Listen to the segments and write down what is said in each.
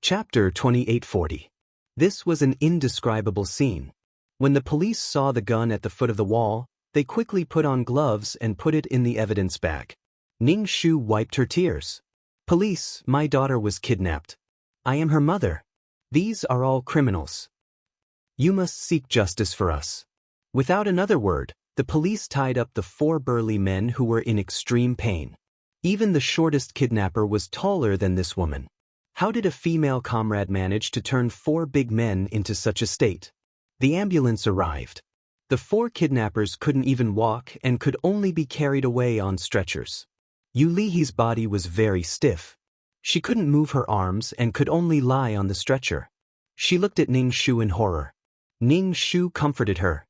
Chapter 2840. This was an indescribable scene. When the police saw the gun at the foot of the wall, they quickly put on gloves and put it in the evidence bag. Ning Shu wiped her tears. "Police, my daughter was kidnapped. I am her mother. These are all criminals. You must seek justice for us." Without another word, the police tied up the 4 burly men who were in extreme pain. Even the shortest kidnapper was taller than this woman. How did a female comrade manage to turn 4 big men into such a state? The ambulance arrived. The 4 kidnappers couldn't even walk and could only be carried away on stretchers. Yu Lihi's body was very stiff. She couldn't move her arms and could only lie on the stretcher. She looked at Ning Shu in horror. Ning Shu comforted her.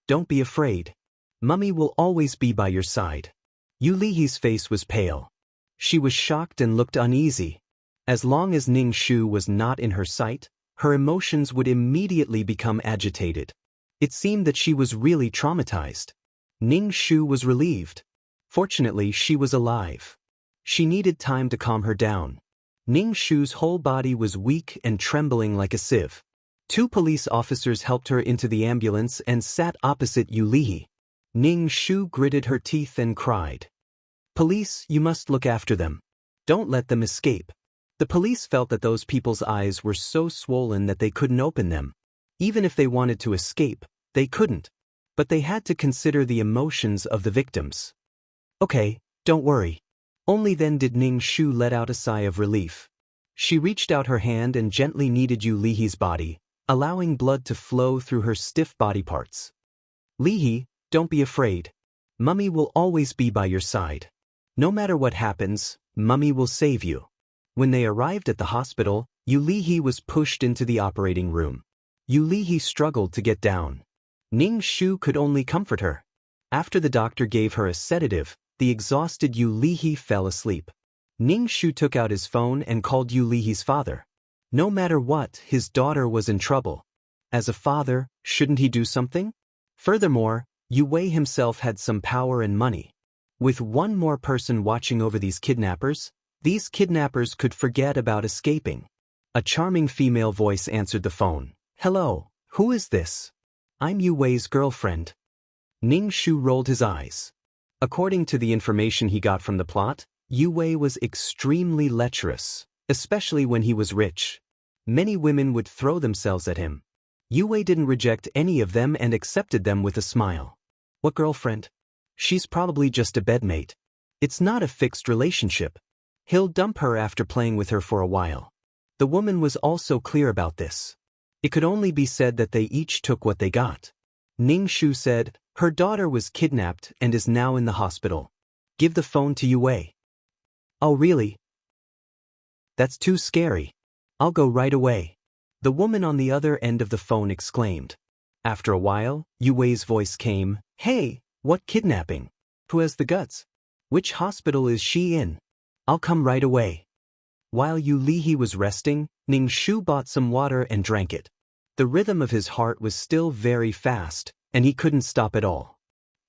"Don't be afraid. Mummy will always be by your side." Yu Lihi's face was pale. She was shocked and looked uneasy. As long as Ning Shu was not in her sight, her emotions would immediately become agitated. It seemed that she was really traumatized. Ning Shu was relieved. Fortunately, she was alive. She needed time to calm her down. Ning Shu's whole body was weak and trembling like a sieve. 2 police officers helped her into the ambulance and sat opposite Yu Lihi. Ning Shu gritted her teeth and cried. "Police, you must look after them. Don't let them escape." The police felt that those people's eyes were so swollen that they couldn't open them. Even if they wanted to escape, they couldn't. But they had to consider the emotions of the victims. "Okay, don't worry." Only then did Ning Shu let out a sigh of relief. She reached out her hand and gently kneaded Yu Lihi's body, allowing blood to flow through her stiff body parts. "Lihi, don't be afraid. Mummy will always be by your side. No matter what happens, Mummy will save you." When they arrived at the hospital, Yu Lihi was pushed into the operating room. Yu Lihi struggled to get down. Ning Shu could only comfort her. After the doctor gave her a sedative, the exhausted Yu Lihi fell asleep. Ning Shu took out his phone and called Yu Lihi's father. No matter what, his daughter was in trouble. As a father, shouldn't he do something? Furthermore, Yu Wei himself had some power and money. With one more person watching over these kidnappers could forget about escaping. A charming female voice answered the phone. "Hello, who is this?" "I'm Yu Wei's girlfriend." Ning Shu rolled his eyes. According to the information he got from the plot, Yu Wei was extremely lecherous, especially when he was rich. Many women would throw themselves at him. Yu Wei didn't reject any of them and accepted them with a smile. "What girlfriend? She's probably just a bedmate. It's not a fixed relationship. He'll dump her after playing with her for a while." The woman was also clear about this. It could only be said that they each took what they got. Ning Shu said, "Her daughter was kidnapped and is now in the hospital. Give the phone to Yu Wei." "Oh really? That's too scary. I'll go right away," the woman on the other end of the phone exclaimed. After a while, Yu Wei's voice came. "Hey, what kidnapping? Who has the guts? Which hospital is she in? I'll come right away." While Yu Lihi was resting, Ning Shu bought some water and drank it. The rhythm of his heart was still very fast, and he couldn't stop at all.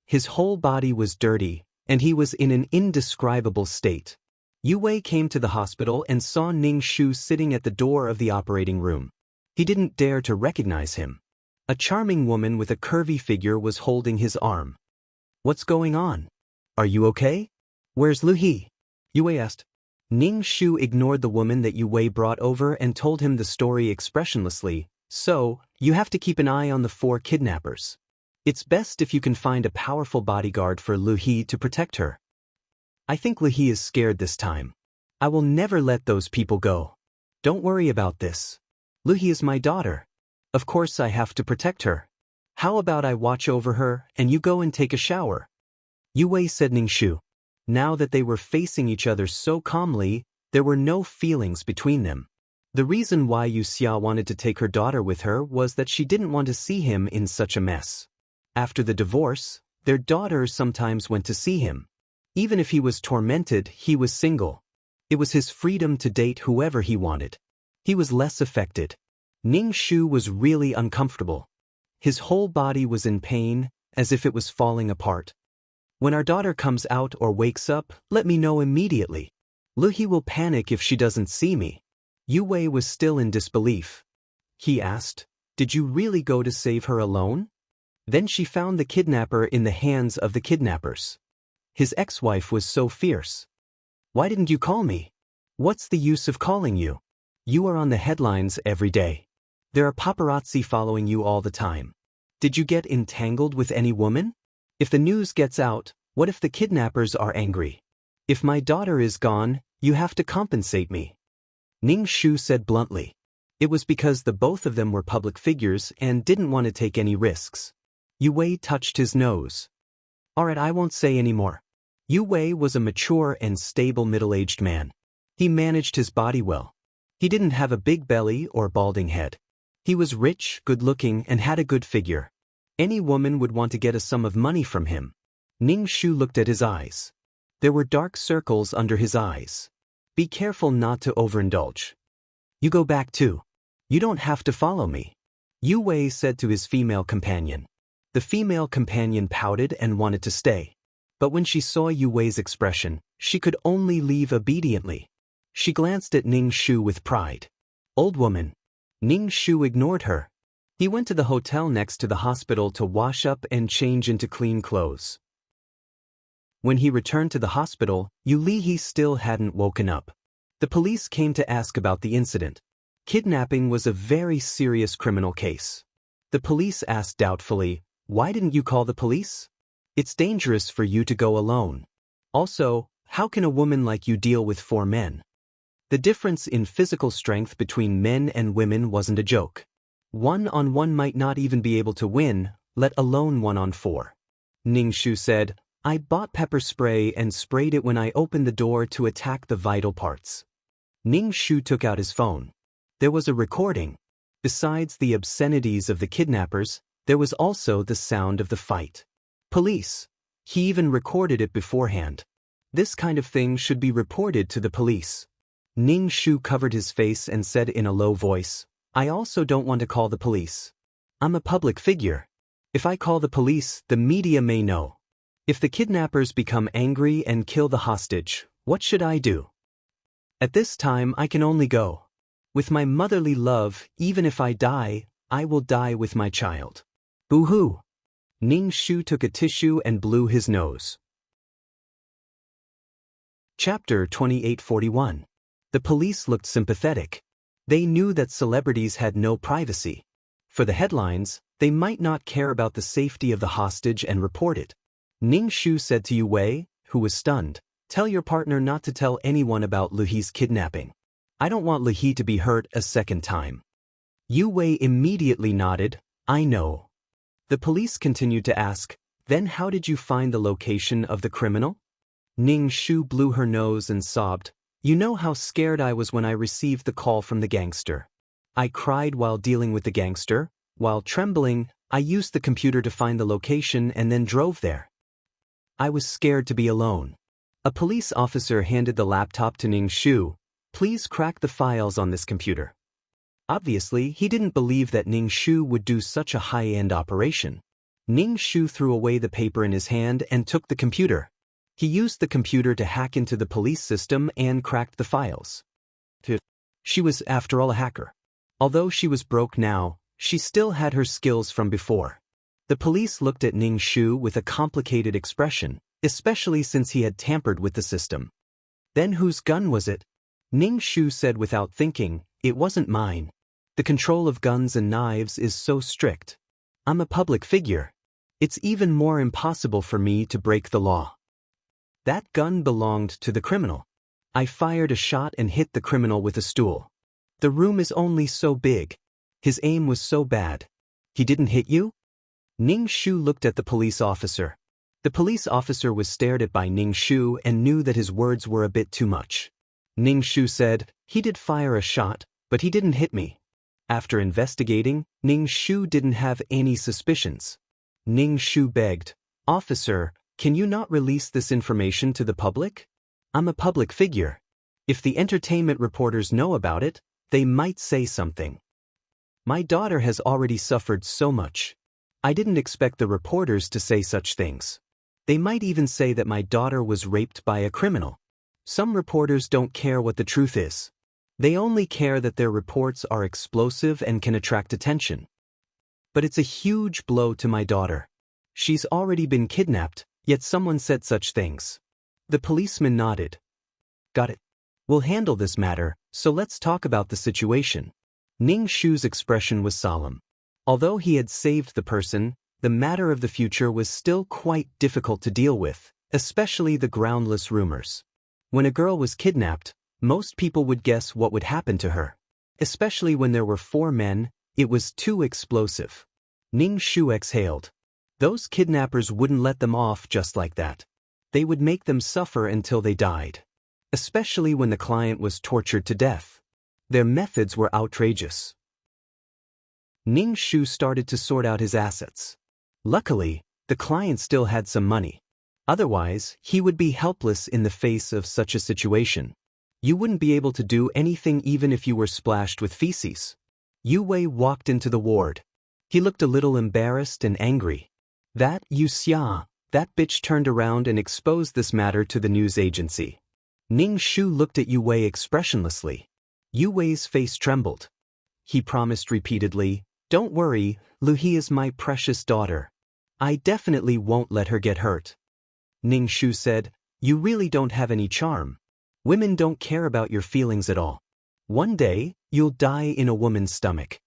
His whole body was dirty, and he was in an indescribable state. Yu Wei came to the hospital and saw Ning Shu sitting at the door of the operating room. He didn't dare to recognize him. A charming woman with a curvy figure was holding his arm. "What's going on? Are you okay? Where's Lihi?" Yu Wei asked. Ning Shu ignored the woman that Yu Wei brought over and told him the story expressionlessly. "So, you have to keep an eye on the 4 kidnappers. It's best if you can find a powerful bodyguard for Lihi to protect her. I think Lihi is scared this time. I will never let those people go. Don't worry about this. Lihi is my daughter. Of course I have to protect her. How about I watch over her and you go and take a shower?" Yu Wei said. Ning Shu. Now that they were facing each other so calmly, there were no feelings between them. The reason why Yu Xia wanted to take her daughter with her was that she didn't want to see him in such a mess. After the divorce, their daughter sometimes went to see him. Even if he was tormented, he was single. It was his freedom to date whoever he wanted. He was less affected. Ning Shu was really uncomfortable. His whole body was in pain, as if it was falling apart. "When our daughter comes out or wakes up, let me know immediately. Lihi will panic if she doesn't see me." Yu Wei was still in disbelief. He asked, "Did you really go to save her alone?" Then she found the kidnapper in the hands of the kidnappers. His ex-wife was so fierce. "Why didn't you call me? What's the use of calling you? You are on the headlines every day. There are paparazzi following you all the time. Did you get entangled with any woman? If the news gets out, what if the kidnappers are angry? If my daughter is gone, you have to compensate me." Ning Shu said bluntly. It was because the both of them were public figures and didn't want to take any risks. Yu Wei touched his nose. "Alright, I won't say any more." Yu Wei was a mature and stable middle-aged man. He managed his body well. He didn't have a big belly or balding head. He was rich, good-looking, and had a good figure. Any woman would want to get a sum of money from him. Ning Shu looked at his eyes. There were dark circles under his eyes. Be careful not to overindulge. "You go back too. You don't have to follow me," Yu Wei said to his female companion. The female companion pouted and wanted to stay. But when she saw Yu Wei's expression, she could only leave obediently. She glanced at Ning Shu with pride. "Old woman." Ning Shu ignored her. He went to the hotel next to the hospital to wash up and change into clean clothes. When he returned to the hospital, Yu Lihe still hadn't woken up. The police came to ask about the incident. Kidnapping was a very serious criminal case. The police asked doubtfully, "Why didn't you call the police? It's dangerous for you to go alone. Also, how can a woman like you deal with 4 men?" The difference in physical strength between men and women wasn't a joke. 1-on-1 might not even be able to win, let alone 1-on-4. Ning Shu said, "I bought pepper spray and sprayed it when I opened the door to attack the vital parts." Ning Shu took out his phone. There was a recording. Besides the obscenities of the kidnappers, there was also the sound of the fight. Police. He even recorded it beforehand. This kind of thing should be reported to the police. Ning Shu covered his face and said in a low voice, "I also don't want to call the police. I'm a public figure. If I call the police, the media may know. If the kidnappers become angry and kill the hostage, what should I do? At this time I can only go. With my motherly love, even if I die, I will die with my child. Boo-hoo." Ning Shu took a tissue and blew his nose. Chapter 2841. The police looked sympathetic. They knew that celebrities had no privacy. For the headlines, they might not care about the safety of the hostage and report it. Ning Shu said to Yu Wei, who was stunned, "Tell your partner not to tell anyone about Lihe's kidnapping. I don't want Lihe to be hurt a second time." Yu Wei immediately nodded, "I know." The police continued to ask, "Then how did you find the location of the criminal?" Ning Shu blew her nose and sobbed, "You know how scared I was when I received the call from the gangster. I cried while dealing with the gangster. While trembling, I used the computer to find the location and then drove there. I was scared to be alone." A police officer handed the laptop to Ning Shu. "Please crack the files on this computer." Obviously, he didn't believe that Ning Shu would do such a high-end operation. Ning Shu threw away the paper in his hand and took the computer. He used the computer to hack into the police system and cracked the files. She was, after all, a hacker. Although she was broke now, she still had her skills from before. The police looked at Ning Shu with a complicated expression, especially since he had tampered with the system. "Then whose gun was it?" Ning Shu said without thinking, "It wasn't mine. The control of guns and knives is so strict. I'm a public figure. It's even more impossible for me to break the law. That gun belonged to the criminal. I fired a shot and hit the criminal with a stool. The room is only so big. His aim was so bad. He didn't hit you?" Ning Shu looked at the police officer. The police officer was stared at by Ning Shu and knew that his words were a bit too much. Ning Shu said, "He did fire a shot, but he didn't hit me." After investigating, Ning Shu didn't have any suspicions. Ning Shu begged, "Officer, can you not release this information to the public? I'm a public figure. If the entertainment reporters know about it, they might say something. My daughter has already suffered so much. I didn't expect the reporters to say such things. They might even say that my daughter was raped by a criminal. Some reporters don't care what the truth is. They only care that their reports are explosive and can attract attention. But it's a huge blow to my daughter. She's already been kidnapped, yet someone said such things. The policeman nodded. Got it. We'll handle this matter, so let's talk about the situation. Ning Shu's expression was solemn. Although he had saved the person, the matter of the future was still quite difficult to deal with, especially the groundless rumors. When a girl was kidnapped, most people would guess what would happen to her. Especially when there were 4 men, it was too explosive. Ning Shu exhaled. Those kidnappers wouldn't let them off just like that. They would make them suffer until they died. Especially when the client was tortured to death. Their methods were outrageous. Ning Shu started to sort out his assets. Luckily, the client still had some money. Otherwise, he would be helpless in the face of such a situation. You wouldn't be able to do anything even if you were splashed with feces. Yu Wei walked into the ward. He looked a little embarrassed and angry. That Yu Xia, that bitch turned around and exposed this matter to the news agency. Ning Shu looked at Yu Wei expressionlessly. Yu Wei's face trembled. He promised repeatedly, "Don't worry, Lu He is my precious daughter. I definitely won't let her get hurt." Ning Shu said, "You really don't have any charm. Women don't care about your feelings at all. One day, you'll die in a woman's stomach."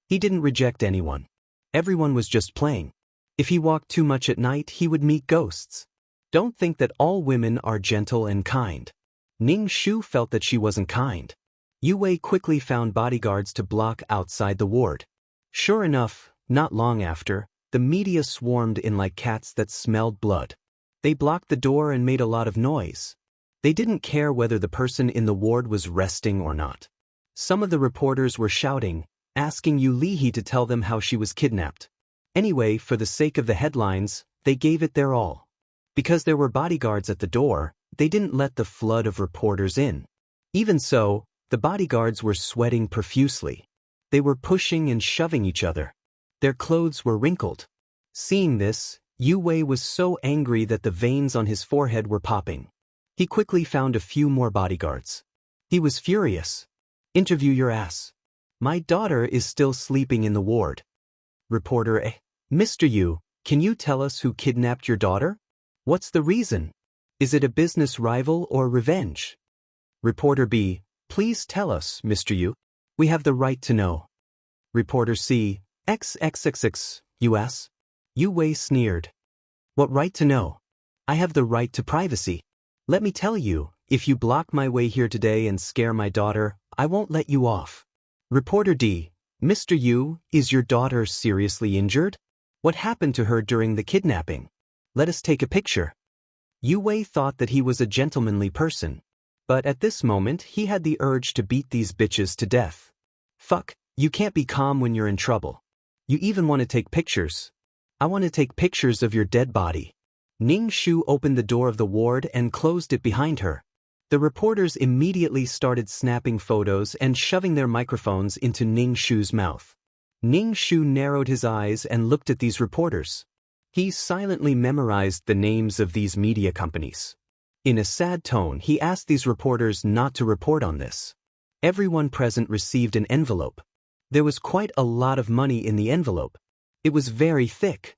He didn't reject anyone. Everyone was just playing. If he walked too much at night, he would meet ghosts. Don't think that all women are gentle and kind. Ning Shu felt that she wasn't kind. Yu Wei quickly found bodyguards to block outside the ward. Sure enough, not long after, the media swarmed in like cats that smelled blood. They blocked the door and made a lot of noise. They didn't care whether the person in the ward was resting or not. Some of the reporters were shouting, asking Yu Lihe to tell them how she was kidnapped. Anyway, for the sake of the headlines, they gave it their all. Because there were bodyguards at the door, they didn't let the flood of reporters in. Even so, the bodyguards were sweating profusely. They were pushing and shoving each other. Their clothes were wrinkled. Seeing this, Yu Wei was so angry that the veins on his forehead were popping. He quickly found a few more bodyguards. He was furious. "Interview your ass. My daughter is still sleeping in the ward." Reporter A. "Mr. Yu, can you tell us who kidnapped your daughter? What's the reason? Is it a business rival or revenge?" Reporter B. "Please tell us, Mr. Yu. We have the right to know." Reporter C. XXXX, US. Yu Wei sneered. "What right to know? I have the right to privacy. Let me tell you, if you block my way here today and scare my daughter, I won't let you off." Reporter D. "Mr. Yu, is your daughter seriously injured? What happened to her during the kidnapping? Let us take a picture." Yu Wei thought that he was a gentlemanly person. But at this moment he had the urge to beat these bitches to death. Fuck, you can't be calm when you're in trouble. You even want to take pictures. I want to take pictures of your dead body. Ning Shu opened the door of the ward and closed it behind her. The reporters immediately started snapping photos and shoving their microphones into Ning Shu's mouth. Ning Shu narrowed his eyes and looked at these reporters. He silently memorized the names of these media companies. In a sad tone, he asked these reporters not to report on this. Everyone present received an envelope. There was quite a lot of money in the envelope. It was very thick.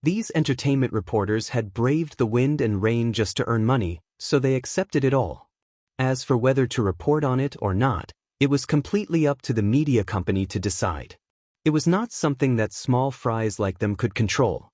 These entertainment reporters had braved the wind and rain just to earn money, so they accepted it all. As for whether to report on it or not, it was completely up to the media company to decide. It was not something that small fries like them could control.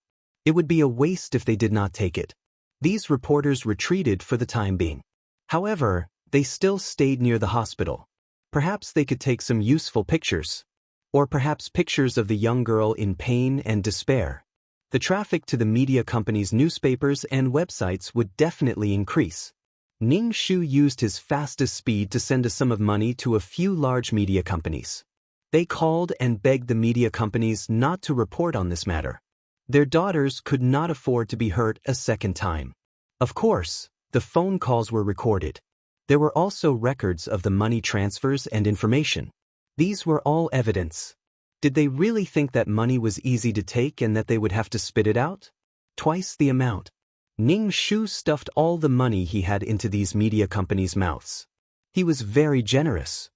It would be a waste if they did not take it. These reporters retreated for the time being. However, they still stayed near the hospital. Perhaps they could take some useful pictures. Or perhaps pictures of the young girl in pain and despair. The traffic to the media company's newspapers and websites would definitely increase. Ning Shu used his fastest speed to send a sum of money to a few large media companies. They called and begged the media companies not to report on this matter. Their daughters could not afford to be hurt a second time. Of course, the phone calls were recorded. There were also records of the money transfers and information. These were all evidence. Did they really think that money was easy to take and that they would have to spit it out? Twice the amount. Ning Shu stuffed all the money he had into these media companies' mouths. He was very generous.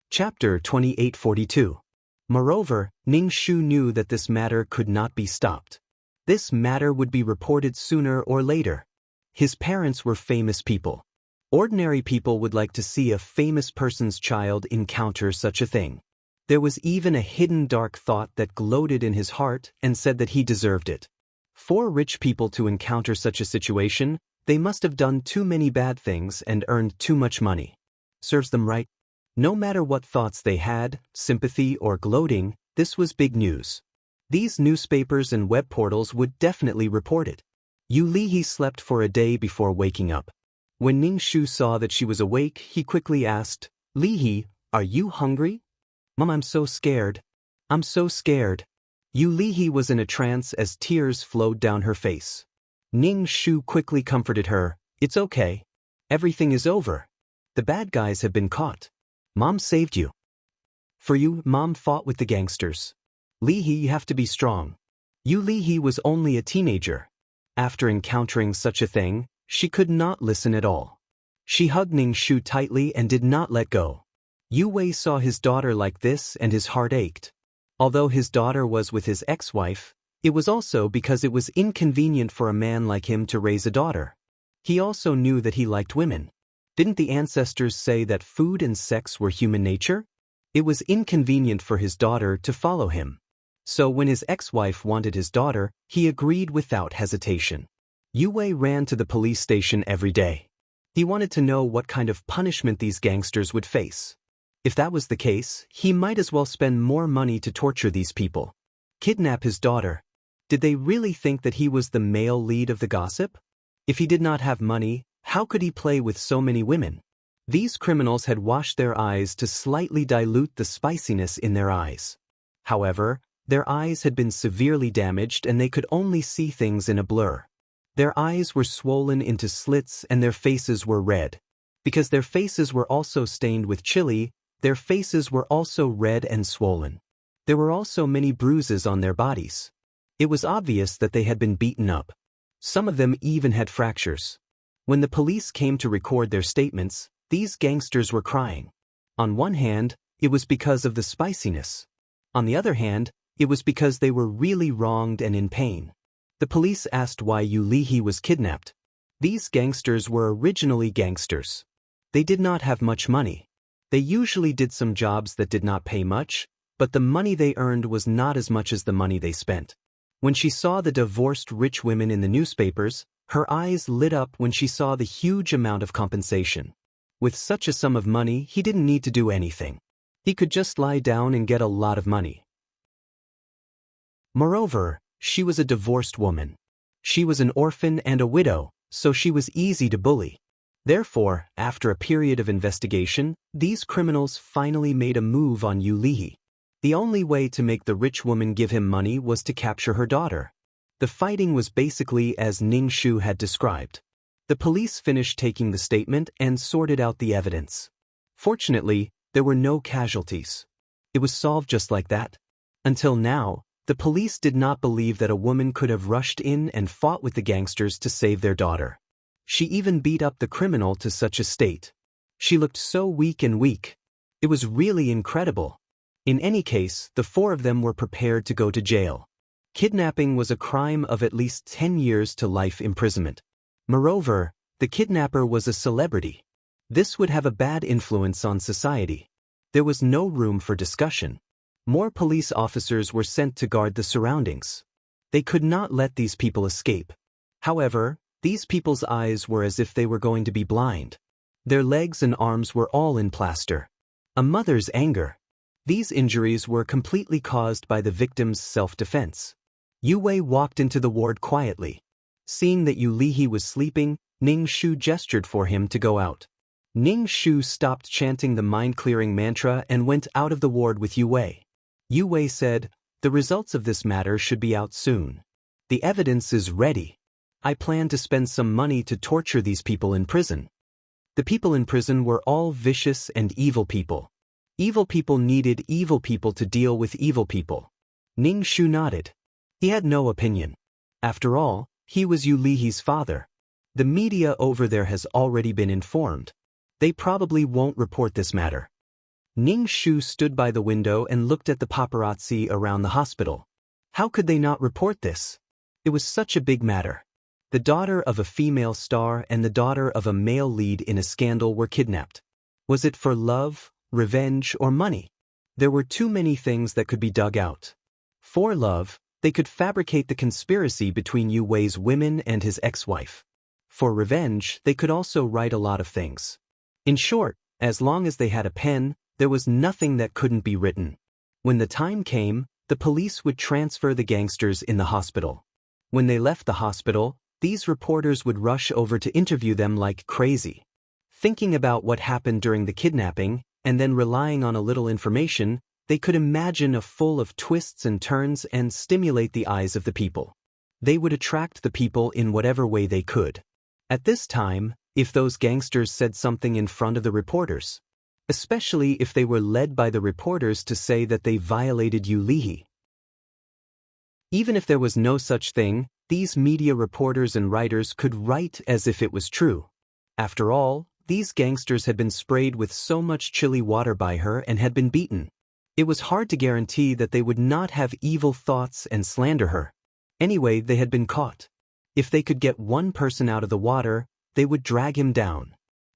Chapter 2842. Moreover, Ning Shu knew that this matter could not be stopped. This matter would be reported sooner or later. His parents were famous people. Ordinary people would like to see a famous person's child encounter such a thing. There was even a hidden dark thought that gloated in his heart and said that he deserved it. For rich people to encounter such a situation, they must have done too many bad things and earned too much money. Serves them right. No matter what thoughts they had, sympathy or gloating, this was big news. These newspapers and web portals would definitely report it. Yu Lihe slept for a day before waking up. When Ning Shu saw that she was awake, he quickly asked, "Lihe, are you hungry?" "Mom, I'm so scared. I'm so scared." Yu Lihe was in a trance as tears flowed down her face. Ning Shu quickly comforted her, "It's okay. Everything is over. The bad guys have been caught. Mom saved you. For you, Mom fought with the gangsters. Lihe, you have to be strong." Yu Lihe was only a teenager. After encountering such a thing, she could not listen at all. She hugged Ning Shu tightly and did not let go. Yu Wei saw his daughter like this and his heart ached. Although his daughter was with his ex-wife, it was also because it was inconvenient for a man like him to raise a daughter. He also knew that he liked women. Didn't the ancestors say that food and sex were human nature? It was inconvenient for his daughter to follow him. So when his ex-wife wanted his daughter, he agreed without hesitation. Yu Wei ran to the police station every day. He wanted to know what kind of punishment these gangsters would face. If that was the case, he might as well spend more money to torture these people. Kidnap his daughter. Did they really think that he was the male lead of the gossip? If he did not have money, how could he play with so many women? These criminals had washed their eyes to slightly dilute the spiciness in their eyes. However, their eyes had been severely damaged and they could only see things in a blur. Their eyes were swollen into slits and their faces were red. Because their faces were also stained with chili, their faces were also red and swollen. There were also many bruises on their bodies. It was obvious that they had been beaten up. Some of them even had fractures. When the police came to record their statements, these gangsters were crying. On one hand, it was because of the spiciness. On the other hand, it was because they were really wronged and in pain. The police asked why Yu Lihe was kidnapped. These gangsters were originally gangsters. They did not have much money. They usually did some jobs that did not pay much, but the money they earned was not as much as the money they spent. When she saw the divorced rich women in the newspapers, her eyes lit up when she saw the huge amount of compensation. With such a sum of money, he didn't need to do anything. He could just lie down and get a lot of money. Moreover, she was a divorced woman. She was an orphan and a widow, so she was easy to bully. Therefore, after a period of investigation, these criminals finally made a move on Yu Lihe. The only way to make the rich woman give him money was to capture her daughter. The fighting was basically as Ning Shu had described. The police finished taking the statement and sorted out the evidence. Fortunately, there were no casualties. It was solved just like that. Until now, the police did not believe that a woman could have rushed in and fought with the gangsters to save their daughter. She even beat up the criminal to such a state. She looked so weak and weak. It was really incredible. In any case, the four of them were prepared to go to jail. Kidnapping was a crime of at least 10 years to life imprisonment. Moreover, the kidnapper was a celebrity. This would have a bad influence on society. There was no room for discussion. More police officers were sent to guard the surroundings. They could not let these people escape. However, these people's eyes were as if they were going to be blind. Their legs and arms were all in plaster. A mother's anger. These injuries were completely caused by the victim's self-defense. Yu Wei walked into the ward quietly. Seeing that Yu Lihe was sleeping, Ning Shu gestured for him to go out. Ning Shu stopped chanting the mind-clearing mantra and went out of the ward with Yu Wei. Yu Wei said, "The results of this matter should be out soon. The evidence is ready. I plan to spend some money to torture these people in prison." The people in prison were all vicious and evil people. Evil people needed evil people to deal with evil people. Ning Shu nodded. He had no opinion. After all, he was Yu Lihe's father. The media over there has already been informed. They probably won't report this matter. Ning Shu stood by the window and looked at the paparazzi around the hospital. How could they not report this? It was such a big matter. The daughter of a female star and the daughter of a male lead in a scandal were kidnapped. Was it for love, revenge, or money? There were too many things that could be dug out. For love, they could fabricate the conspiracy between Yu Wei's women and his ex-wife. For revenge, they could also write a lot of things. In short, as long as they had a pen, there was nothing that couldn't be written. When the time came, the police would transfer the gangsters in the hospital. When they left the hospital, these reporters would rush over to interview them like crazy. Thinking about what happened during the kidnapping, and then relying on a little information, they could imagine a full of twists and turns and stimulate the eyes of the people. They would attract the people in whatever way they could. At this time, if those gangsters said something in front of the reporters, especially if they were led by the reporters to say that they violated Yu Lihi. Even if there was no such thing, these media reporters and writers could write as if it was true. After all, these gangsters had been sprayed with so much chilly water by her and had been beaten. It was hard to guarantee that they would not have evil thoughts and slander her. Anyway, they had been caught. If they could get one person out of the water, they would drag him down.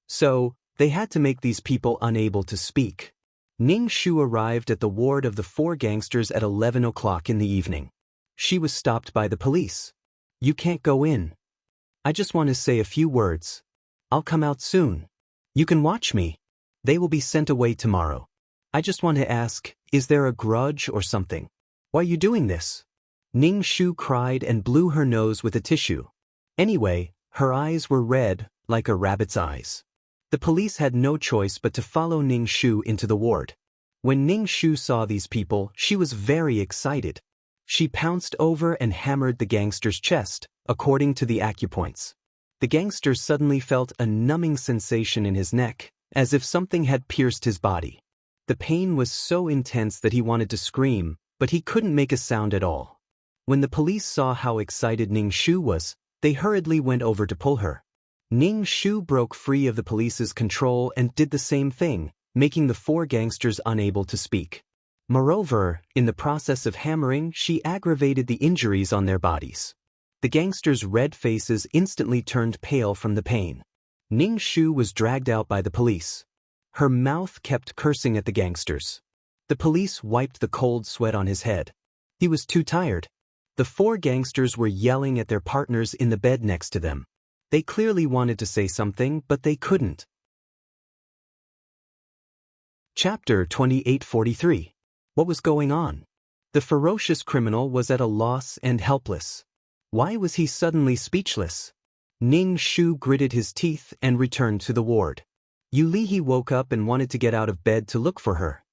So, they had to make these people unable to speak. Ning Shu arrived at the ward of the 4 gangsters at 11 o'clock in the evening. She was stopped by the police. "You can't go in. I just want to say a few words. I'll come out soon. You can watch me. They will be sent away tomorrow. I just want to ask, is there a grudge or something? Why are you doing this?" Ning Shu cried and blew her nose with a tissue. Anyway, her eyes were red, like a rabbit's eyes. The police had no choice but to follow Ning Shu into the ward. When Ning Shu saw these people, she was very excited. She pounced over and hammered the gangster's chest, according to the acupoints. The gangster suddenly felt a numbing sensation in his neck, as if something had pierced his body. The pain was so intense that he wanted to scream, but he couldn't make a sound at all. When the police saw how excited Ning Shu was, they hurriedly went over to pull her. Ning Shu broke free of the police's control and did the same thing, making the 4 gangsters unable to speak. Moreover, in the process of hammering, she aggravated the injuries on their bodies. The gangsters' red faces instantly turned pale from the pain. Ning Shu was dragged out by the police. Her mouth kept cursing at the gangsters. The police wiped the cold sweat on his head. He was too tired. The 4 gangsters were yelling at their partners in the bed next to them. They clearly wanted to say something, but they couldn't. Chapter 2843. What was going on? The ferocious criminal was at a loss and helpless. Why was he suddenly speechless? Ning Shu gritted his teeth and returned to the ward. Yu Lihi woke up and wanted to get out of bed to look for her.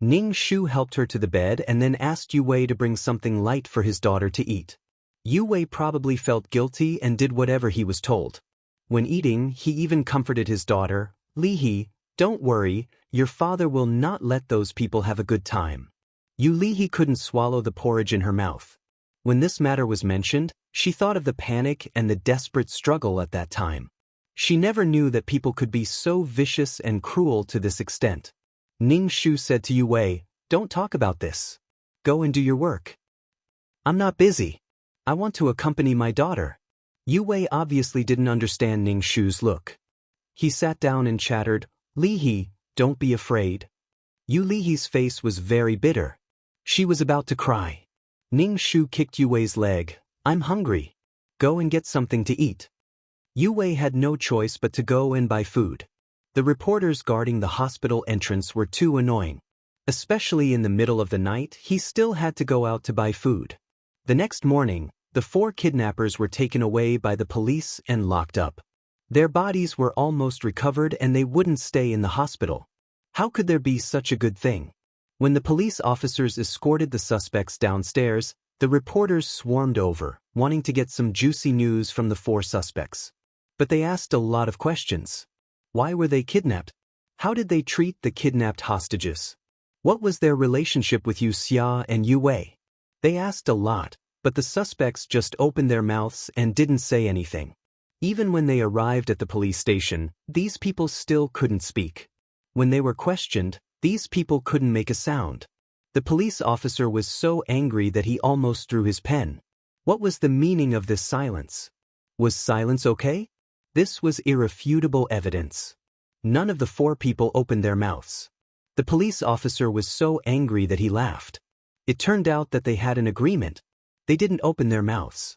Ning Shu helped her to the bed and then asked Yu Wei to bring something light for his daughter to eat. Yu Wei probably felt guilty and did whatever he was told. When eating, he even comforted his daughter, "Lihi, don't worry, your father will not let those people have a good time." Yu Lihi couldn't swallow the porridge in her mouth. When this matter was mentioned, she thought of the panic and the desperate struggle at that time. She never knew that people could be so vicious and cruel to this extent. Ning Shu said to Yu Wei, "Don't talk about this. Go and do your work. I'm not busy. I want to accompany my daughter." Yu Wei obviously didn't understand Ning Shu's look. He sat down and chattered, "Lihi, don't be afraid." Yu Lihi's face was very bitter. She was about to cry. Ning Shu kicked Yu Wei's leg. "I'm hungry. Go and get something to eat." Yu Wei had no choice but to go and buy food. The reporters guarding the hospital entrance were too annoying. Especially in the middle of the night, he still had to go out to buy food. The next morning, the 4 kidnappers were taken away by the police and locked up. Their bodies were almost recovered and they wouldn't stay in the hospital. How could there be such a good thing? When the police officers escorted the suspects downstairs, the reporters swarmed over, wanting to get some juicy news from the 4 suspects. But they asked a lot of questions. Why were they kidnapped? How did they treat the kidnapped hostages? What was their relationship with Yu Xia and Yu Wei? They asked a lot, but the suspects just opened their mouths and didn't say anything. Even when they arrived at the police station, these people still couldn't speak. When they were questioned, these people couldn't make a sound. The police officer was so angry that he almost threw his pen. What was the meaning of this silence? Was silence okay? This was irrefutable evidence. None of the 4 people opened their mouths. The police officer was so angry that he laughed. It turned out that they had an agreement. They didn't open their mouths.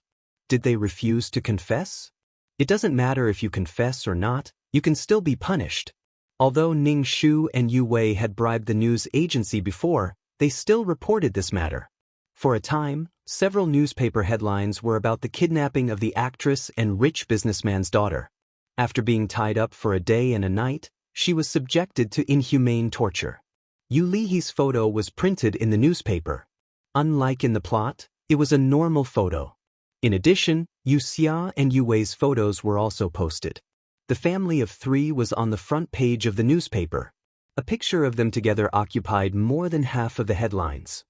Did they refuse to confess? It doesn't matter if you confess or not, you can still be punished. Although Ning Shu and Yu Wei had bribed the news agency before, they still reported this matter. For a time, several newspaper headlines were about the kidnapping of the actress and rich businessman's daughter. After being tied up for a day and a night, she was subjected to inhumane torture. Yu Lihe's photo was printed in the newspaper. Unlike in the plot, it was a normal photo. In addition, Yu Xia and Yu Wei's photos were also posted. The family of 3 was on the front page of the newspaper. A picture of them together occupied more than half of the headlines.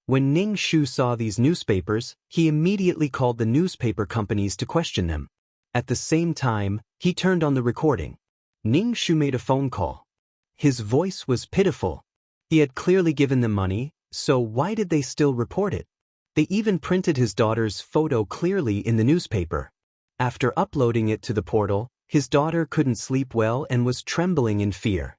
When Ning Shu saw these newspapers, he immediately called the newspaper companies to question them. At the same time, he turned on the recording. Ning Shu made a phone call. His voice was pitiful. He had clearly given them money, so why did they still report it? They even printed his daughter's photo clearly in the newspaper. After uploading it to the portal, his daughter couldn't sleep well and was trembling in fear.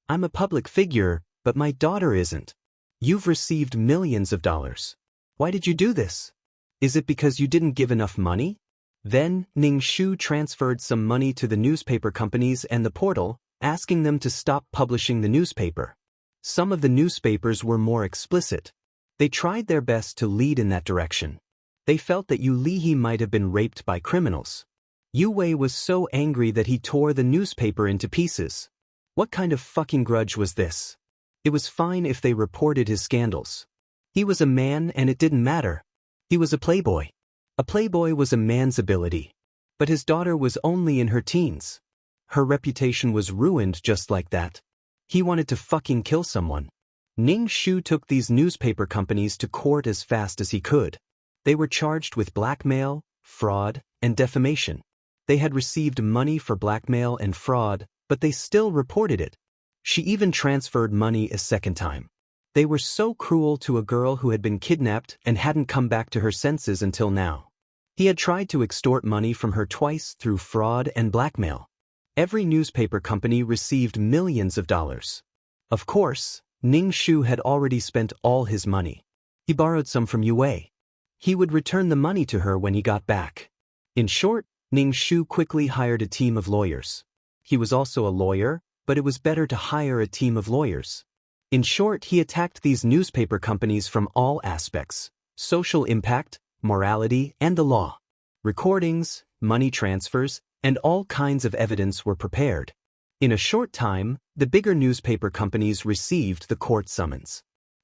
I'm a public figure, but my daughter isn't. You've received millions of dollars. Why did you do this? Is it because you didn't give enough money? Then, Ning Shu transferred some money to the newspaper companies and the portal, asking them to stop publishing the newspaper. Some of the newspapers were more explicit. They tried their best to lead in that direction. They felt that Yu Lihe might have been raped by criminals. Yu Wei was so angry that he tore the newspaper into pieces. What kind of fucking grudge was this? It was fine if they reported his scandals. He was a man and it didn't matter. He was a playboy. A playboy was a man's ability. But his daughter was only in her teens. Her reputation was ruined just like that. He wanted to fucking kill someone. Ning Shu took these newspaper companies to court as fast as he could. They were charged with blackmail, fraud, and defamation. They had received money for blackmail and fraud, but they still reported it. She even transferred money a second time. They were so cruel to a girl who had been kidnapped and hadn't come back to her senses until now. He had tried to extort money from her twice through fraud and blackmail. Every newspaper company received millions of dollars. Of course, Ning Shu had already spent all his money. He borrowed some from Yu Wei. He would return the money to her when he got back. In short, Ning Shu quickly hired a team of lawyers. He was also a lawyer, but it was better to hire a team of lawyers. In short, he attacked these newspaper companies from all aspects: social impact, morality, and the law. Recordings, money transfers, and all kinds of evidence were prepared. In a short time, the bigger newspaper companies received the court summons.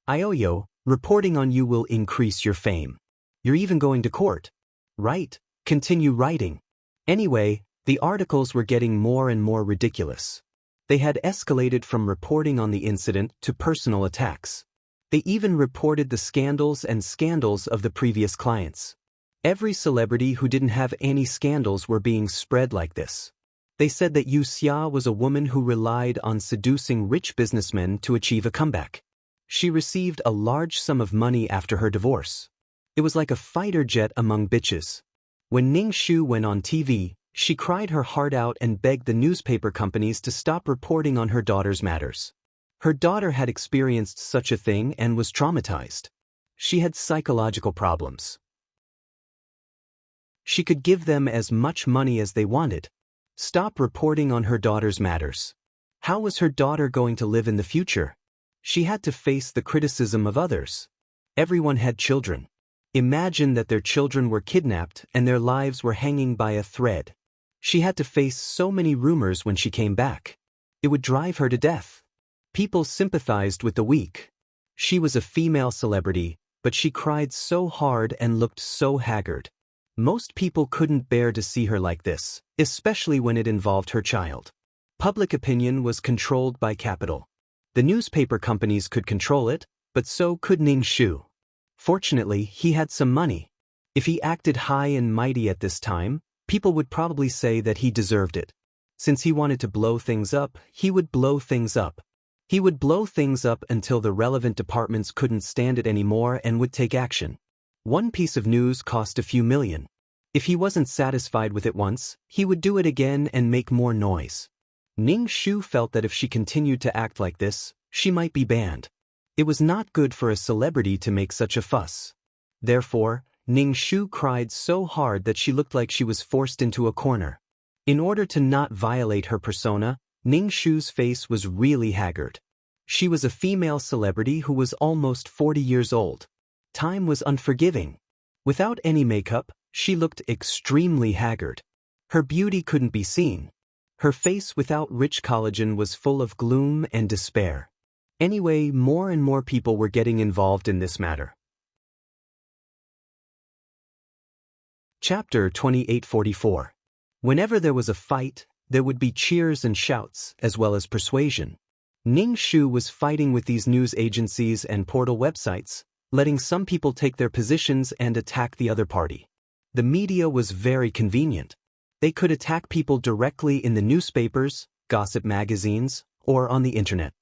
Ioyo, reporting on you will increase your fame. You're even going to court. Write, continue writing. Anyway, the articles were getting more and more ridiculous. They had escalated from reporting on the incident to personal attacks. They even reported the scandals of the previous clients. Every celebrity who didn't have any scandals were being spread like this. They said that Yu Xia was a woman who relied on seducing rich businessmen to achieve a comeback. She received a large sum of money after her divorce. It was like a fighter jet among bitches. When Ning Shu went on TV, she cried her heart out and begged the newspaper companies to stop reporting on her daughter's matters. Her daughter had experienced such a thing and was traumatized. She had psychological problems. She could give them as much money as they wanted. Stop reporting on her daughter's matters. How was her daughter going to live in the future? She had to face the criticism of others. Everyone had children. Imagine that their children were kidnapped and their lives were hanging by a thread. She had to face so many rumors when she came back. It would drive her to death. People sympathized with the weak. She was a female celebrity, but she cried so hard and looked so haggard. Most people couldn't bear to see her like this, especially when it involved her child. Public opinion was controlled by capital. The newspaper companies could control it, but so could Ning Shu. Fortunately, he had some money. If he acted high and mighty at this time, people would probably say that he deserved it. Since he wanted to blow things up, he would blow things up. He would blow things up until the relevant departments couldn't stand it anymore and would take action. One piece of news cost a few million. If he wasn't satisfied with it once, he would do it again and make more noise. Ning Shu felt that if she continued to act like this, she might be banned. It was not good for a celebrity to make such a fuss. Therefore, Ning Shu cried so hard that she looked like she was forced into a corner. In order to not violate her persona, Ning Shu's face was really haggard. She was a female celebrity who was almost 40 years old. Time was unforgiving. Without any makeup, she looked extremely haggard. Her beauty couldn't be seen. Her face without rich collagen was full of gloom and despair. Anyway, more and more people were getting involved in this matter. Chapter 2844. Whenever there was a fight, there would be cheers and shouts, as well as persuasion. Ning Shu was fighting with these news agencies and portal websites, letting some people take their positions and attack the other party. The media was very convenient. They could attack people directly in the newspapers, gossip magazines, or on the internet.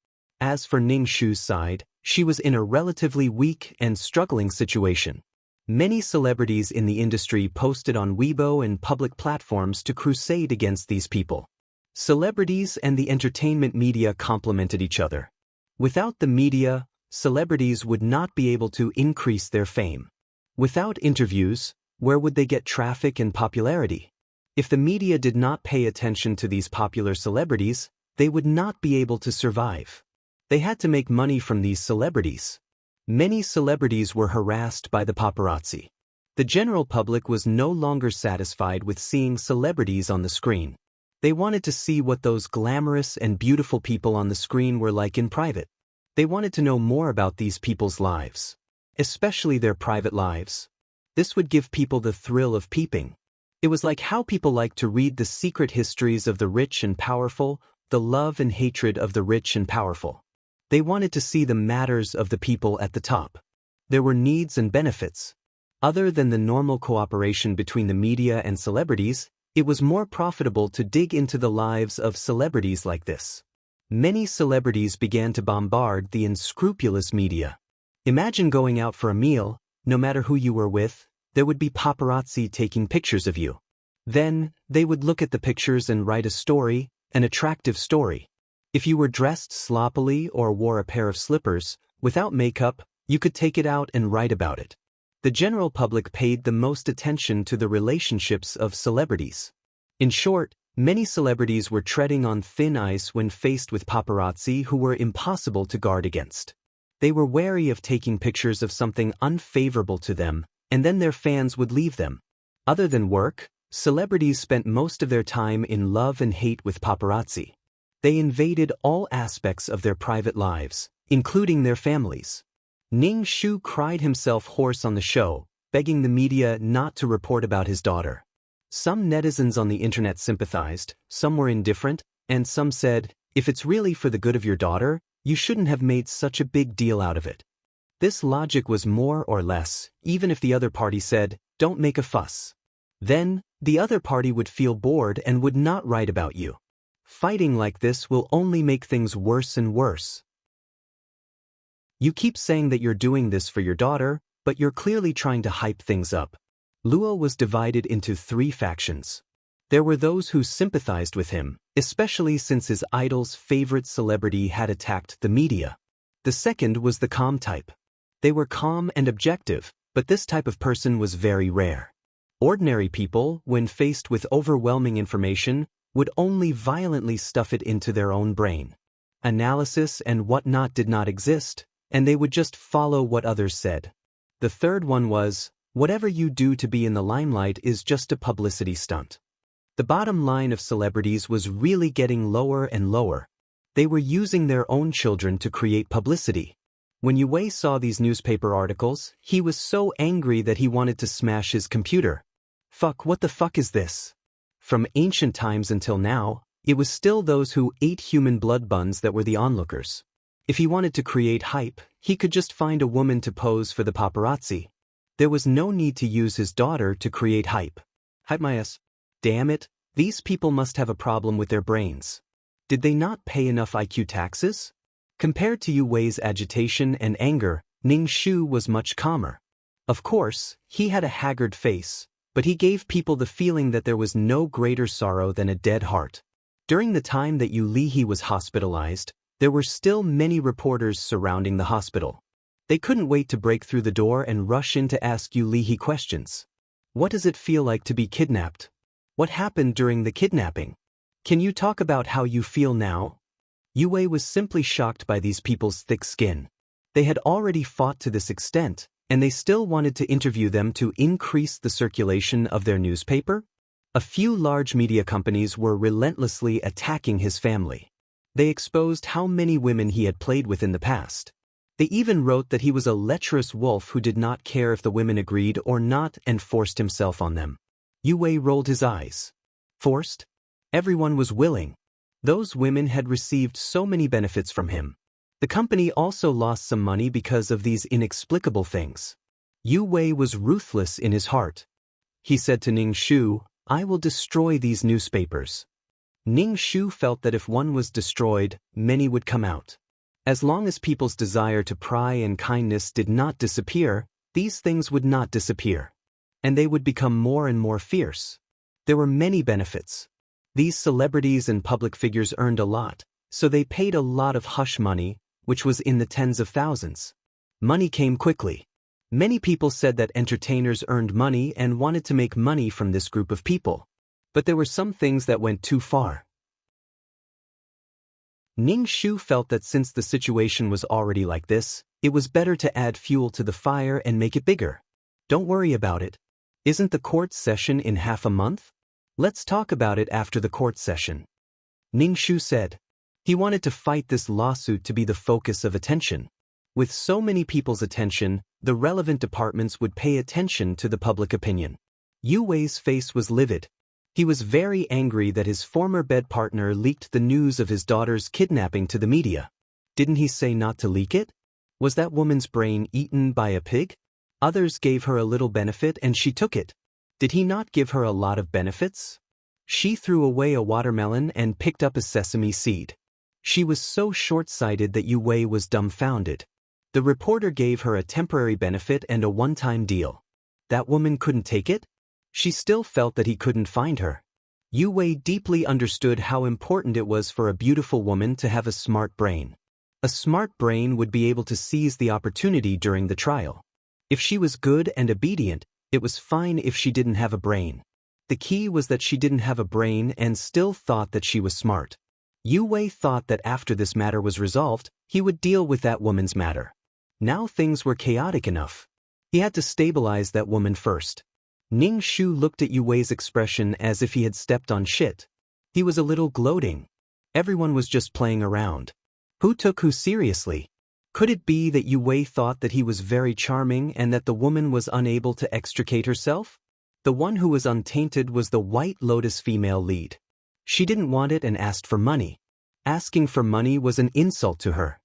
As for Ning Shu's side, she was in a relatively weak and struggling situation. Many celebrities in the industry posted on Weibo and public platforms to crusade against these people. Celebrities and the entertainment media complemented each other. Without the media, celebrities would not be able to increase their fame. Without interviews, where would they get traffic and popularity? If the media did not pay attention to these popular celebrities, they would not be able to survive. They had to make money from these celebrities. Many celebrities were harassed by the paparazzi. The general public was no longer satisfied with seeing celebrities on the screen. They wanted to see what those glamorous and beautiful people on the screen were like in private. They wanted to know more about these people's lives, especially their private lives. This would give people the thrill of peeping. It was like how people like to read the secret histories of the rich and powerful, the love and hatred of the rich and powerful. They wanted to see the matters of the people at the top. There were needs and benefits. Other than the normal cooperation between the media and celebrities, it was more profitable to dig into the lives of celebrities like this. Many celebrities began to bombard the unscrupulous media. Imagine going out for a meal, no matter who you were with, there would be paparazzi taking pictures of you. Then, they would look at the pictures and write a story, an attractive story. If you were dressed sloppily or wore a pair of slippers, without makeup, you could take it out and write about it. The general public paid the most attention to the relationships of celebrities. In short, many celebrities were treading on thin ice when faced with paparazzi who were impossible to guard against. They were wary of taking pictures of something unfavorable to them, and then their fans would leave them. Other than work, celebrities spent most of their time in love and hate with paparazzi. They invaded all aspects of their private lives, including their families. Ning Shu cried himself hoarse on the show, begging the media not to report about his daughter. Some netizens on the internet sympathized, some were indifferent, and some said, if it's really for the good of your daughter, you shouldn't have made such a big deal out of it. This logic was more or less, even if the other party said, don't make a fuss. Then, the other party would feel bored and would not write about you. Fighting like this will only make things worse and worse. You keep saying that you're doing this for your daughter, but you're clearly trying to hype things up. Luo was divided into 3 factions. There were those who sympathized with him, especially since his idol's favorite celebrity had attacked the media. The second was the calm type. They were calm and objective, but this type of person was very rare. Ordinary people, when faced with overwhelming information, would only violently stuff it into their own brain. Analysis and whatnot did not exist, and they would just follow what others said. The third one was, whatever you do to be in the limelight is just a publicity stunt. The bottom line of celebrities was really getting lower and lower. They were using their own children to create publicity. When Yue saw these newspaper articles, he was so angry that he wanted to smash his computer. Fuck, what the fuck is this? From ancient times until now, it was still those who ate human blood buns that were the onlookers. If he wanted to create hype, he could just find a woman to pose for the paparazzi. There was no need to use his daughter to create hype. Hype my ass. Damn it, these people must have a problem with their brains. Did they not pay enough IQ taxes? Compared to Yu Wei's agitation and anger, Ning Shu was much calmer. Of course, he had a haggard face, but he gave people the feeling that there was no greater sorrow than a dead heart. During the time that Yu Lihe was hospitalized, there were still many reporters surrounding the hospital. They couldn't wait to break through the door and rush in to ask Yu Lihe questions. What does it feel like to be kidnapped? What happened during the kidnapping? Can you talk about how you feel now? Yu Wei was simply shocked by these people's thick skin. They had already fought to this extent, and they still wanted to interview them to increase the circulation of their newspaper? A few large media companies were relentlessly attacking his family. They exposed how many women he had played with in the past. They even wrote that he was a lecherous wolf who did not care if the women agreed or not and forced himself on them. Yu Wei rolled his eyes. Forced? Everyone was willing. Those women had received so many benefits from him. The company also lost some money because of these inexplicable things. Yu Wei was ruthless in his heart. He said to Ning Shu, "I will destroy these newspapers." Ning Shu felt that if one was destroyed, many would come out. As long as people's desire to pry and kindness did not disappear, these things would not disappear. And they would become more and more fierce. There were many benefits. These celebrities and public figures earned a lot, so they paid a lot of hush money, which was in the tens of thousands. Money came quickly. Many people said that entertainers earned money and wanted to make money from this group of people. But there were some things that went too far. Ning Shu felt that since the situation was already like this, it was better to add fuel to the fire and make it bigger. Don't worry about it. Isn't the court session in half a month? Let's talk about it after the court session. Ning Shu said. He wanted to fight this lawsuit to be the focus of attention. With so many people's attention, the relevant departments would pay attention to the public opinion. Yu Wei's face was livid. He was very angry that his former bed partner leaked the news of his daughter's kidnapping to the media. Didn't he say not to leak it? Was that woman's brain eaten by a pig? Others gave her a little benefit and she took it. Did he not give her a lot of benefits? She threw away a watermelon and picked up a sesame seed. She was so short-sighted that Yu Wei was dumbfounded. The reporter gave her a temporary benefit and a one-time deal. That woman couldn't take it? She still felt that he couldn't find her. Yu Wei deeply understood how important it was for a beautiful woman to have a smart brain. A smart brain would be able to seize the opportunity during the trial. If she was good and obedient, it was fine if she didn't have a brain. The key was that she didn't have a brain and still thought that she was smart. Yu Wei thought that after this matter was resolved, he would deal with that woman's matter. Now things were chaotic enough. He had to stabilize that woman first. Ning Shu looked at Yu Wei's expression as if he had stepped on shit. He was a little gloating. Everyone was just playing around. Who took who seriously? Could it be that Yu Wei thought that he was very charming and that the woman was unable to extricate herself? The one who was untainted was the White Lotus female lead. She didn't want it and asked for money. Asking for money was an insult to her.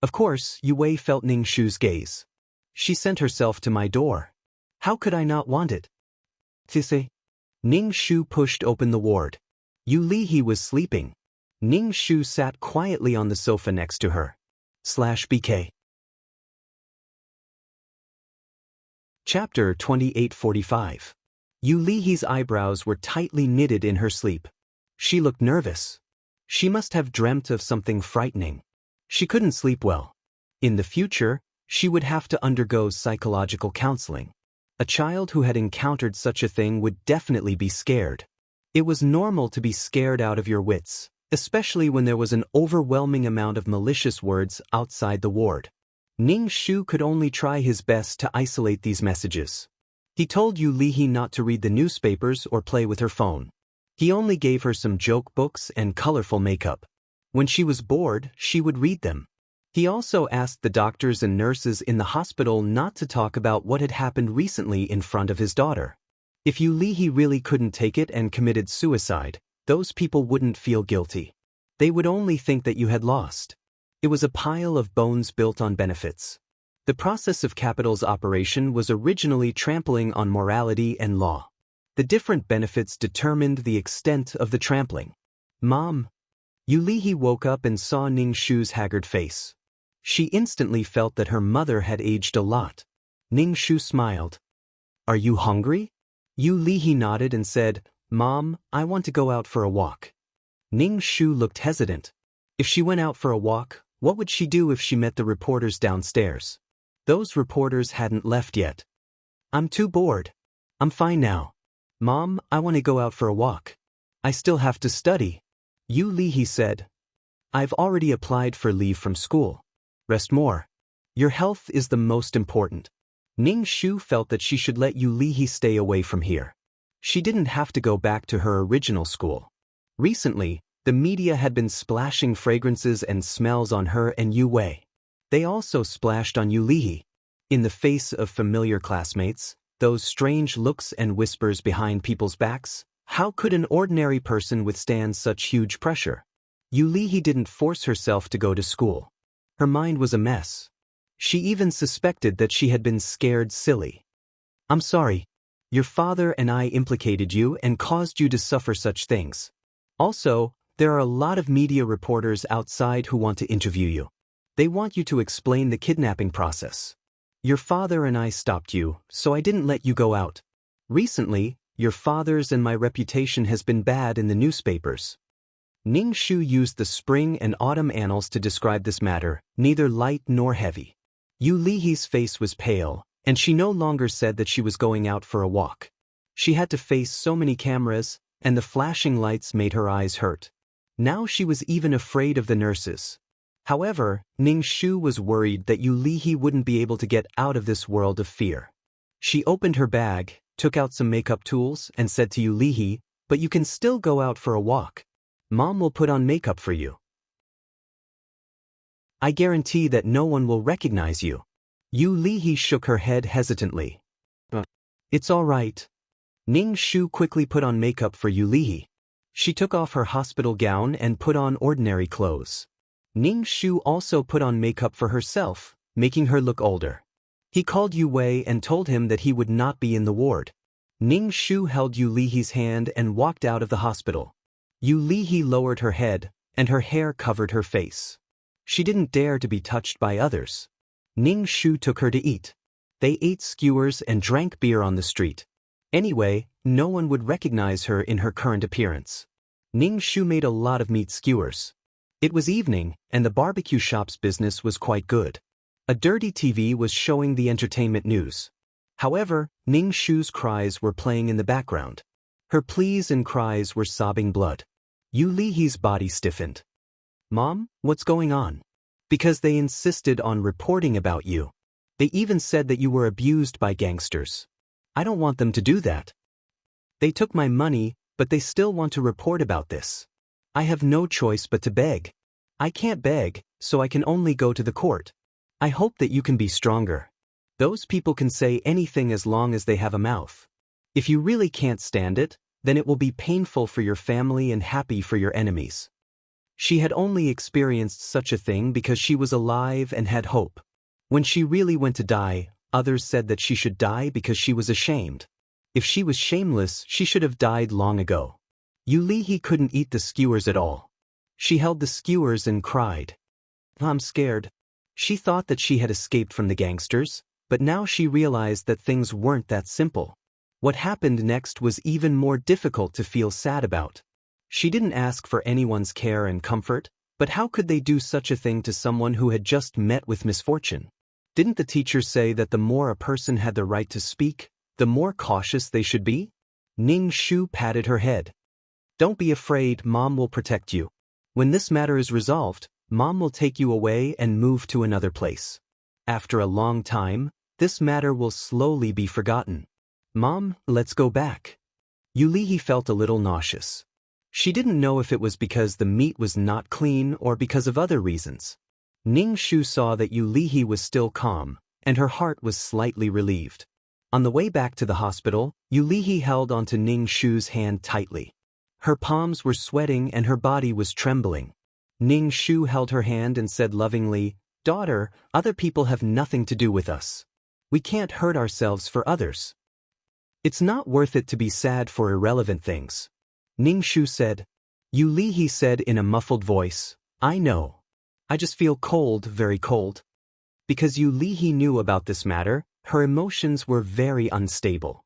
Of course, Yu Wei felt Ning Shu's gaze. She sent herself to my door. How could I not want it? Tisse. Ning Shu pushed open the ward. Yu Lihe was sleeping. Ning Shu sat quietly on the sofa next to her. /BK. Chapter 2845. Yu Lihe's eyebrows were tightly knitted in her sleep. She looked nervous. She must have dreamt of something frightening. She couldn't sleep well. In the future, she would have to undergo psychological counseling. A child who had encountered such a thing would definitely be scared. It was normal to be scared out of your wits, especially when there was an overwhelming amount of malicious words outside the ward. Ning Shu could only try his best to isolate these messages. He told Yu Lihe not to read the newspapers or play with her phone. He only gave her some joke books and colorful makeup. When she was bored, she would read them. He also asked the doctors and nurses in the hospital not to talk about what had happened recently in front of his daughter. If Yu Lihe really couldn't take it and committed suicide, those people wouldn't feel guilty. They would only think that you had lost. It was a pile of bones built on benefits. The process of capital's operation was originally trampling on morality and law. The different benefits determined the extent of the trampling. Mom. Yulihi woke up and saw Ning Shu's haggard face. She instantly felt that her mother had aged a lot. Ning Shu smiled. Are you hungry? Yulihi nodded and said, Mom, I want to go out for a walk. Ning Shu looked hesitant. If she went out for a walk, what would she do if she met the reporters downstairs? Those reporters hadn't left yet. I'm too bored. I'm fine now. Mom, I want to go out for a walk. I still have to study. Yulihi said. I've already applied for leave from school. Rest more. Your health is the most important. Ning Shu felt that she should let Yulihi stay away from here. She didn't have to go back to her original school. Recently, the media had been splashing fragrances and smells on her and Yu Wei. They also splashed on Yulihi. In the face of familiar classmates, those strange looks and whispers behind people's backs, how could an ordinary person withstand such huge pressure? Yulihi didn't force herself to go to school. Her mind was a mess. She even suspected that she had been scared silly. I'm sorry. Your father and I implicated you and caused you to suffer such things. Also, there are a lot of media reporters outside who want to interview you. They want you to explain the kidnapping process. Your father and I stopped you, so I didn't let you go out. Recently, your father's and my reputation has been bad in the newspapers. Ning Shu used the spring and autumn annals to describe this matter, neither light nor heavy. Yulihi's face was pale, and she no longer said that she was going out for a walk. She had to face so many cameras, and the flashing lights made her eyes hurt. Now she was even afraid of the nurses. However, Ning Shu was worried that Yulihi wouldn't be able to get out of this world of fear. She opened her bag, took out some makeup tools, and said to Yulihi, but you can still go out for a walk. Mom will put on makeup for you. I guarantee that no one will recognize you. Yulihi shook her head hesitantly. It's all right. Ning Shu quickly put on makeup for Yulihi. She took off her hospital gown and put on ordinary clothes. Ning Shu also put on makeup for herself, making her look older. He called Yu Wei and told him that he would not be in the ward. Ning Shu held Yulihi's hand and walked out of the hospital. Yulihi lowered her head, and her hair covered her face. She didn't dare to be touched by others. Ning Shu took her to eat. They ate skewers and drank beer on the street. Anyway, no one would recognize her in her current appearance. Ning Shu made a lot of meat skewers. It was evening, and the barbecue shop's business was quite good. A dirty TV was showing the entertainment news. However, Ning Shu's cries were playing in the background. Her pleas and cries were sobbing blood. Yulihi's body stiffened. Mom, what's going on? Because they insisted on reporting about you. They even said that you were abused by gangsters. I don't want them to do that. They took my money, but they still want to report about this. I have no choice but to beg. I can't beg, so I can only go to the court. I hope that you can be stronger. Those people can say anything as long as they have a mouth. If you really can't stand it, then it will be painful for your family and happy for your enemies. She had only experienced such a thing because she was alive and had hope. When she really went to die, others said that she should die because she was ashamed. If she was shameless, she should have died long ago. Yulihi couldn't eat the skewers at all. She held the skewers and cried. I'm scared. She thought that she had escaped from the gangsters, but now she realized that things weren't that simple. What happened next was even more difficult to feel sad about. She didn't ask for anyone's care and comfort, but how could they do such a thing to someone who had just met with misfortune? Didn't the teacher say that the more a person had the right to speak, the more cautious they should be? Ning Shu patted her head. Don't be afraid, Mom will protect you. When this matter is resolved, Mom will take you away and move to another place. After a long time, this matter will slowly be forgotten. Mom, let's go back. Yulihi felt a little nauseous. She didn't know if it was because the meat was not clean or because of other reasons. Ning Shu saw that Yulihi was still calm, and her heart was slightly relieved. On the way back to the hospital, Yulihi held onto Ning Shu's hand tightly. Her palms were sweating and her body was trembling. Ning Shu held her hand and said lovingly, "Daughter, other people have nothing to do with us. We can't hurt ourselves for others. It's not worth it to be sad for irrelevant things." Ning Shu said. "You Li," he said in a muffled voice, "I know. I just feel cold, very cold." Because Yu Li he knew about this matter, her emotions were very unstable.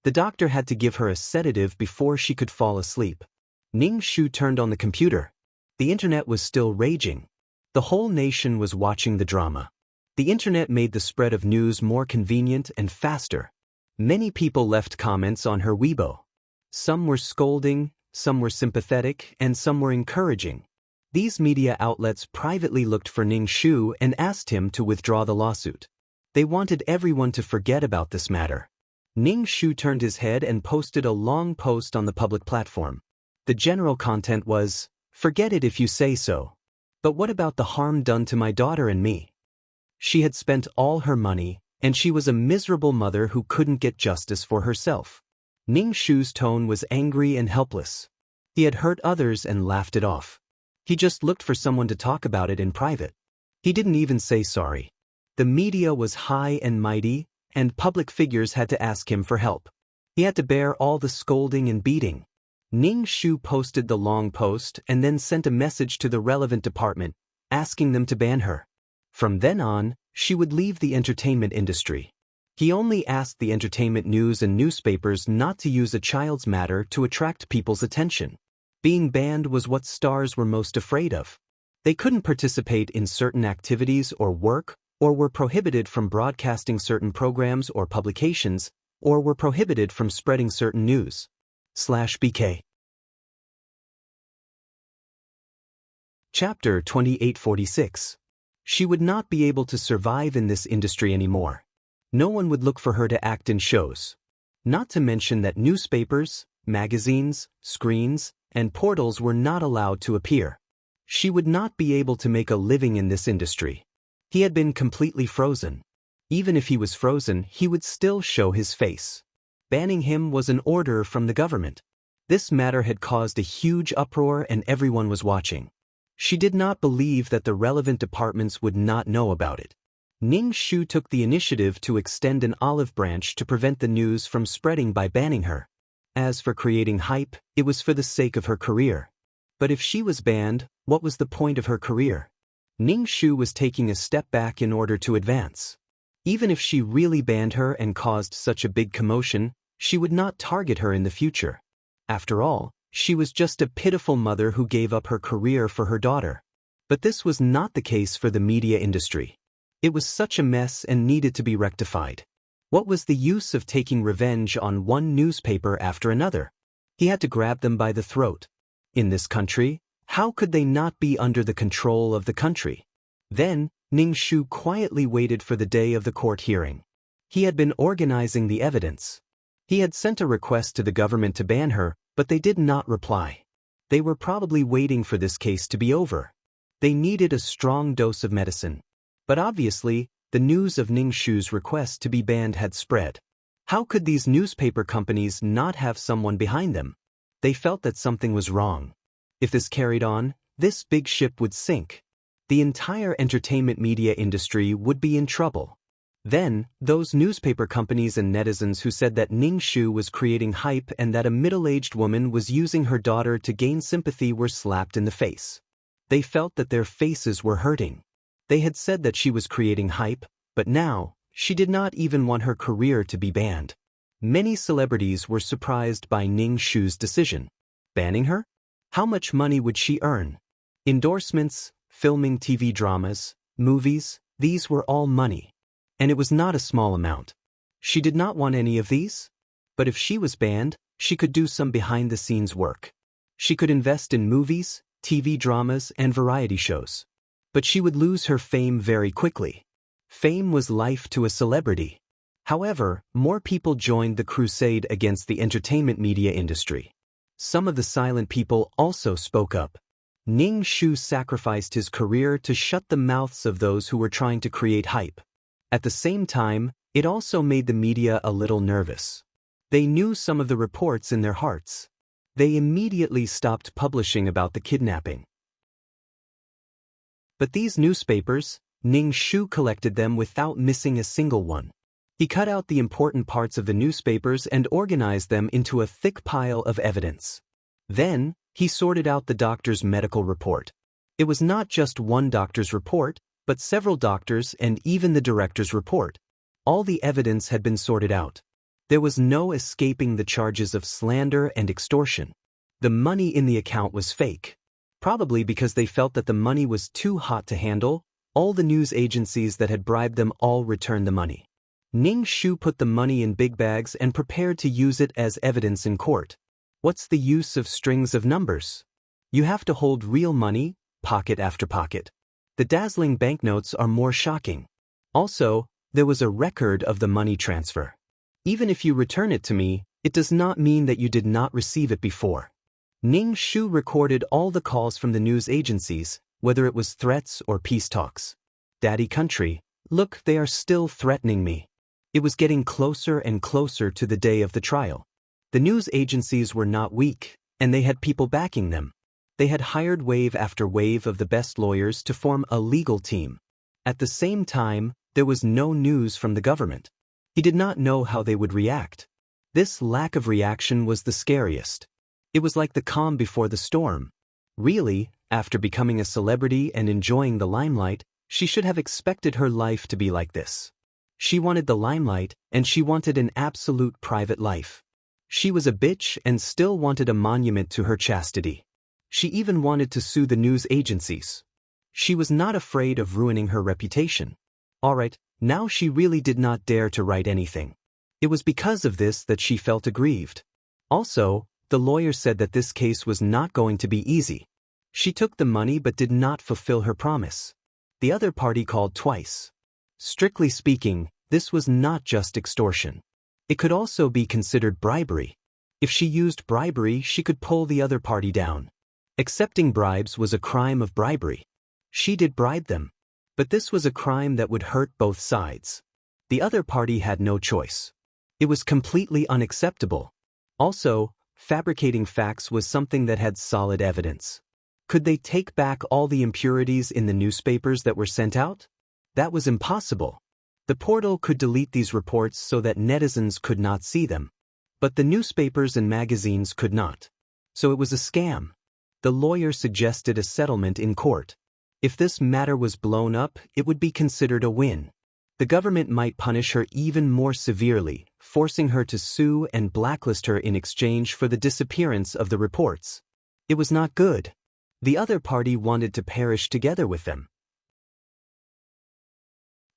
The doctor had to give her a sedative before she could fall asleep. Ning Shu turned on the computer. The internet was still raging. The whole nation was watching the drama. The internet made the spread of news more convenient and faster. Many people left comments on her Weibo. Some were scolding, some were sympathetic, and some were encouraging. These media outlets privately looked for Ning Shu and asked him to withdraw the lawsuit. They wanted everyone to forget about this matter. Ning Shu turned his head and posted a long post on the public platform. The general content was, "Forget it if you say so. But what about the harm done to my daughter and me?" She had spent all her money, and she was a miserable mother who couldn't get justice for herself. Ning Shu's tone was angry and helpless. He had hurt others and laughed it off. He just looked for someone to talk about it in private. He didn't even say sorry. The media was high and mighty, and public figures had to ask him for help. He had to bear all the scolding and beating. Ning Shu posted the long post and then sent a message to the relevant department, asking them to ban her. From then on, she would leave the entertainment industry. He only asked the entertainment news and newspapers not to use a child's matter to attract people's attention. Being banned was what stars were most afraid of. They couldn't participate in certain activities or work, or were prohibited from broadcasting certain programs or publications, or were prohibited from spreading certain news. /BK. Chapter 2846. She would not be able to survive in this industry anymore. No one would look for her to act in shows. Not to mention that newspapers, magazines, screens, and portals were not allowed to appear. She would not be able to make a living in this industry. He had been completely frozen. Even if he was frozen, he would still show his face. Banning him was an order from the government. This matter had caused a huge uproar and everyone was watching. She did not believe that the relevant departments would not know about it. Ning Shu took the initiative to extend an olive branch to prevent the news from spreading by banning her. As for creating hype, it was for the sake of her career. But if she was banned, what was the point of her career? Ning Shu was taking a step back in order to advance. Even if she really banned her and caused such a big commotion, she would not target her in the future. After all, she was just a pitiful mother who gave up her career for her daughter. But this was not the case for the media industry. It was such a mess and needed to be rectified. What was the use of taking revenge on one newspaper after another? He had to grab them by the throat. In this country, how could they not be under the control of the country? Then, Ning Shu quietly waited for the day of the court hearing. He had been organizing the evidence. He had sent a request to the government to ban her, but they did not reply. They were probably waiting for this case to be over. They needed a strong dose of medicine. But obviously, the news of Ning Shu's request to be banned had spread. How could these newspaper companies not have someone behind them? They felt that something was wrong. If this carried on, this big ship would sink. The entire entertainment media industry would be in trouble. Then, those newspaper companies and netizens who said that Ning Shu was creating hype and that a middle-aged woman was using her daughter to gain sympathy were slapped in the face. They felt that their faces were hurting. They had said that she was creating hype, but now, she did not even want her career to be banned. Many celebrities were surprised by Ning Shu's decision. Banning her? How much money would she earn? Endorsements, filming TV dramas, movies, these were all money. And it was not a small amount. She did not want any of these. But if she was banned, she could do some behind-the-scenes work. She could invest in movies, TV dramas, and variety shows. But she would lose her fame very quickly. Fame was life to a celebrity. However, more people joined the crusade against the entertainment media industry. Some of the silent people also spoke up. Ning Shu sacrificed his career to shut the mouths of those who were trying to create hype. At the same time, it also made the media a little nervous. They knew some of the reports in their hearts. They immediately stopped publishing about the kidnapping. But these newspapers, Ning Shu collected them without missing a single one. He cut out the important parts of the newspapers and organized them into a thick pile of evidence. Then, he sorted out the doctor's medical report. It was not just one doctor's report, but several doctors and even the director's report. All the evidence had been sorted out. There was no escaping the charges of slander and extortion. The money in the account was fake. Probably because they felt that the money was too hot to handle, all the news agencies that had bribed them all returned the money. Ning Shu put the money in big bags and prepared to use it as evidence in court. What's the use of strings of numbers? You have to hold real money, pocket after pocket. The dazzling banknotes are more shocking. Also, there was a record of the money transfer. Even if you return it to me, it does not mean that you did not receive it before. Ning Shu recorded all the calls from the news agencies, whether it was threats or peace talks. Daddy country, look, they are still threatening me. It was getting closer and closer to the day of the trial. The news agencies were not weak, and they had people backing them. They had hired wave after wave of the best lawyers to form a legal team. At the same time, there was no news from the government. He did not know how they would react. This lack of reaction was the scariest. It was like the calm before the storm. Really, after becoming a celebrity and enjoying the limelight, she should have expected her life to be like this. She wanted the limelight, and she wanted an absolute private life. She was a bitch and still wanted a monument to her chastity. She even wanted to sue the news agencies. She was not afraid of ruining her reputation. Alright, now she really did not dare to write anything. It was because of this that she felt aggrieved. Also, the lawyer said that this case was not going to be easy. She took the money but did not fulfill her promise. The other party called twice. Strictly speaking, this was not just extortion. It could also be considered bribery. If she used bribery, she could pull the other party down. Accepting bribes was a crime of bribery. She did bribe them. But this was a crime that would hurt both sides. The other party had no choice. It was completely unacceptable. Also, fabricating facts was something that had solid evidence. Could they take back all the impurities in the newspapers that were sent out? That was impossible. The portal could delete these reports so that netizens could not see them. But the newspapers and magazines could not. So it was a scam. The lawyer suggested a settlement in court. If this matter was blown up, it would be considered a win. The government might punish her even more severely, forcing her to sue and blacklist her in exchange for the disappearance of the reports. It was not good. The other party wanted to perish together with them.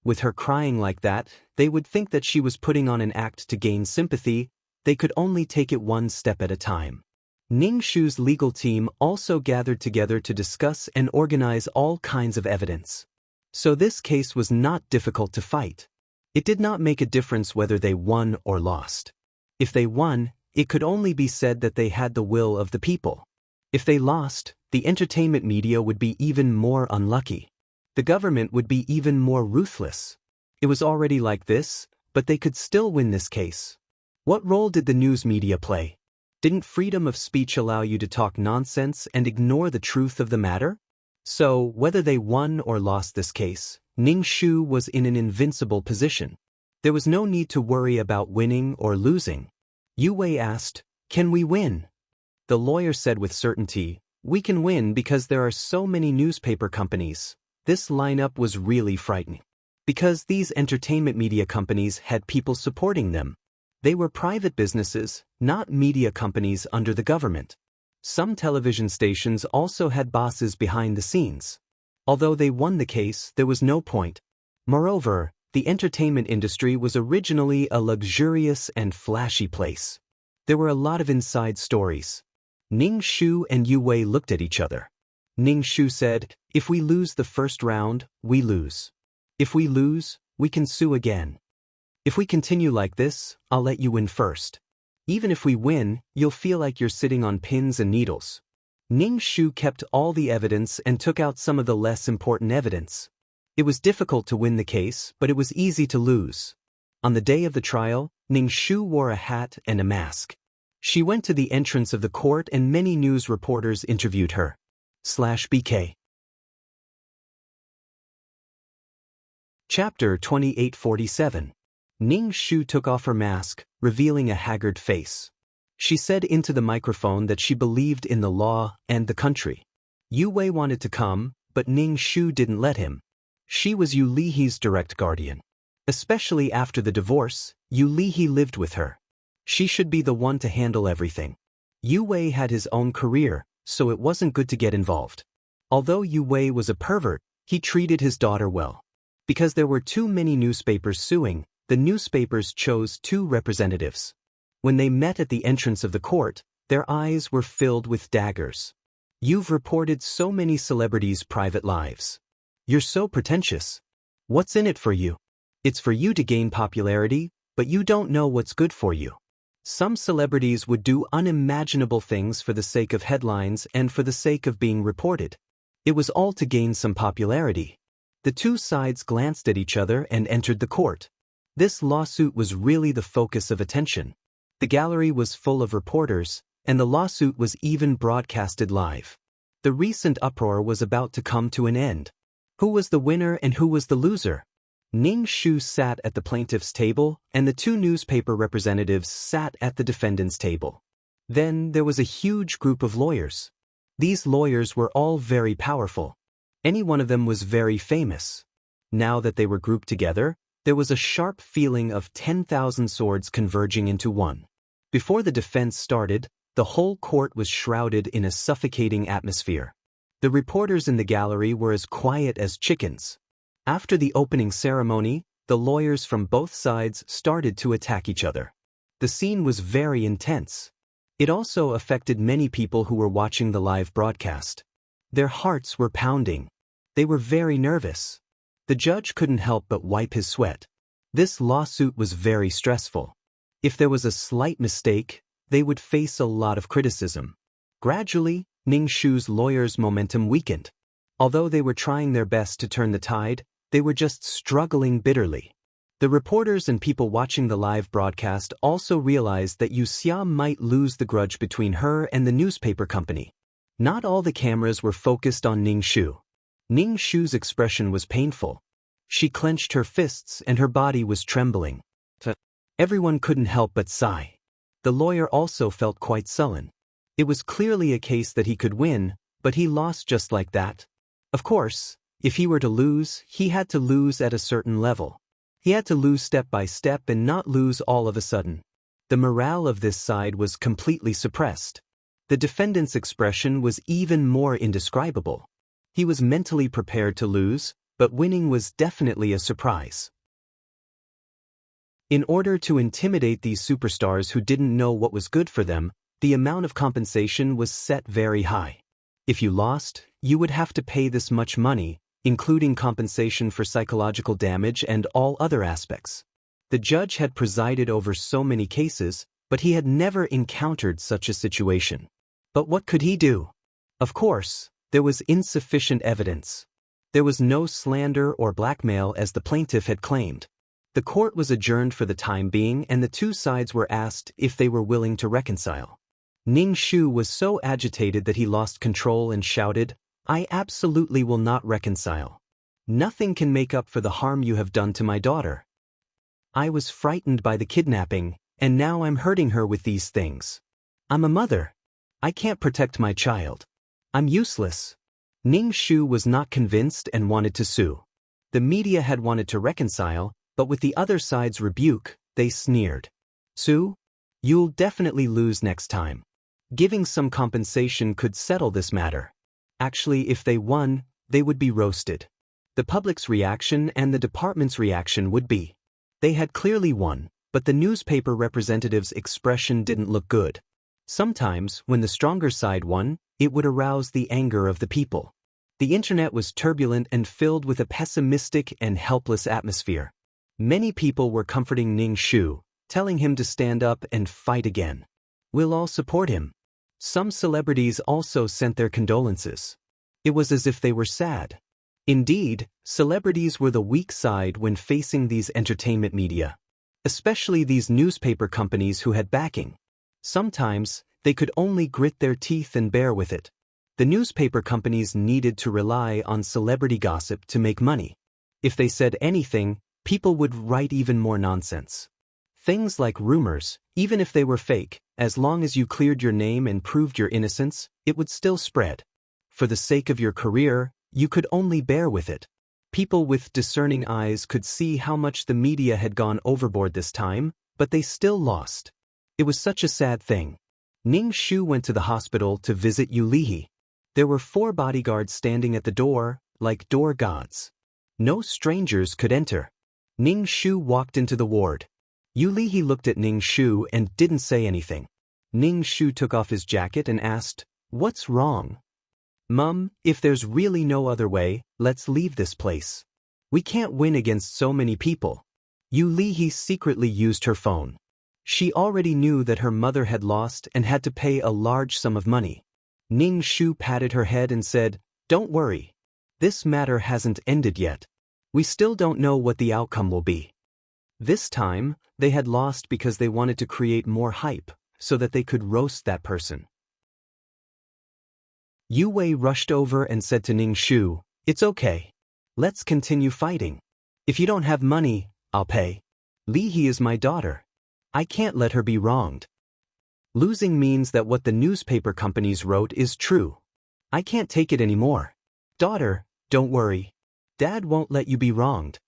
With her crying like that, they would think that she was putting on an act to gain sympathy. They could only take it one step at a time. Ning Shu's legal team also gathered together to discuss and organize all kinds of evidence. So this case was not difficult to fight. It did not make a difference whether they won or lost. If they won, it could only be said that they had the will of the people. If they lost, the entertainment media would be even more unlucky. The government would be even more ruthless. It was already like this, but they could still win this case. What role did the news media play? Didn't freedom of speech allow you to talk nonsense and ignore the truth of the matter? So, whether they won or lost this case, Ning Shu was in an invincible position. There was no need to worry about winning or losing. Yu Wei asked, "Can we win?" The lawyer said with certainty, "We can win because there are so many newspaper companies." This lineup was really frightening. Because these entertainment media companies had people supporting them. They were private businesses, not media companies under the government. Some television stations also had bosses behind the scenes. Although they won the case, there was no point. Moreover, the entertainment industry was originally a luxurious and flashy place. There were a lot of inside stories. Ning Shu and Yu Wei looked at each other. Ning Shu said, "If we lose the first round, we lose. If we lose, we can sue again. If we continue like this, I'll let you win first. Even if we win, you'll feel like you're sitting on pins and needles." Ning Shu kept all the evidence and took out some of the less important evidence. It was difficult to win the case, but it was easy to lose. On the day of the trial, Ning Shu wore a hat and a mask. She went to the entrance of the court and many news reporters interviewed her. /BK Chapter 2847. Ning Shu took off her mask, revealing a haggard face. She said into the microphone that she believed in the law and the country. Yu Wei wanted to come, but Ning Shu didn't let him. She was Yu Lihe's direct guardian. Especially after the divorce, Yu Lihe lived with her. She should be the one to handle everything. Yu Wei had his own career, so it wasn't good to get involved. Although Yu Wei was a pervert, he treated his daughter well. Because there were too many newspapers suing, the newspapers chose 2 representatives. When they met at the entrance of the court, their eyes were filled with daggers. You've reported so many celebrities' private lives. You're so pretentious. What's in it for you? It's for you to gain popularity, but you don't know what's good for you. Some celebrities would do unimaginable things for the sake of headlines and for the sake of being reported. It was all to gain some popularity. The 2 sides glanced at each other and entered the court. This lawsuit was really the focus of attention. The gallery was full of reporters, and the lawsuit was even broadcasted live. The recent uproar was about to come to an end. Who was the winner and who was the loser? Ning Shu sat at the plaintiff's table, and the 2 newspaper representatives sat at the defendant's table. Then there was a huge group of lawyers. These lawyers were all very powerful. Any one of them was very famous. Now that they were grouped together, there was a sharp feeling of 10,000 swords converging into one. Before the defense started, the whole court was shrouded in a suffocating atmosphere. The reporters in the gallery were as quiet as chickens. After the opening ceremony, the lawyers from both sides started to attack each other. The scene was very intense. It also affected many people who were watching the live broadcast. Their hearts were pounding. They were very nervous. The judge couldn't help but wipe his sweat. This lawsuit was very stressful. If there was a slight mistake, they would face a lot of criticism. Gradually, Ning Shu's lawyers' momentum weakened. Although they were trying their best to turn the tide, they were just struggling bitterly. The reporters and people watching the live broadcast also realized that Yu Xia might lose the grudge between her and the newspaper company. Not all the cameras were focused on Ning Shu. Ning Shu's expression was painful. She clenched her fists and her body was trembling. Everyone couldn't help but sigh. The lawyer also felt quite sullen. It was clearly a case that he could win, but he lost just like that. Of course, if he were to lose, he had to lose at a certain level. He had to lose step by step and not lose all of a sudden. The morale of this side was completely suppressed. The defendant's expression was even more indescribable. He was mentally prepared to lose, but winning was definitely a surprise. In order to intimidate these superstars who didn't know what was good for them, the amount of compensation was set very high. If you lost, you would have to pay this much money, including compensation for psychological damage and all other aspects. The judge had presided over so many cases, but he had never encountered such a situation. But what could he do? Of course, there was insufficient evidence. There was no slander or blackmail as the plaintiff had claimed. The court was adjourned for the time being and the 2 sides were asked if they were willing to reconcile. Ning Shu was so agitated that he lost control and shouted, "I absolutely will not reconcile. Nothing can make up for the harm you have done to my daughter. I was frightened by the kidnapping, and now I'm hurting her with these things. I'm a mother. I can't protect my child. I'm useless." Ning Shu was not convinced and wanted to sue. The media had wanted to reconcile, but with the other side's rebuke, they sneered. "Sue? You'll definitely lose next time. Giving some compensation could settle this matter. Actually, if they won, they would be roasted." The public's reaction and the department's reaction would be. They had clearly won, but the newspaper representative's expression didn't look good. Sometimes, when the stronger side won, it would arouse the anger of the people. The internet was turbulent and filled with a pessimistic and helpless atmosphere. Many people were comforting Ning Shu, telling him to stand up and fight again. "We'll all support him." Some celebrities also sent their condolences. It was as if they were sad. Indeed, celebrities were the weak side when facing these entertainment media. Especially these newspaper companies who had backing. Sometimes, they could only grit their teeth and bear with it. The newspaper companies needed to rely on celebrity gossip to make money. If they said anything, people would write even more nonsense. Things like rumors, even if they were fake, as long as you cleared your name and proved your innocence, it would still spread. For the sake of your career, you could only bear with it. People with discerning eyes could see how much the media had gone overboard this time, but they still lost. It was such a sad thing. Ning Shu went to the hospital to visit Yu Lihi. There were 4 bodyguards standing at the door, like door gods. No strangers could enter. Ning Shu walked into the ward. Yu Lihi looked at Ning Shu and didn't say anything. Ning Shu took off his jacket and asked, "What's wrong?" "Mum, if there's really no other way, let's leave this place. We can't win against so many people." Yu Lihi secretly used her phone. She already knew that her mother had lost and had to pay a large sum of money. Ning Shu patted her head and said, "Don't worry. This matter hasn't ended yet. We still don't know what the outcome will be." This time, they had lost because they wanted to create more hype, so that they could roast that person. Yu Wei rushed over and said to Ning Shu, "It's okay. Let's continue fighting. If you don't have money, I'll pay. Lihi is my daughter. I can't let her be wronged. Losing means that what the newspaper companies wrote is true. I can't take it anymore. Daughter, don't worry. Dad won't let you be wronged."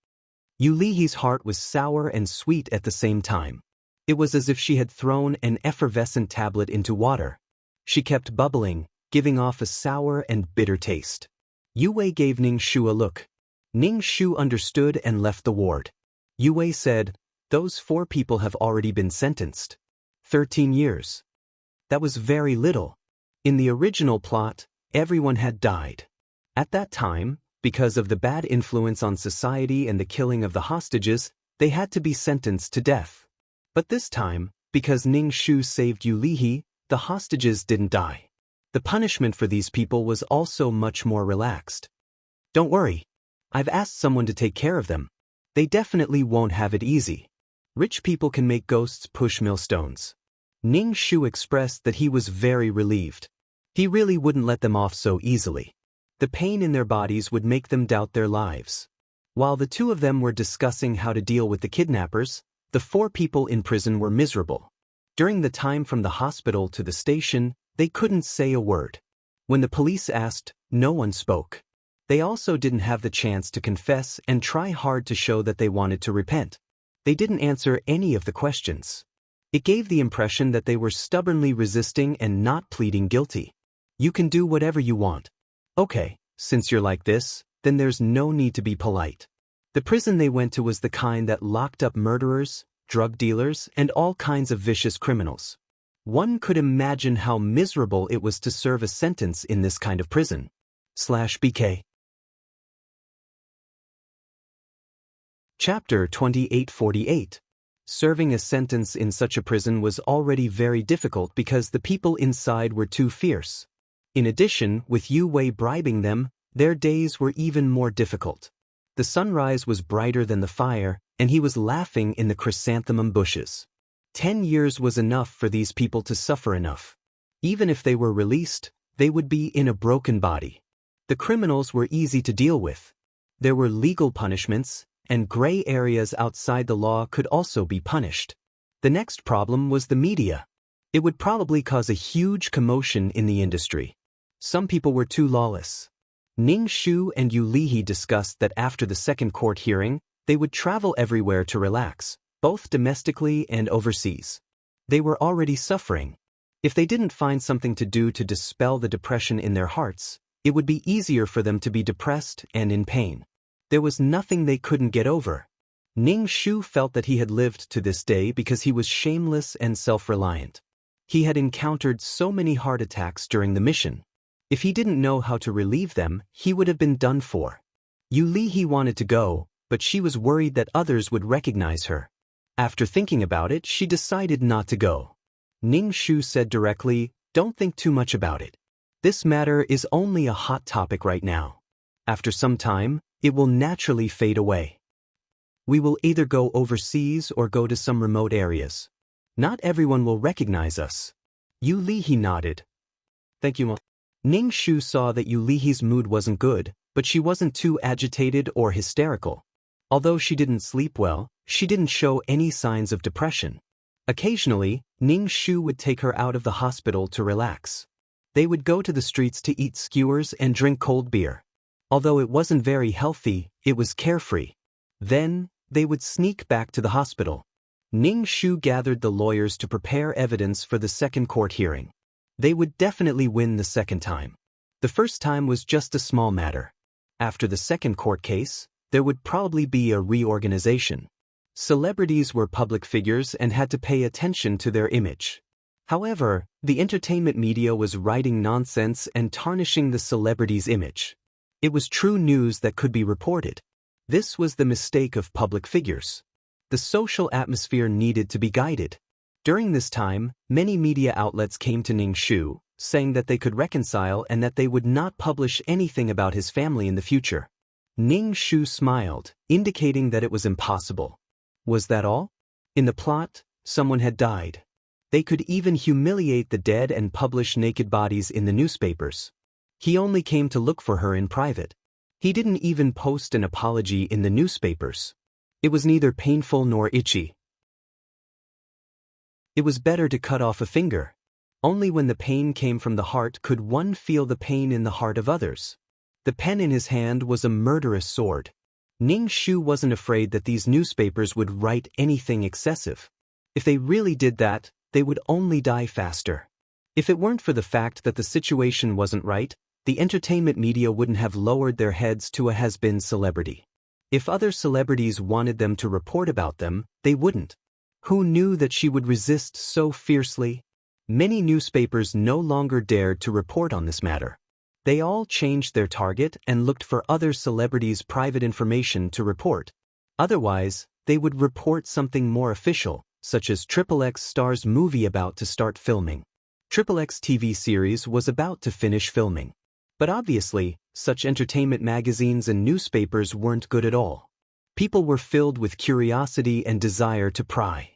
Yu Lihi's heart was sour and sweet at the same time. It was as if she had thrown an effervescent tablet into water. She kept bubbling, giving off a sour and bitter taste. Yu Wei gave Ning Shu a look. Ning Shu understood and left the ward. Yu Wei said, "Those 4 people have already been sentenced. 13 years. That was very little. In the original plot, everyone had died. At that time, because of the bad influence on society and the killing of the hostages, they had to be sentenced to death. But this time, because Ning Shu saved Yu Lihi, the hostages didn't die. The punishment for these people was also much more relaxed. Don't worry. I've asked someone to take care of them. They definitely won't have it easy. Rich people can make ghosts push millstones." Ning Shu expressed that he was very relieved. He really wouldn't let them off so easily. The pain in their bodies would make them doubt their lives. While the 2 of them were discussing how to deal with the kidnappers, the 4 people in prison were miserable. During the time from the hospital to the station, they couldn't say a word. When the police asked, no one spoke. They also didn't have the chance to confess and try hard to show that they wanted to repent. They didn't answer any of the questions. It gave the impression that they were stubbornly resisting and not pleading guilty. "You can do whatever you want. Okay, since you're like this, then there's no need to be polite." The prison they went to was the kind that locked up murderers, drug dealers, and all kinds of vicious criminals. One could imagine how miserable it was to serve a sentence in this kind of prison. /BK. Chapter 2848. Serving a sentence in such a prison was already very difficult because the people inside were too fierce. In addition, with Yu Wei bribing them, their days were even more difficult. The sunrise was brighter than the fire, and he was laughing in the chrysanthemum bushes. 10 years was enough for these people to suffer enough. Even if they were released, they would be in a broken body. The criminals were easy to deal with. There were legal punishments, and gray areas outside the law could also be punished. The next problem was the media. It would probably cause a huge commotion in the industry. Some people were too lawless. Ning Shu and Yu Lihi discussed that after the second court hearing, they would travel everywhere to relax, both domestically and overseas. They were already suffering. If they didn't find something to do to dispel the depression in their hearts, it would be easier for them to be depressed and in pain. There was nothing they couldn't get over. Ning Shu felt that he had lived to this day because he was shameless and self-reliant. He had encountered so many heart attacks during the mission. If he didn't know how to relieve them, he would have been done for. Yu Lihi wanted to go, but she was worried that others would recognize her. After thinking about it, she decided not to go. Ning Shu said directly, "Don't think too much about it. This matter is only a hot topic right now. After some time, it will naturally fade away. We will either go overseas or go to some remote areas. Not everyone will recognize us." Yu Lihi nodded. "Thank you, Ma." Ning Shu saw that Yu Lihi's mood wasn't good, but she wasn't too agitated or hysterical. Although she didn't sleep well, she didn't show any signs of depression. Occasionally, Ning Shu would take her out of the hospital to relax. They would go to the streets to eat skewers and drink cold beer. Although it wasn't very healthy, it was carefree. Then, they would sneak back to the hospital. Ning Shu gathered the lawyers to prepare evidence for the second court hearing. They would definitely win the second time. The first time was just a small matter. After the second court case, there would probably be a reorganization. Celebrities were public figures and had to pay attention to their image. However, the entertainment media was writing nonsense and tarnishing the celebrity's image. It was true news that could be reported. This was the mistake of public figures. The social atmosphere needed to be guided. During this time, many media outlets came to Ning Shu, saying that they could reconcile and that they would not publish anything about his family in the future. Ning Shu smiled, indicating that it was impossible. Was that all? In the plot, someone had died. They could even humiliate the dead and publish naked bodies in the newspapers. He only came to look for her in private. He didn't even post an apology in the newspapers. It was neither painful nor itchy. It was better to cut off a finger. Only when the pain came from the heart could one feel the pain in the heart of others. The pen in his hand was a murderous sword. Ning Shu wasn't afraid that these newspapers would write anything excessive. If they really did that, they would only die faster. If it weren't for the fact that the situation wasn't right, the entertainment media wouldn't have lowered their heads to a has-been celebrity. If other celebrities wanted them to report about them, they wouldn't. Who knew that she would resist so fiercely? Many newspapers no longer dared to report on this matter. They all changed their target and looked for other celebrities' private information to report. Otherwise, they would report something more official, such as XXX star's movie about to start filming. XXX TV series was about to finish filming. But obviously, such entertainment magazines and newspapers weren't good at all. People were filled with curiosity and desire to pry.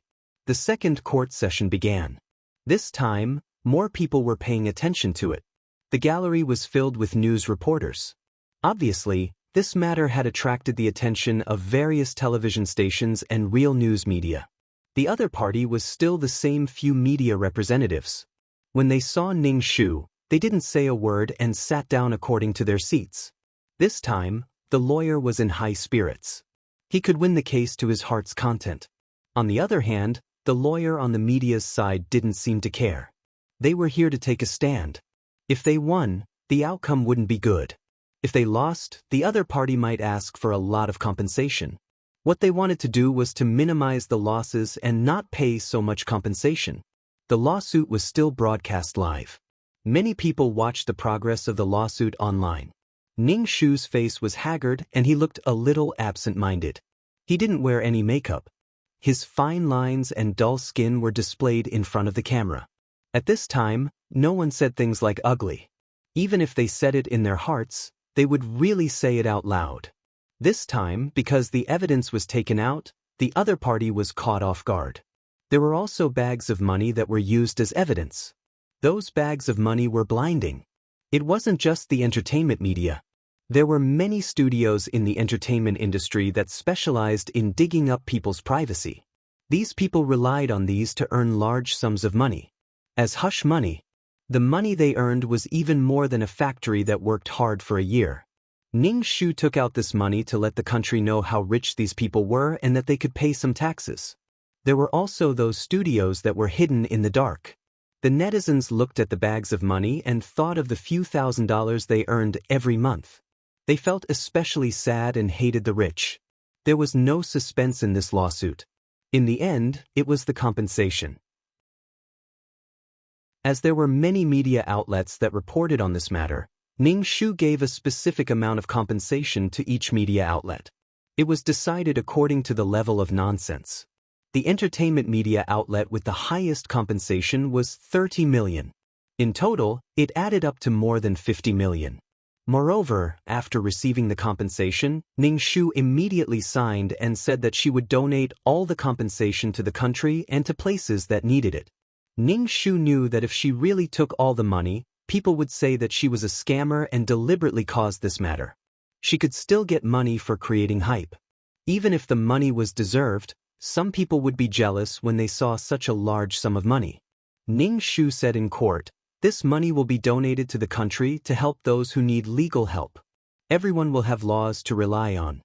The second court session began. This time, more people were paying attention to it. The gallery was filled with news reporters. Obviously, this matter had attracted the attention of various television stations and real news media. The other party was still the same few media representatives. When they saw Ning Shu, they didn't say a word and sat down according to their seats. This time, the lawyer was in high spirits. He could win the case to his heart's content. On the other hand, the lawyer on the media's side didn't seem to care. They were here to take a stand. If they won, the outcome wouldn't be good. If they lost, the other party might ask for a lot of compensation. What they wanted to do was to minimize the losses and not pay so much compensation. The lawsuit was still broadcast live. Many people watched the progress of the lawsuit online. Ning Shu's face was haggard and he looked a little absent-minded. He didn't wear any makeup. His fine lines and dull skin were displayed in front of the camera. At this time, no one said things like ugly. Even if they said it in their hearts, they would really say it out loud. This time, because the evidence was taken out, the other party was caught off guard. There were also bags of money that were used as evidence. Those bags of money were blinding. It wasn't just the entertainment media. There were many studios in the entertainment industry that specialized in digging up people's privacy. These people relied on these to earn large sums of money. As hush money, the money they earned was even more than a factory that worked hard for a year. Ning Shu took out this money to let the country know how rich these people were and that they could pay some taxes. There were also those studios that were hidden in the dark. The netizens looked at the bags of money and thought of the few $1,000s they earned every month. They felt especially sad and hated the rich. There was no suspense in this lawsuit. In the end, it was the compensation. As there were many media outlets that reported on this matter, Ning Shu gave a specific amount of compensation to each media outlet. It was decided according to the level of nonsense. The entertainment media outlet with the highest compensation was 30 million. In total, it added up to more than 50 million. Moreover, after receiving the compensation, Ning Shu immediately signed and said that she would donate all the compensation to the country and to places that needed it. Ning Shu knew that if she really took all the money, people would say that she was a scammer and deliberately caused this matter. She could still get money for creating hype. Even if the money was deserved, some people would be jealous when they saw such a large sum of money. Ning Shu said in court, "This money will be donated to the country to help those who need legal help. Everyone will have laws to rely on."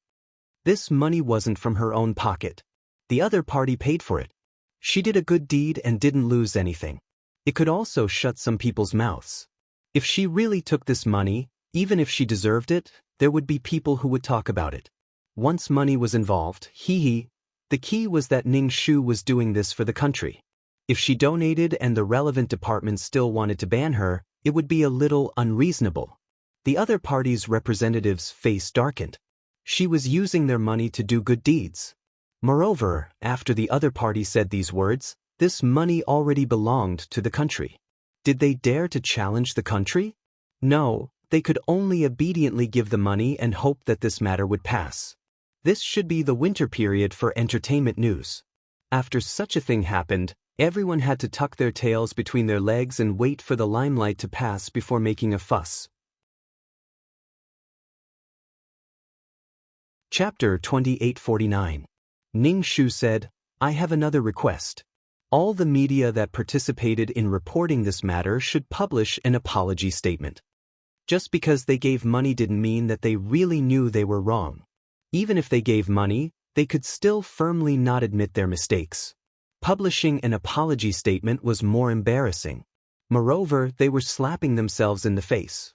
This money wasn't from her own pocket. The other party paid for it. She did a good deed and didn't lose anything. It could also shut some people's mouths. If she really took this money, even if she deserved it, there would be people who would talk about it. Once money was involved, the key was that Ning Shu was doing this for the country. If she donated and the relevant department still wanted to ban her, it would be a little unreasonable. The other party's representative's face darkened. She was using their money to do good deeds. Moreover, after the other party said these words, this money already belonged to the country. Did they dare to challenge the country? No, they could only obediently give the money and hope that this matter would pass. This should be the winter period for entertainment news. After such a thing happened, everyone had to tuck their tails between their legs and wait for the limelight to pass before making a fuss. Chapter 2849. Ning Shu said, "I have another request. All the media that participated in reporting this matter should publish an apology statement. Just because they gave money didn't mean that they really knew they were wrong. Even if they gave money, they could still firmly not admit their mistakes. Publishing an apology statement was more embarrassing. Moreover, they were slapping themselves in the face.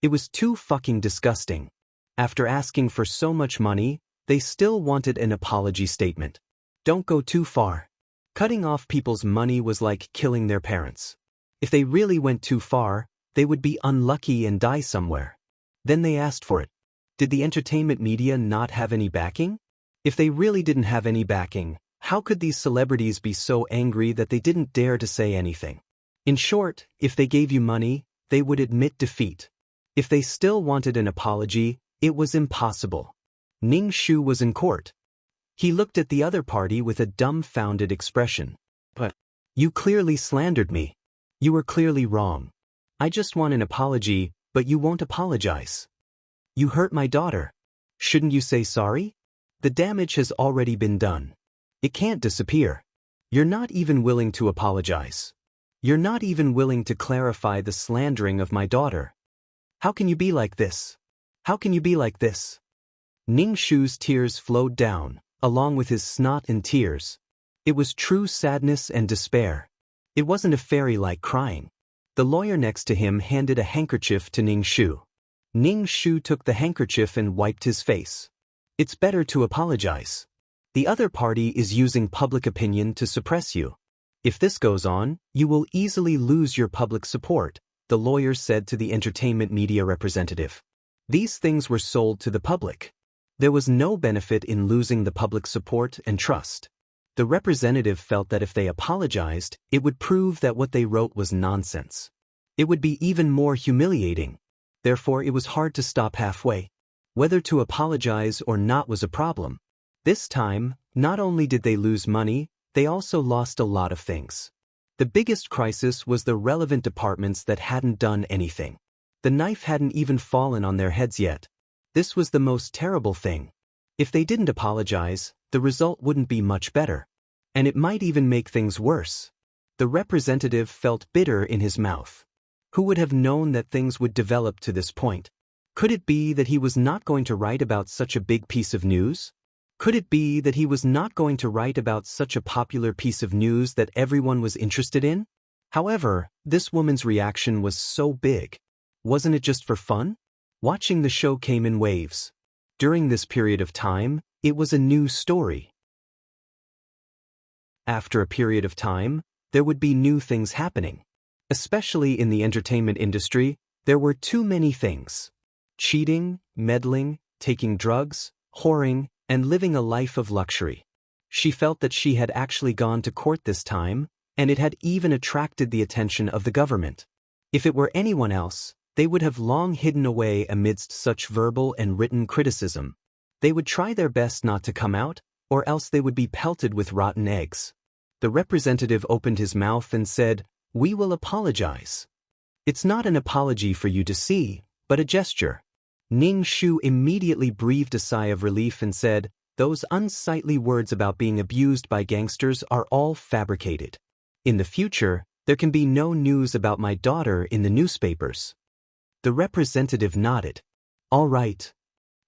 It was too fucking disgusting. After asking for so much money, they still wanted an apology statement. Don't go too far. Cutting off people's money was like killing their parents. If they really went too far, they would be unlucky and die somewhere. Then they asked for it. Did the entertainment media not have any backing? If they really didn't have any backing, how could these celebrities be so angry that they didn't dare to say anything? In short, if they gave you money, they would admit defeat. If they still wanted an apology, it was impossible." Ning Shu was in court. He looked at the other party with a dumbfounded expression. "But you clearly slandered me. You were clearly wrong. I just want an apology, but you won't apologize. You hurt my daughter. Shouldn't you say sorry? The damage has already been done. It can't disappear. You're not even willing to apologize. You're not even willing to clarify the slandering of my daughter. How can you be like this? How can you be like this?" Ning Shu's tears flowed down, along with his snot and tears. It was true sadness and despair. It wasn't a fairy-like crying. The lawyer next to him handed a handkerchief to Ning Shu. Ning Shu took the handkerchief and wiped his face. "It's better to apologize. The other party is using public opinion to suppress you. If this goes on, you will easily lose your public support," the lawyer said to the entertainment media representative. These things were sold to the public. There was no benefit in losing the public support and trust. The representative felt that if they apologized, it would prove that what they wrote was nonsense. It would be even more humiliating. Therefore, it was hard to stop halfway. Whether to apologize or not was a problem. This time, not only did they lose money, they also lost a lot of things. The biggest crisis was the relevant departments that hadn't done anything. The knife hadn't even fallen on their heads yet. This was the most terrible thing. If they didn't apologize, the result wouldn't be much better. And it might even make things worse. The representative felt bitter in his mouth. Who would have known that things would develop to this point? Could it be that he was not going to write about such a big piece of news? Could it be that he was not going to write about such a popular piece of news that everyone was interested in? However, this woman's reaction was so big. Wasn't it just for fun? Watching the show came in waves. During this period of time, it was a new story. After a period of time, there would be new things happening. Especially in the entertainment industry, there were too many things. Cheating, meddling, taking drugs, whoring, and living a life of luxury. She felt that she had actually gone to court this time, and it had even attracted the attention of the government. If it were anyone else, they would have long hidden away amidst such verbal and written criticism. They would try their best not to come out, or else they would be pelted with rotten eggs. The representative opened his mouth and said, "We will apologize. It's not an apology for you to see, but a gesture." Ning Shu immediately breathed a sigh of relief and said, "Those unsightly words about being abused by gangsters are all fabricated. In the future, there can be no news about my daughter in the newspapers." The representative nodded. "All right."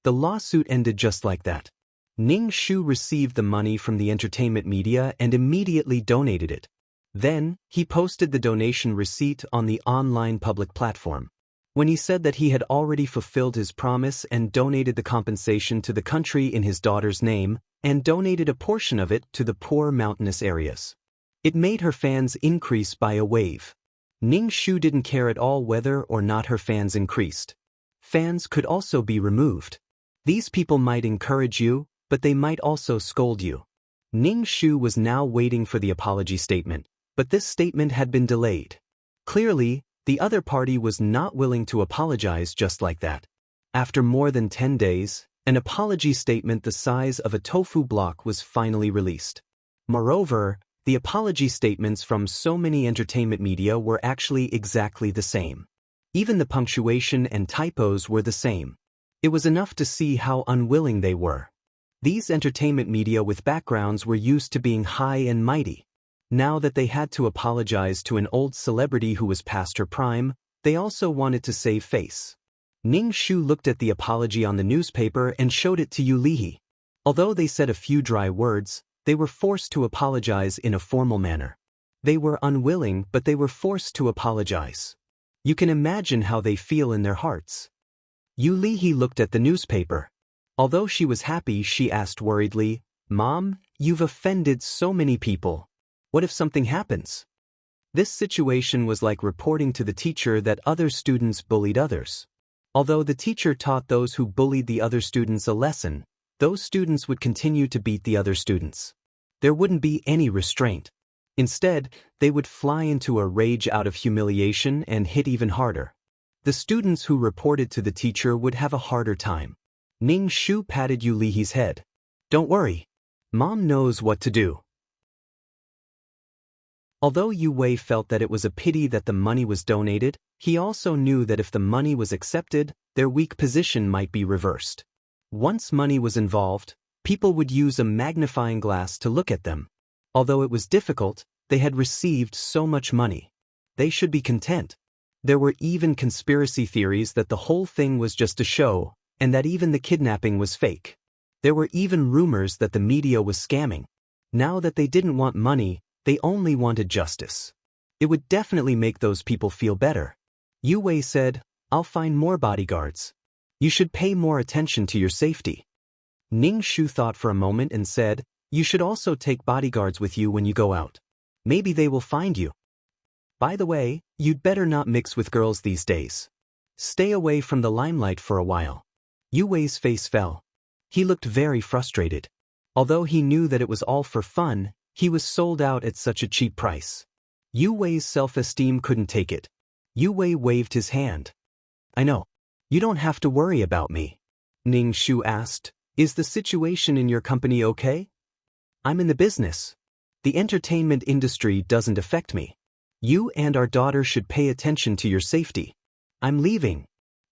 The lawsuit ended just like that. Ning Shu received the money from the entertainment media and immediately donated it. Then, he posted the donation receipt on the online public platform. When he said that he had already fulfilled his promise and donated the compensation to the country in his daughter's name, and donated a portion of it to the poor mountainous areas. It made her fans increase by a wave. Ning Shu didn't care at all whether or not her fans increased. Fans could also be removed. These people might encourage you, but they might also scold you. Ning Shu was now waiting for the apology statement, but this statement had been delayed. Clearly, the other party was not willing to apologize just like that. After more than 10 days, an apology statement the size of a tofu block was finally released. Moreover, the apology statements from so many entertainment media were actually exactly the same. Even the punctuation and typos were the same. It was enough to see how unwilling they were. These entertainment media with backgrounds were used to being high and mighty. Now that they had to apologize to an old celebrity who was past her prime, they also wanted to save face. Ning Shu looked at the apology on the newspaper and showed it to Yu Lihi. Although they said a few dry words, they were forced to apologize in a formal manner. They were unwilling, but they were forced to apologize. You can imagine how they feel in their hearts. Yu Lihi looked at the newspaper. Although she was happy, she asked worriedly, "Mom, you've offended so many people. What if something happens?" This situation was like reporting to the teacher that other students bullied others. Although the teacher taught those who bullied the other students a lesson, those students would continue to beat the other students. There wouldn't be any restraint. Instead, they would fly into a rage out of humiliation and hit even harder. The students who reported to the teacher would have a harder time. Ning Shu patted Yu Lihi's head. "Don't worry. Mom knows what to do." Although Yu Wei felt that it was a pity that the money was donated, he also knew that if the money was accepted, their weak position might be reversed. Once money was involved, people would use a magnifying glass to look at them. Although it was difficult, they had received so much money. They should be content. There were even conspiracy theories that the whole thing was just a show, and that even the kidnapping was fake. There were even rumors that the media was scamming. Now that they didn't want money, they only wanted justice. It would definitely make those people feel better. Yu Wei said, "I'll find more bodyguards. You should pay more attention to your safety." Ning Shu thought for a moment and said, "You should also take bodyguards with you when you go out. Maybe they will find you. By the way, you'd better not mix with girls these days. Stay away from the limelight for a while." Yu Wei's face fell. He looked very frustrated. Although he knew that it was all for fun, he was sold out at such a cheap price. Yu Wei's self-esteem couldn't take it. Yu Wei waved his hand. "I know. You don't have to worry about me." Ning Shu asked, "Is the situation in your company okay?" "I'm in the business. The entertainment industry doesn't affect me. You and our daughter should pay attention to your safety. I'm leaving."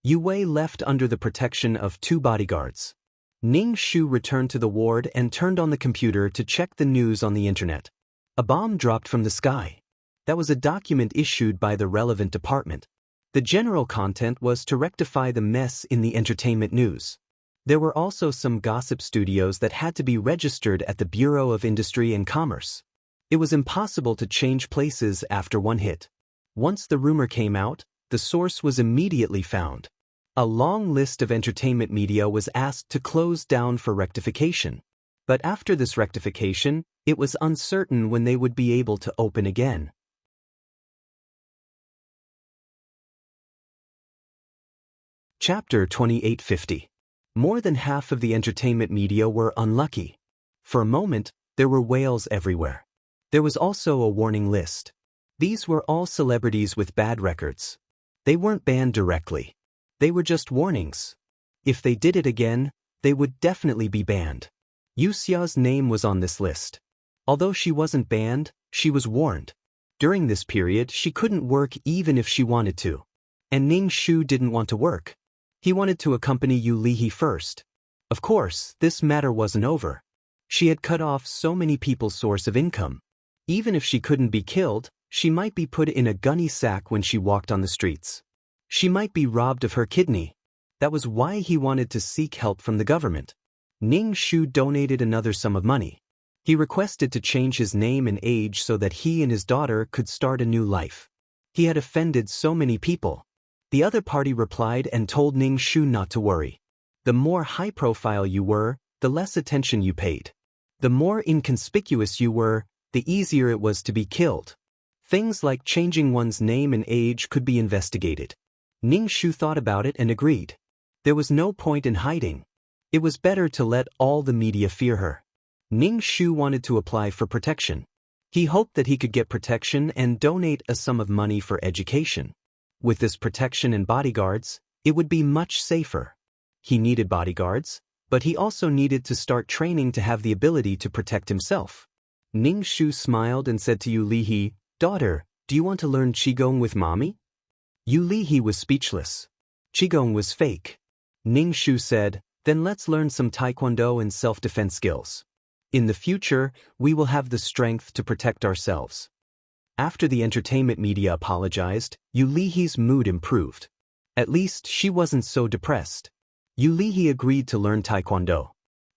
Yu Wei left under the protection of 2 bodyguards. Ning Shu returned to the ward and turned on the computer to check the news on the internet. A bomb dropped from the sky. That was a document issued by the relevant department. The general content was to rectify the mess in the entertainment news. There were also some gossip studios that had to be registered at the Bureau of Industry and Commerce. It was impossible to change places after one hit. Once the rumor came out, the source was immediately found. A long list of entertainment media was asked to close down for rectification. But after this rectification, it was uncertain when they would be able to open again. Chapter 2850. More than half of the entertainment media were unlucky. For a moment, there were whales everywhere. There was also a warning list. These were all celebrities with bad records. They weren't banned directly. They were just warnings. If they did it again, they would definitely be banned. Yu Xia's name was on this list. Although she wasn't banned, she was warned. During this period, she couldn't work even if she wanted to. And Ning Shu didn't want to work. He wanted to accompany Yu Lihi first. Of course, this matter wasn't over. She had cut off so many people's source of income. Even if she couldn't be killed, she might be put in a gunny sack when she walked on the streets. She might be robbed of her kidney. That was why he wanted to seek help from the government. Ning Shu donated another sum of money. He requested to change his name and age so that he and his daughter could start a new life. He had offended so many people. The other party replied and told Ning Shu not to worry. The more high-profile you were, the less attention you paid. The more inconspicuous you were, the easier it was to be killed. Things like changing one's name and age could be investigated. Ning Shu thought about it and agreed. There was no point in hiding. It was better to let all the media fear her. Ning Shu wanted to apply for protection. He hoped that he could get protection and donate a sum of money for education. With this protection and bodyguards, it would be much safer. He needed bodyguards, but he also needed to start training to have the ability to protect himself. Ning Shu smiled and said to Yu Lihi, "Daughter, do you want to learn Qigong with mommy?" Yu Lihi was speechless. Qigong was fake. Ning Shu said, "Then let's learn some Taekwondo and self-defense skills. In the future, we will have the strength to protect ourselves." After the entertainment media apologized, Yu Lihi's mood improved. At least she wasn't so depressed. Yu Lihi agreed to learn Taekwondo.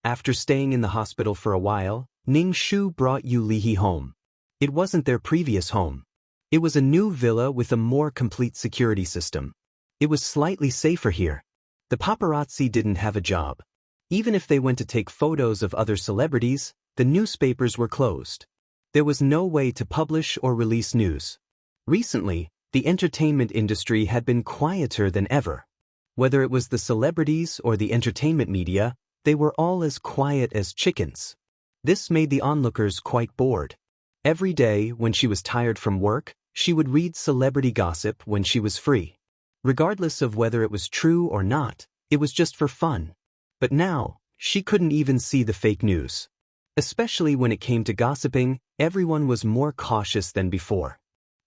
After staying in the hospital for a while, Ning Shu brought Yu Lihi home. It wasn't their previous home. It was a new villa with a more complete security system. It was slightly safer here. The paparazzi didn't have a job. Even if they went to take photos of other celebrities, the newspapers were closed. There was no way to publish or release news. Recently, the entertainment industry had been quieter than ever. Whether it was the celebrities or the entertainment media, they were all as quiet as chickens. This made the onlookers quite bored. Every day, when she was tired from work, she would read celebrity gossip when she was free. Regardless of whether it was true or not, it was just for fun. But now, she couldn't even see the fake news. Especially when it came to gossiping, everyone was more cautious than before.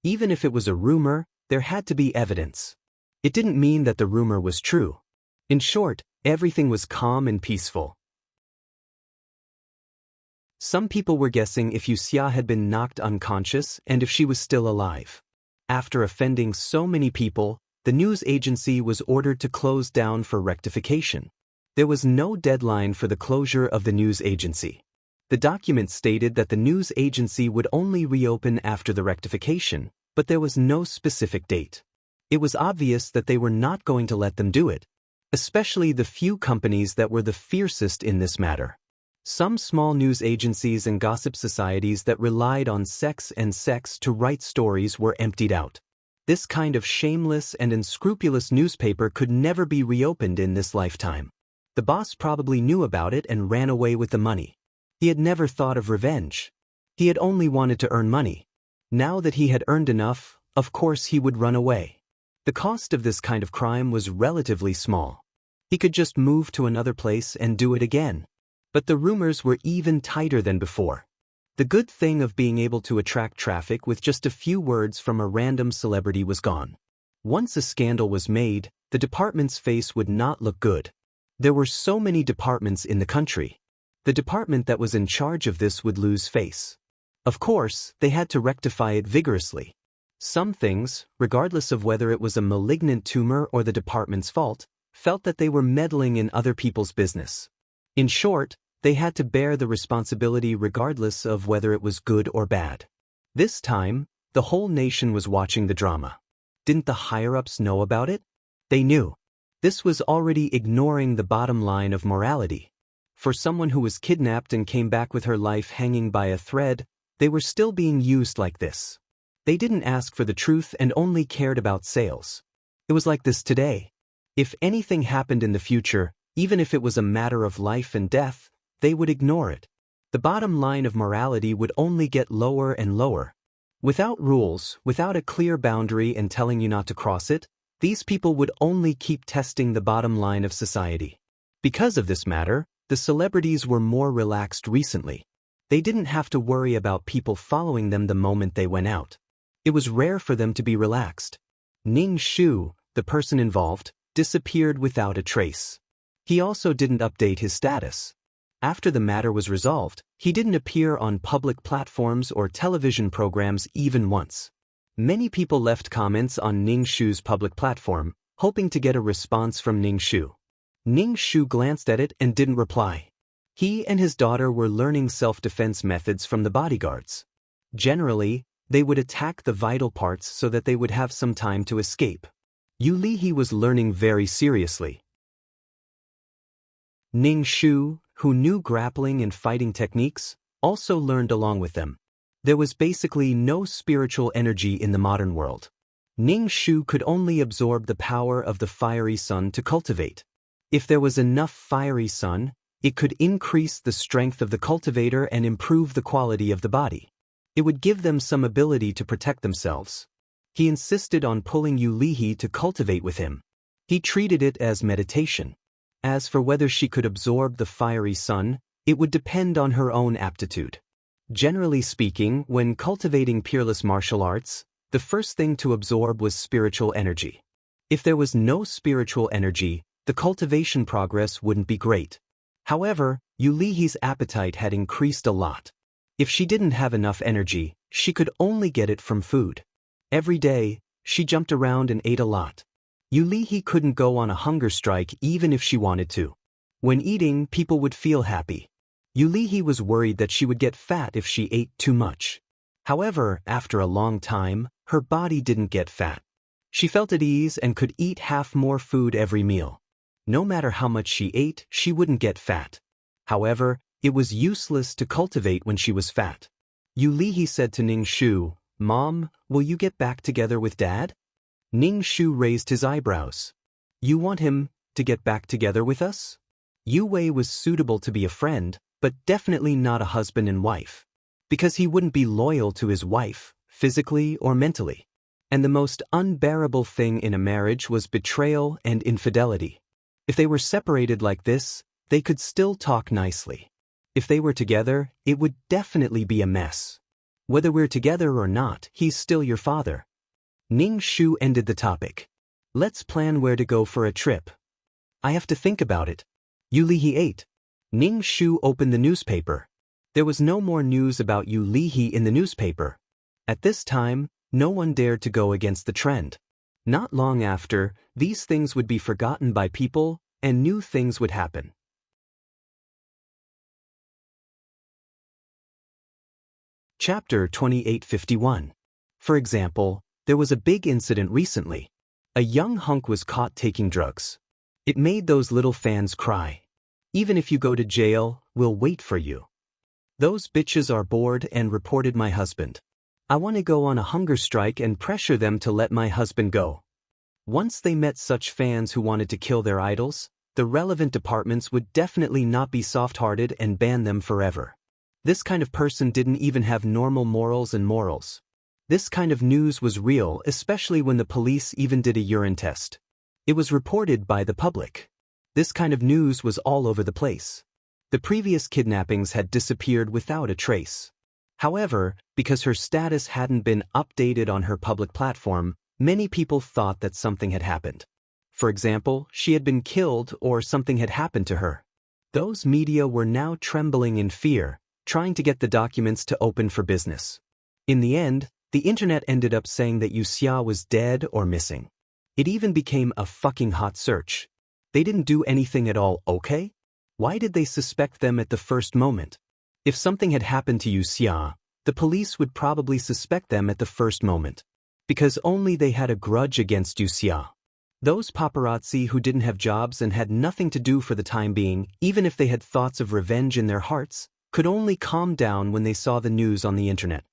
Even if it was a rumor, there had to be evidence. It didn't mean that the rumor was true. In short, everything was calm and peaceful. Some people were guessing if Yuxia had been knocked unconscious and if she was still alive. After offending so many people, the news agency was ordered to close down for rectification. There was no deadline for the closure of the news agency. The document stated that the news agency would only reopen after the rectification, but there was no specific date. It was obvious that they were not going to let them do it, especially the few companies that were the fiercest in this matter. Some small news agencies and gossip societies that relied on sex to write stories were emptied out. This kind of shameless and unscrupulous newspaper could never be reopened in this lifetime. The boss probably knew about it and ran away with the money. He had never thought of revenge. He had only wanted to earn money. Now that he had earned enough, of course he would run away. The cost of this kind of crime was relatively small. He could just move to another place and do it again. But the rumors were even tighter than before. The good thing of being able to attract traffic with just a few words from a random celebrity was gone. Once a scandal was made, the department's face would not look good. There were so many departments in the country. The department that was in charge of this would lose face. Of course, they had to rectify it vigorously. Some things, regardless of whether it was a malignant tumor or the department's fault, felt that they were meddling in other people's business. In short, they had to bear the responsibility regardless of whether it was good or bad. This time, the whole nation was watching the drama. Didn't the higher-ups know about it? They knew. This was already ignoring the bottom line of morality. For someone who was kidnapped and came back with her life hanging by a thread, they were still being used like this. They didn't ask for the truth and only cared about sales. It was like this today. If anything happened in the future, even if it was a matter of life and death, they would ignore it. The bottom line of morality would only get lower and lower. Without rules, without a clear boundary and telling you not to cross it, these people would only keep testing the bottom line of society. Because of this matter, the celebrities were more relaxed recently. They didn't have to worry about people following them the moment they went out. It was rare for them to be relaxed. Ning Shu, the person involved, disappeared without a trace. He also didn't update his status. After the matter was resolved, he didn't appear on public platforms or television programs even once. Many people left comments on Ning Shu's public platform, hoping to get a response from Ning Shu. Ning Shu glanced at it and didn't reply. He and his daughter were learning self-defense methods from the bodyguards. Generally, they would attack the vital parts so that they would have some time to escape. Yu Lihe was learning very seriously. Ning Shu, who knew grappling and fighting techniques, also learned along with them. There was basically no spiritual energy in the modern world. Ning Shu could only absorb the power of the fiery sun to cultivate. If there was enough fiery sun, it could increase the strength of the cultivator and improve the quality of the body. It would give them some ability to protect themselves. He insisted on pulling Yu Lihe to cultivate with him. He treated it as meditation. As for whether she could absorb the fiery sun, it would depend on her own aptitude. Generally speaking, when cultivating peerless martial arts, the first thing to absorb was spiritual energy. If there was no spiritual energy, the cultivation progress wouldn't be great. However, Yu Lihe's appetite had increased a lot. If she didn't have enough energy, she could only get it from food. Every day, she jumped around and ate a lot. Yu Lihe couldn't go on a hunger strike even if she wanted to. When eating, people would feel happy. Yu Lihe was worried that she would get fat if she ate too much. However, after a long time, her body didn't get fat. She felt at ease and could eat half more food every meal. No matter how much she ate, she wouldn't get fat. However, it was useless to cultivate when she was fat. Yu Lihe said to Ning Shu, "Mom, will you get back together with Dad?" Ning Shu raised his eyebrows. "You want him to get back together with us?" Yu Wei was suitable to be a friend, but definitely not a husband and wife. Because he wouldn't be loyal to his wife, physically or mentally. And the most unbearable thing in a marriage was betrayal and infidelity. If they were separated like this, they could still talk nicely. If they were together, it would definitely be a mess. Whether we're together or not, he's still your father. Ning Shu ended the topic. "Let's plan where to go for a trip." "I have to think about it." Yu Lihe ate. Ning Shu opened the newspaper. There was no more news about Yu Lihe in the newspaper. At this time, no one dared to go against the trend. Not long after, these things would be forgotten by people, and new things would happen. Chapter 2851. For example, there was a big incident recently. A young hunk was caught taking drugs. It made those little fans cry. "Even if you go to jail, we'll wait for you." "Those bitches are bored and reported my husband. I want to go on a hunger strike and pressure them to let my husband go." Once they met such fans who wanted to kill their idols, the relevant departments would definitely not be soft-hearted and ban them forever. This kind of person didn't even have normal morals and morals. This kind of news was real, especially when the police even did a urine test. It was reported by the public. This kind of news was all over the place. The previous kidnappings had disappeared without a trace. However, because her status hadn't been updated on her public platform, many people thought that something had happened. For example, she had been killed or something had happened to her. Those media were now trembling in fear, trying to get the documents to open for business. In the end, the internet ended up saying that Yu Xia was dead or missing. It even became a fucking hot search. They didn't do anything at all, okay? Why did they suspect them at the first moment? If something had happened to Yu Xia, the police would probably suspect them at the first moment. Because only they had a grudge against Yu Xia. Those paparazzi who didn't have jobs and had nothing to do for the time being, even if they had thoughts of revenge in their hearts, could only calm down when they saw the news on the internet.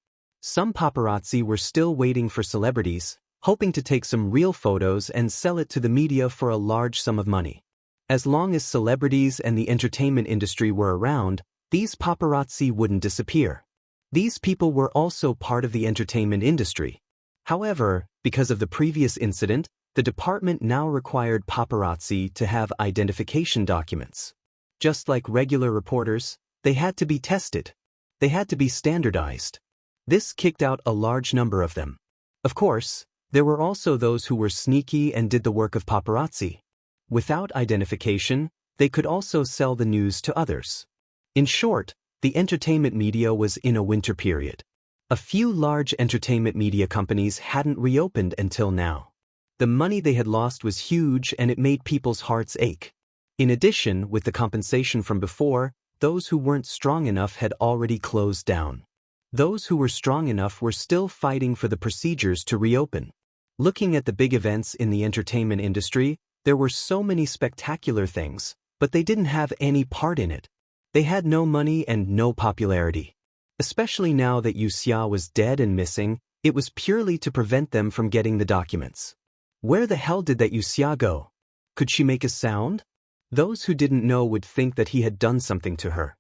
Some paparazzi were still waiting for celebrities, hoping to take some real photos and sell it to the media for a large sum of money. As long as celebrities and the entertainment industry were around, these paparazzi wouldn't disappear. These people were also part of the entertainment industry. However, because of the previous incident, the department now required paparazzi to have identification documents. Just like regular reporters, they had to be tested. They had to be standardized. This kicked out a large number of them. Of course, there were also those who were sneaky and did the work of paparazzi. Without identification, they could also sell the news to others. In short, the entertainment media was in a winter period. A few large entertainment media companies hadn't reopened until now. The money they had lost was huge and it made people's hearts ache. In addition, with the compensation from before, those who weren't strong enough had already closed down. Those who were strong enough were still fighting for the procedures to reopen. Looking at the big events in the entertainment industry, there were so many spectacular things, but they didn't have any part in it. They had no money and no popularity. Especially now that Yu Xia was dead and missing, it was purely to prevent them from getting the documents. Where the hell did that Yu Xia go? Could she make a sound? Those who didn't know would think that he had done something to her.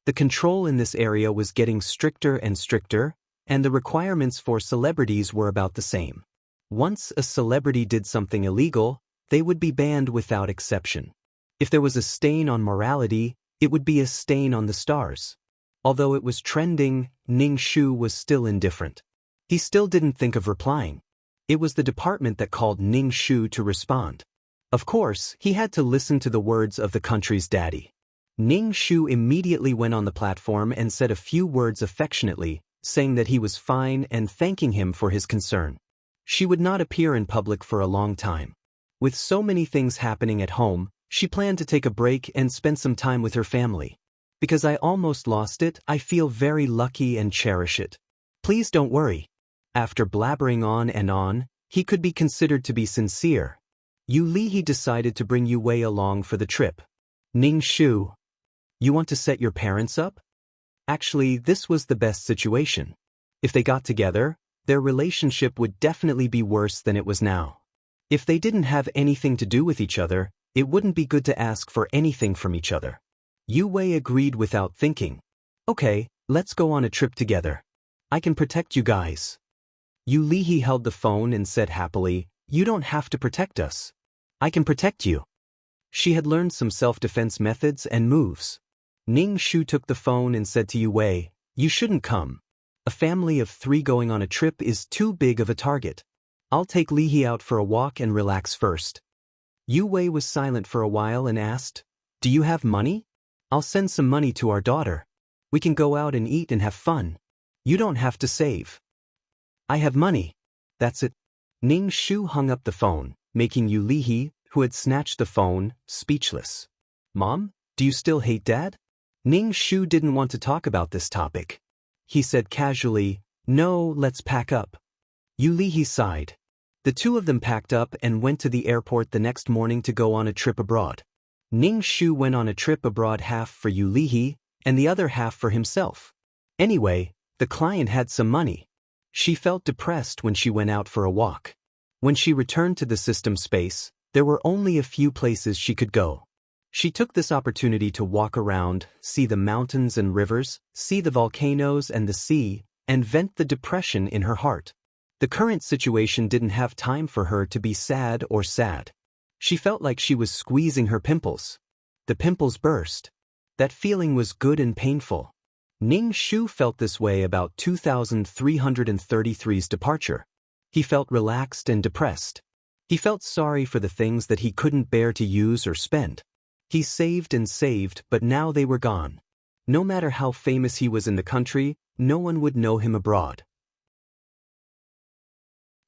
The control in this area was getting stricter and stricter, and the requirements for celebrities were about the same. Once a celebrity did something illegal, they would be banned without exception. If there was a stain on morality, it would be a stain on the stars. Although it was trending, Ning Shu was still indifferent. He still didn't think of replying. It was the department that called Ning Shu to respond. Of course, he had to listen to the words of the country's daddy. Ning Shu immediately went on the platform and said a few words affectionately, saying that he was fine and thanking him for his concern. She would not appear in public for a long time. With so many things happening at home, she planned to take a break and spend some time with her family. Because I almost lost it, I feel very lucky and cherish it. Please don't worry. After blabbering on and on, he could be considered to be sincere. Yu Lihe decided to bring Yu Wei along for the trip. Ning Shu, you want to set your parents up? Actually, this was the best situation. If they got together, their relationship would definitely be worse than it was now. If they didn't have anything to do with each other, it wouldn't be good to ask for anything from each other. Yu Wei agreed without thinking. Okay, let's go on a trip together. I can protect you guys. Yu Lihe held the phone and said happily, you don't have to protect us. I can protect you. She had learned some self-defense methods and moves. Ning Shu took the phone and said to Yu Wei, you shouldn't come. A family of 3 going on a trip is too big of a target. I'll take Lihe out for a walk and relax first. Yu Wei was silent for a while and asked, do you have money? I'll send some money to our daughter. We can go out and eat and have fun. You don't have to save. I have money. That's it. Ning Shu hung up the phone, making Yu Lihe, who had snatched the phone, speechless. Mom, do you still hate Dad? Ning Shu didn't want to talk about this topic. He said casually, no, let's pack up. Yu Lihe sighed. The two of them packed up and went to the airport the next morning to go on a trip abroad. Ning Shu went on a trip abroad half for Yu Lihe, and the other half for himself. Anyway, the client had some money. She felt depressed when she went out for a walk. When she returned to the system space, there were only a few places she could go. She took this opportunity to walk around, see the mountains and rivers, see the volcanoes and the sea, and vent the depression in her heart. The current situation didn't have time for her to be sad or sad. She felt like she was squeezing her pimples. The pimples burst. That feeling was good and painful. Ning Shu felt this way about 2333's departure. He felt relaxed and depressed. He felt sorry for the things that he couldn't bear to use or spend. He saved and saved, but now they were gone. No matter how famous he was in the country, no one would know him abroad.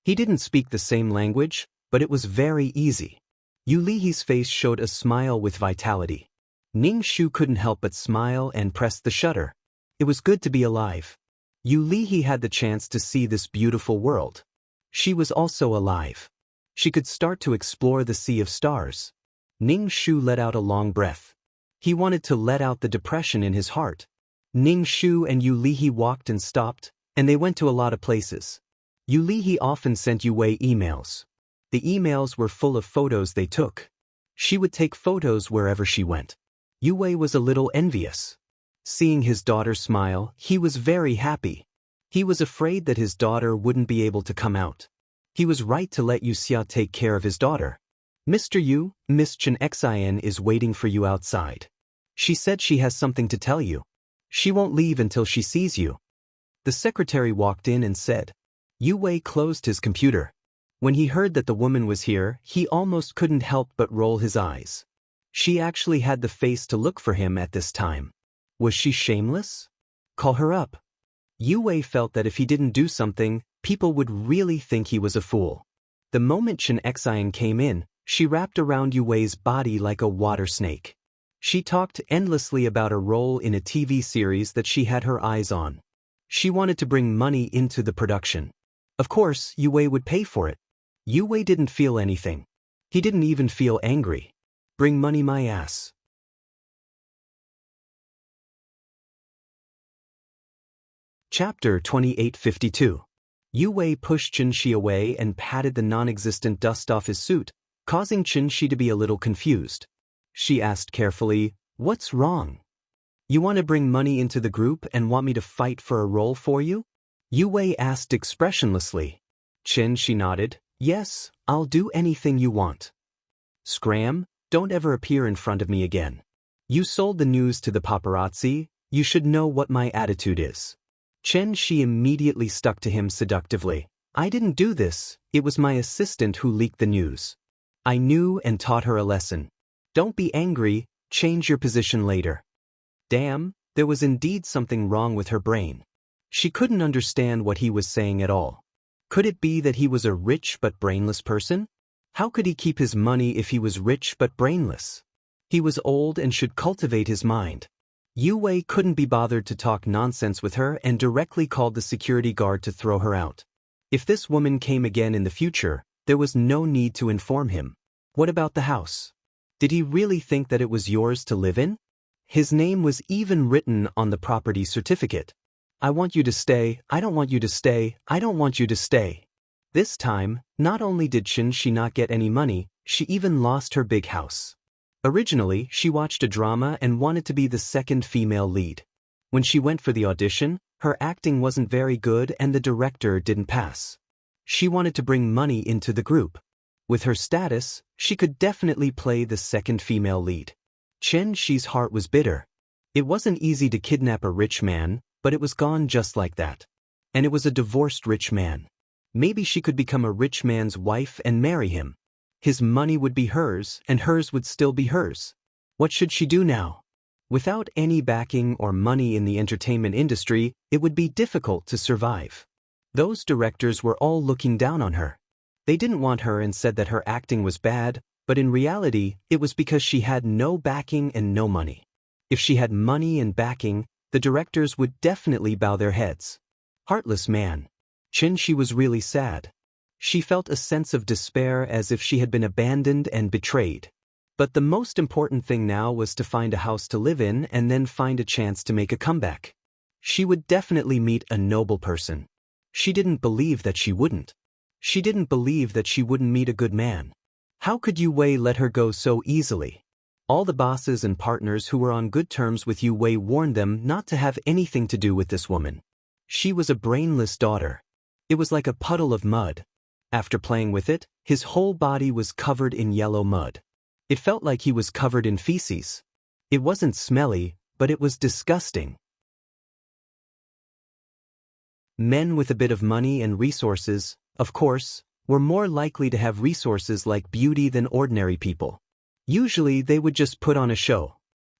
He didn't speak the same language, but it was very easy. Yu Lihe's face showed a smile with vitality. Ning Shu couldn't help but smile and pressed the shutter. It was good to be alive. Yu Lihe had the chance to see this beautiful world. She was also alive. She could start to explore the sea of stars. Ning Shu let out a long breath. He wanted to let out the depression in his heart. Ning Shu and Yu Lihe walked and stopped, and they went to a lot of places. Yu Lihe often sent Yu Wei emails. The emails were full of photos they took. She would take photos wherever she went. Yu Wei was a little envious. Seeing his daughter smile, he was very happy. He was afraid that his daughter wouldn't be able to come out. He was right to let Yu Xia take care of his daughter. Mr. Yu, Miss Chen Xin is waiting for you outside. She said she has something to tell you. She won't leave until she sees you. The secretary walked in and said. Yu Wei closed his computer. When he heard that the woman was here, he almost couldn't help but roll his eyes. She actually had the face to look for him at this time. Was she shameless? Call her up. Yue felt that if he didn't do something, people would really think he was a fool. The moment Chen Xian came in, she wrapped around Yue's body like a water snake. She talked endlessly about a role in a TV series that she had her eyes on. She wanted to bring money into the production. Of course, Yue would pay for it. Yue didn't feel anything. He didn't even feel angry. Bring money my ass. Chapter 2852. Yue pushed Qinshi away and patted the non-existent dust off his suit, causing Qinshi to be a little confused. She asked carefully, "What's wrong? You want to bring money into the group and want me to fight for a role for you?" Yue asked expressionlessly. Qinshi nodded. "Yes, I'll do anything you want." "Scram, don't ever appear in front of me again. You sold the news to the paparazzi, you should know what my attitude is." Qinshi immediately stuck to him seductively. "I didn't do this, it was my assistant who leaked the news. I knew and taught her a lesson. Don't be angry, change your position later." Damn, there was indeed something wrong with her brain. She couldn't understand what he was saying at all. Could it be that he was a rich but brainless person? How could he keep his money if he was rich but brainless? He was old and should cultivate his mind. Yue couldn't be bothered to talk nonsense with her and directly called the security guard to throw her out. If this woman came again in the future, there was no need to inform him. What about the house? Did he really think that it was yours to live in? His name was even written on the property certificate. "I want you to stay, I don't want you to stay, I don't want you to stay." This time, not only did Qinshi not get any money, she even lost her big house. Originally, she watched a drama and wanted to be the second female lead. When she went for the audition, her acting wasn't very good and the director didn't pass. She wanted to bring money into the group. With her status, she could definitely play the second female lead. Qinshi's heart was bitter. It wasn't easy to kidnap a rich man, but it was gone just like that. And it was a divorced rich man. Maybe she could become a rich man's wife and marry him. His money would be hers, and hers would still be hers. What should she do now? Without any backing or money in the entertainment industry, it would be difficult to survive. Those directors were all looking down on her. They didn't want her and said that her acting was bad, but in reality, it was because she had no backing and no money. If she had money and backing, the directors would definitely bow their heads. Heartless man. Qinshi was really sad. She felt a sense of despair as if she had been abandoned and betrayed. But the most important thing now was to find a house to live in and then find a chance to make a comeback. She would definitely meet a noble person. She didn't believe that she wouldn't. She didn't believe that she wouldn't meet a good man. How could Yue let her go so easily? All the bosses and partners who were on good terms with Yue warned them not to have anything to do with this woman. She was a brainless daughter. It was like a puddle of mud. After playing with it, his whole body was covered in yellow mud. It felt like he was covered in feces. It wasn't smelly, but it was disgusting. Men with a bit of money and resources, of course, were more likely to have resources like beauty than ordinary people. Usually they would just put on a show.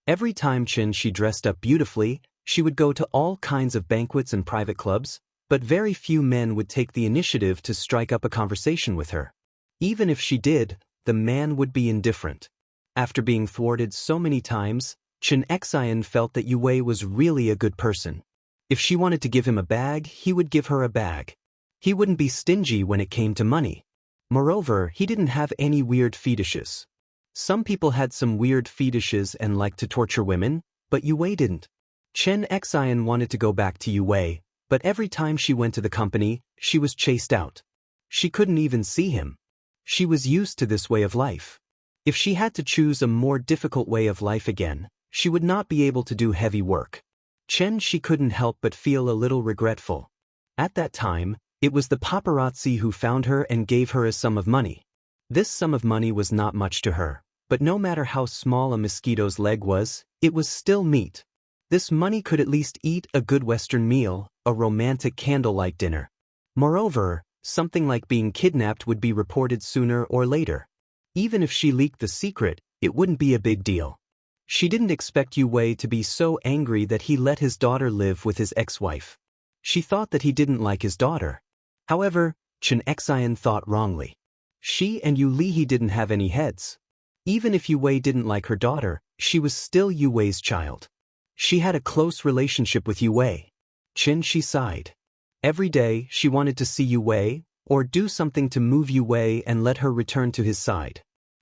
Every time Qinshi dressed up beautifully, she would go to all kinds of banquets and private clubs, but very few men would take the initiative to strike up a conversation with her. Even if she did, the man would be indifferent. After being thwarted so many times, Chen Xian felt that Yue was really a good person. If she wanted to give him a bag, he would give her a bag. He wouldn't be stingy when it came to money. Moreover, he didn't have any weird fetishes. Some people had some weird fetishes and liked to torture women, but Yue didn't. Chen Xian wanted to go back to Yue, but every time she went to the company, she was chased out. She couldn't even see him. She was used to this way of life. If she had to choose a more difficult way of life again, she would not be able to do heavy work. She couldn't help but feel a little regretful. At that time, it was the paparazzi who found her and gave her a sum of money. This sum of money was not much to her, but no matter how small a mosquito's leg was, it was still meat. This money could at least eat a good Western meal, a romantic candlelight dinner. Moreover, Something like being kidnapped would be reported sooner or later. Even if she leaked the secret, it wouldn't be a big deal. She didn't expect Yu Wei to be so angry that he let his daughter live with his ex-wife. She thought that he didn't like his daughter. However, Chen Xian thought wrongly. She and Yu Lihe didn't have any heads. Even if Yu Wei didn't like her daughter, she was still Yu Wei's child. She had a close relationship with Yu Wei. She sighed. Every day, she wanted to see Yu Wei, or do something to move Yu Wei and let her return to his side.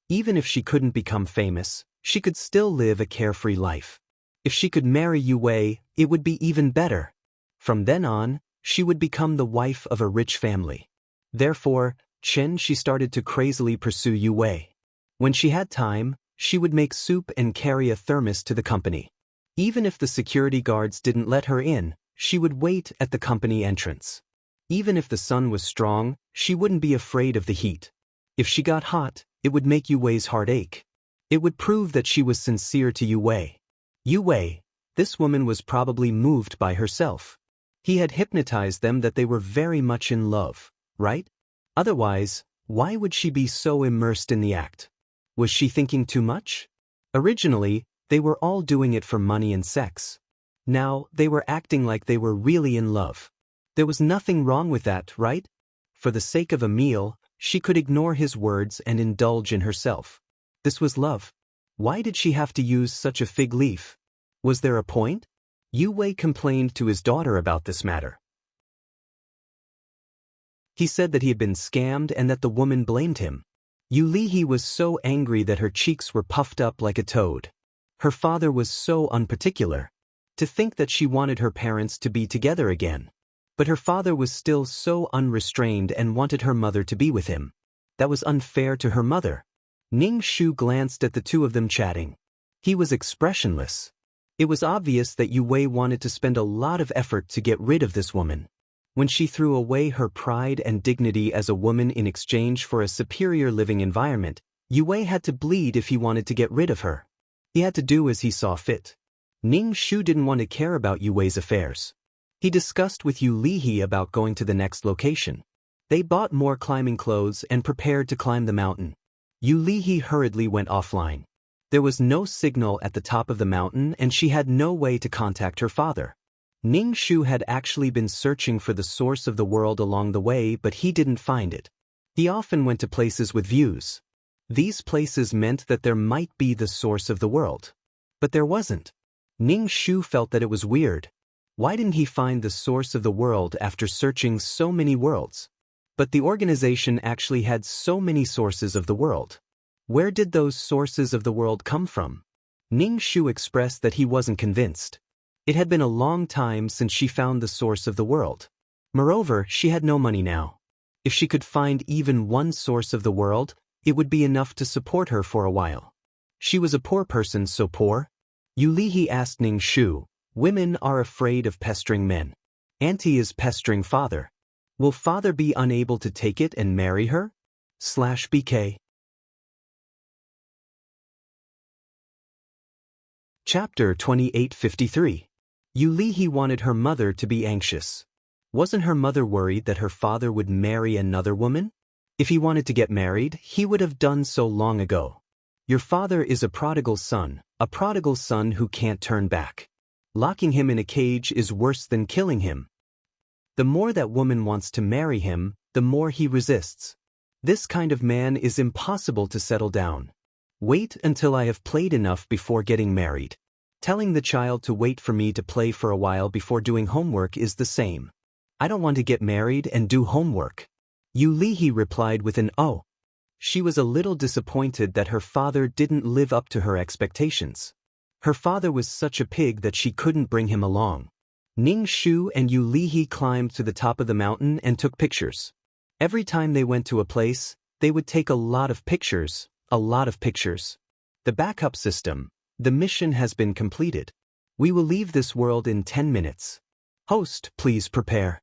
Even if she couldn't become famous, she could still live a carefree life. If she could marry Yu Wei, it would be even better. From then on, she would become the wife of a rich family. Therefore, she started to crazily pursue Yu Wei. When she had time, she would make soup and carry a thermos to the company. Even if the security guards didn't let her in, she would wait at the company entrance. Even if the sun was strong, she wouldn't be afraid of the heat. If she got hot, it would make Yu Wei's heart ache. It would prove that she was sincere to Yu Wei. Yu Wei, this woman was probably moved by herself. He had hypnotized them that they were very much in love, right? Otherwise, why would she be so immersed in the act? Was she thinking too much? Originally, they were all doing it for money and sex. Now, they were acting like they were really in love. There was nothing wrong with that, right? For the sake of a meal, she could ignore his words and indulge in herself. This was love. Why did she have to use such a fig leaf? Was there a point? Yu Wei complained to his daughter about this matter. He said that he had been scammed and that the woman blamed him. Yu Lihe was so angry that her cheeks were puffed up like a toad. Her father was so unparticular. To think that she wanted her parents to be together again. But her father was still so unrestrained and wanted her mother to be with him. That was unfair to her mother. Ning Shu glanced at the two of them chatting. He was expressionless. It was obvious that Yu Wei wanted to spend a lot of effort to get rid of this woman. When she threw away her pride and dignity as a woman in exchange for a superior living environment, Yu Wei had to bleed if he wanted to get rid of her. He had to do as he saw fit. Ning Shu didn't want to care about Yu Wei's affairs. He discussed with Yu Lihe about going to the next location. They bought more climbing clothes and prepared to climb the mountain. Yu Lihe hurriedly went offline. There was no signal at the top of the mountain and she had no way to contact her father. Ning Shu had actually been searching for the source of the world along the way, but he didn't find it. He often went to places with views. These places meant that there might be the source of the world. But there wasn't. Ning Shu felt that it was weird. Why didn't he find the source of the world after searching so many worlds? But the organization actually had so many sources of the world. Where did those sources of the world come from? Ning Shu expressed that he wasn't convinced. It had been a long time since she found the source of the world. Moreover, she had no money now. If she could find even one source of the world, it would be enough to support her for a while. She was a poor person, so poor. Yu Lihe asked Ning Shu, women are afraid of pestering men. Auntie is pestering father. Will father be unable to take it and marry her? /BK. Chapter 2853. Yu Lihe wanted her mother to be anxious. Wasn't her mother worried that her father would marry another woman? If he wanted to get married, he would have done so long ago. Your father is a prodigal son who can't turn back. Locking him in a cage is worse than killing him. The more that woman wants to marry him, the more he resists. This kind of man is impossible to settle down. Wait until I have played enough before getting married. Telling the child to wait for me to play for a while before doing homework is the same. I don't want to get married and do homework. Yu Lihe replied with an oh. She was a little disappointed that her father didn't live up to her expectations. Her father was such a pig that she couldn't bring him along. Ning Shu and Yu Lihe climbed to the top of the mountain and took pictures. Every time they went to a place, they would take a lot of pictures. The backup system. The mission has been completed. We will leave this world in 10 minutes. Host, please prepare.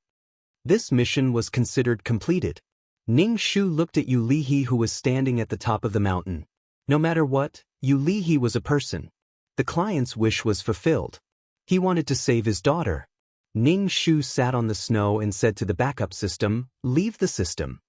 This mission was considered completed. Ning Shu looked at Yu Lihe, who was standing at the top of the mountain. No matter what, Yu Lihe was a person. The client's wish was fulfilled. He wanted to save his daughter. Ning Shu sat on the snow and said to the backup system, "Leave the system."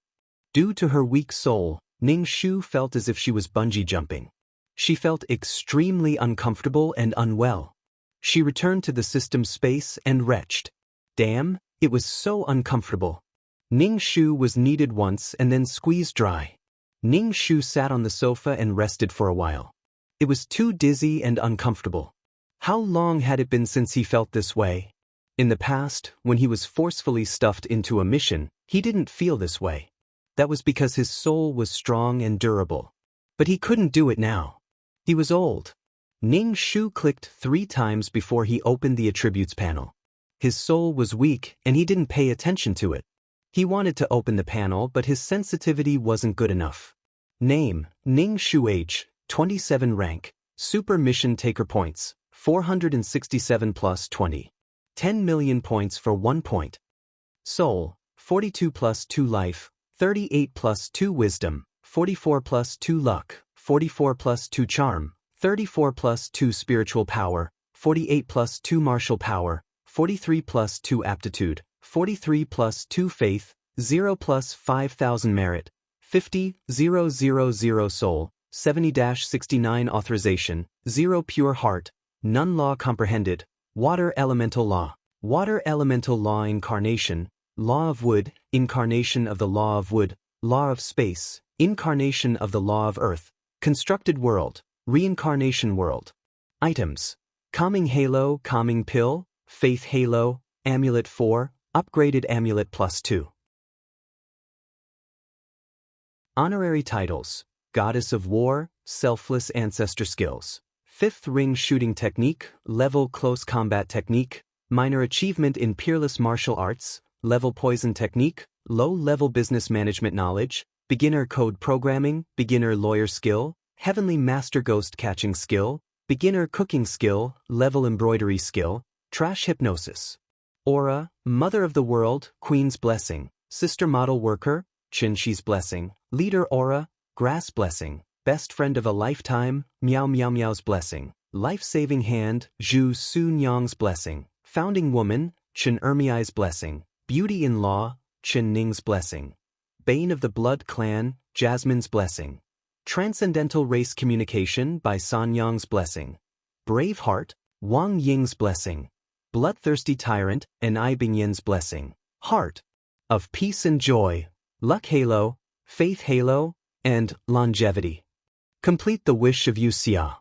Due to her weak soul, Ning Shu felt as if she was bungee jumping. She felt extremely uncomfortable and unwell. She returned to the system space and retched. Damn, it was so uncomfortable. Ning Shu was kneaded once and then squeezed dry. Ning Shu sat on the sofa and rested for a while. It was too dizzy and uncomfortable. How long had it been since he felt this way? In the past, when he was forcefully stuffed into a mission, he didn't feel this way. That was because his soul was strong and durable. But he couldn't do it now. He was old. Ning Shu clicked 3 times before he opened the attributes panel. His soul was weak and he didn't pay attention to it. He wanted to open the panel, but his sensitivity wasn't good enough. Name, Ning Shu, age, 27, rank, Super Mission Taker points, 467 plus 20. 10 million points for 1 point. Soul, 42 plus 2 life, 38 plus 2 wisdom, 44 plus 2 luck, 44 plus 2 charm, 34 plus 2 spiritual power, 48 plus 2 martial power, 43 plus 2 aptitude, 43 plus 2 faith, 0 plus 5,000 merit, 50,000 soul, 70-69 authorization, 0 pure heart, none law comprehended, water elemental law. Water elemental law incarnation, law of wood, incarnation of the law of wood, law of space, incarnation of the law of earth, constructed world, reincarnation world. Items: calming halo, calming pill, faith halo, amulet 4, upgraded amulet plus 2. Honorary titles: Goddess of War, Selfless Ancestor Skills, 5th Ring Shooting Technique, Level Close Combat Technique, Minor Achievement in Peerless Martial Arts, Level Poison Technique, Low-Level Business Management Knowledge, Beginner Code Programming, Beginner Lawyer Skill, Heavenly Master Ghost Catching Skill, Beginner Cooking Skill, Level Embroidery Skill, Trash Hypnosis. Aura, Mother of the World, Queen's Blessing, Sister Model Worker, Chinshi's Blessing, Leader Aura, Grass Blessing, Best Friend of a Lifetime, Meow Meow Meow's Blessing, Life-Saving Hand, Zhu Su Nyang's Blessing, Founding Woman, Chen Ermiai's Blessing, Beauty-in-Law, Chen Ning's Blessing, Bane of the Blood Clan, Jasmine's Blessing, Transcendental Race Communication by San Yang's Blessing, Brave Heart, Wang Ying's Blessing, Bloodthirsty Tyrant, and I Bingyan's Blessing, Heart of Peace and Joy, Luck Halo, Faith Halo, and Longevity. Complete the Wish of Yu Xia.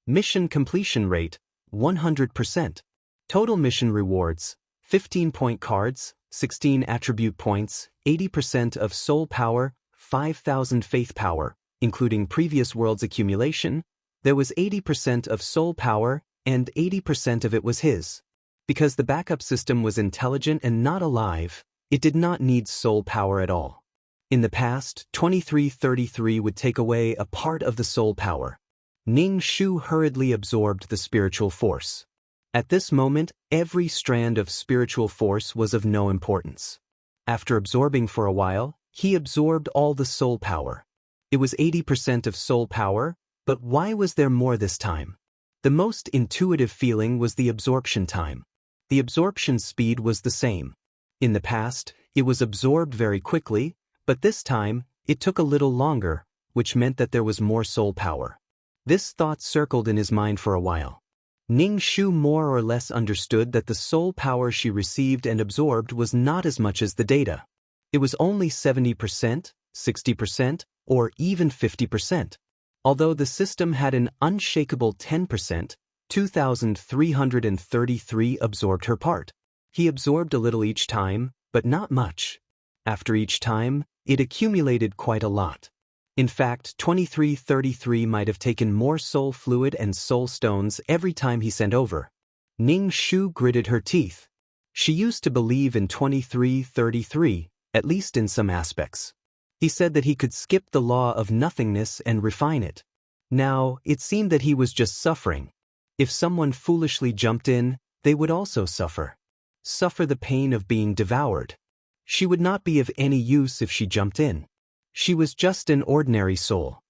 Mission completion rate, 100%. Total mission rewards, 15-point cards, 16 attribute points, 80% of soul power, 5,000 faith power, including previous world's accumulation. There was 80% of soul power, and 80% of it was his. Because the backup system was intelligent and not alive, it did not need soul power at all. In the past, 2333 would take away a part of the soul power. Ning Shu hurriedly absorbed the spiritual force. At this moment, every strand of spiritual force was of no importance. After absorbing for a while, he absorbed all the soul power. It was 80% of soul power, but why was there more this time? The most intuitive feeling was the absorption time. The absorption speed was the same. In the past, it was absorbed very quickly, but this time, it took a little longer, which meant that there was more soul power. This thought circled in his mind for a while. Ning Shu more or less understood that the soul power she received and absorbed was not as much as the data. It was only 70%, 60%, or even 50%. Although the system had an unshakable 10%, 2,333 absorbed her part. He absorbed a little each time, but not much. After each time, it accumulated quite a lot. In fact, 2333 might have taken more soul fluid and soul stones every time he sent over. Ning Shu gritted her teeth. She used to believe in 2333, at least in some aspects. He said that he could skip the law of nothingness and refine it. Now, it seemed that he was just suffering. If someone foolishly jumped in, they would also suffer. Suffer the pain of being devoured. She would not be of any use if she jumped in. She was just an ordinary soul.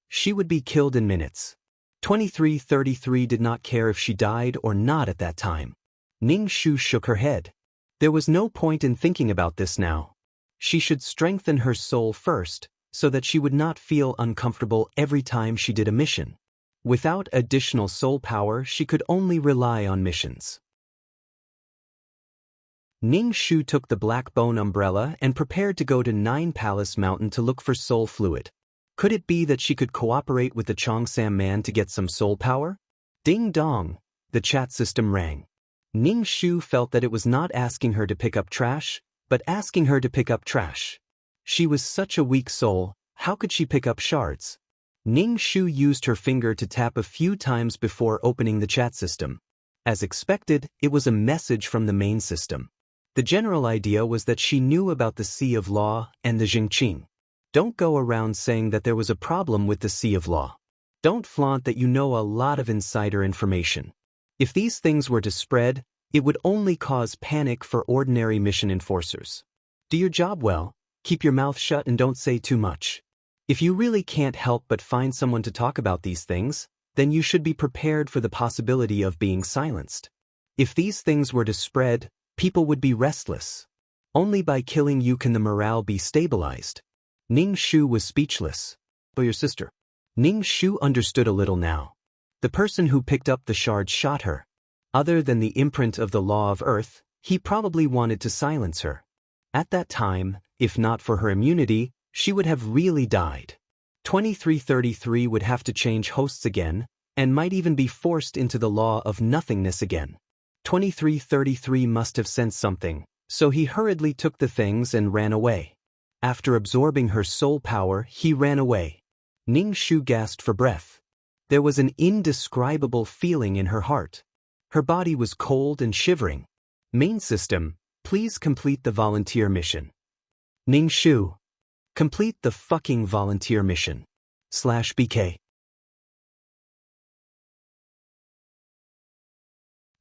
She would be killed in minutes. 2333 did not care if she died or not at that time. Ning Shu shook her head. There was no point in thinking about this now. She should strengthen her soul first, so that she would not feel uncomfortable every time she did a mission. Without additional soul power, she could only rely on missions. Ning Shu took the black bone umbrella and prepared to go to Nine Palace Mountain to look for soul fluid. Could it be that she could cooperate with the Cheongsam man to get some soul power? Ding dong, the chat system rang. Ning Shu felt that it was not asking her to pick up trash, but asking her to pick up trash. She was such a weak soul, how could she pick up shards? Ning Shu used her finger to tap a few times before opening the chat system. As expected, it was a message from the main system. The general idea was that she knew about the Sea of Law and the Jingqing. Don't go around saying that there was a problem with the Sea of Law. Don't flaunt that you know a lot of insider information. If these things were to spread, it would only cause panic for ordinary mission enforcers. Do your job well, keep your mouth shut and don't say too much. If you really can't help but find someone to talk about these things, then you should be prepared for the possibility of being silenced. If these things were to spread, people would be restless. Only by killing you can the morale be stabilized. Ning Shu was speechless. But your sister. Ning Shu understood a little now. The person who picked up the shard shot her. Other than the imprint of the law of Earth, he probably wanted to silence her. At that time, if not for her immunity, she would have really died. 2333 would have to change hosts again, and might even be forced into the law of nothingness again. 2333 must have sensed something, so he hurriedly took the things and ran away. After absorbing her soul power, he ran away. Ning Shu gasped for breath. There was an indescribable feeling in her heart. Her body was cold and shivering. Main system, please complete the volunteer mission. Ning Shu. Complete the fucking volunteer mission. /BK.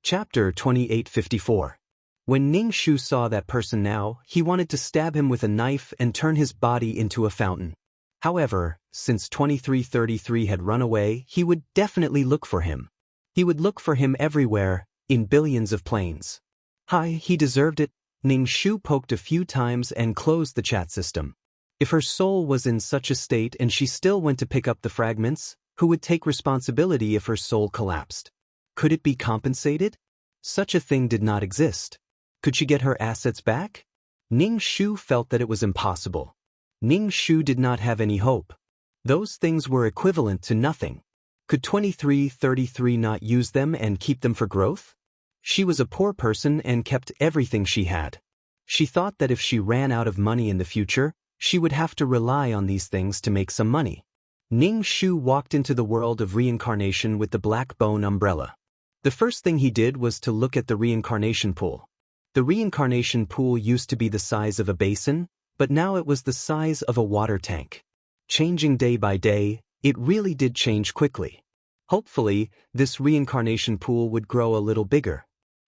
Chapter 2854. When Ning Shu saw that person now, he wanted to stab him with a knife and turn his body into a fountain. However, since 2333 had run away, he would definitely look for him. He would look for him everywhere, in billions of planes. Hi, he deserved it. Ning Shu poked a few times and closed the chat system. If her soul was in such a state and she still went to pick up the fragments, who would take responsibility if her soul collapsed? Could it be compensated? Such a thing did not exist. Could she get her assets back? Ning Shu felt that it was impossible. Ning Shu did not have any hope. Those things were equivalent to nothing. Could 2333 not use them and keep them for growth? She was a poor person and kept everything she had. She thought that if she ran out of money in the future, she would have to rely on these things to make some money. Ning Shu walked into the world of reincarnation with the black bone umbrella. The first thing he did was to look at the reincarnation pool. The reincarnation pool used to be the size of a basin, but now it was the size of a water tank. Changing day by day, it really did change quickly. Hopefully, this reincarnation pool would grow a little bigger.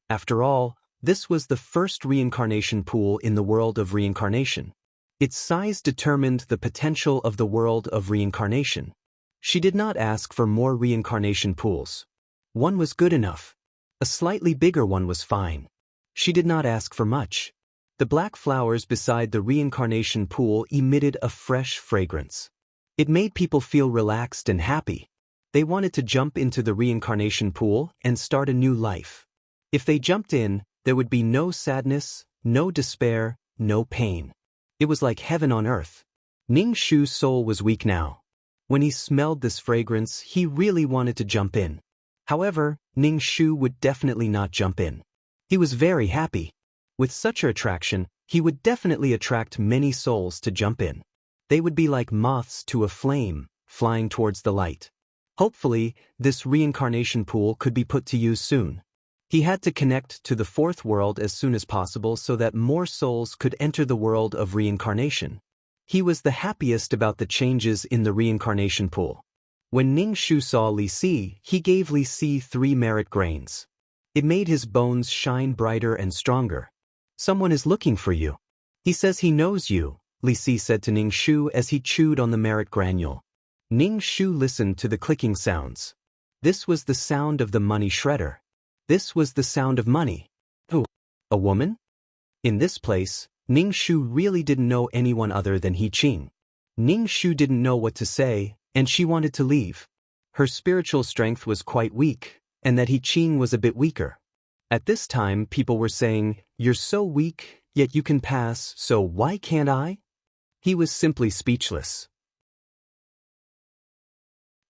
After all, this was the first reincarnation pool in the world of reincarnation. Its size determined the potential of the world of reincarnation. She did not ask for more reincarnation pools. One was good enough. A slightly bigger one was fine. She did not ask for much. The black flowers beside the reincarnation pool emitted a fresh fragrance. It made people feel relaxed and happy. They wanted to jump into the reincarnation pool and start a new life. If they jumped in, there would be no sadness, no despair, no pain. It was like heaven on earth. Ning Shu's soul was weak now. When he smelled this fragrance, he really wanted to jump in. However, Ning Shu would definitely not jump in. He was very happy. With such an attraction, he would definitely attract many souls to jump in. They would be like moths to a flame, flying towards the light. Hopefully, this reincarnation pool could be put to use soon. He had to connect to the fourth world as soon as possible so that more souls could enter the world of reincarnation. He was the happiest about the changes in the reincarnation pool. When Ning Shu saw Li Si, he gave Li Si 3 merit grains. It made his bones shine brighter and stronger. Someone is looking for you. He says he knows you, Li Si said to Ning Shu as he chewed on the merit granule. Ning Shu listened to the clicking sounds. This was the sound of the money shredder. This was the sound of money. Who? A woman? In this place, Ning Shu really didn't know anyone other than He Qing. Ning Shu didn't know what to say, and she wanted to leave. Her spiritual strength was quite weak, and that He Qing was a bit weaker. At this time, people were saying, "You're so weak, yet you can pass, so why can't I?" He was simply speechless.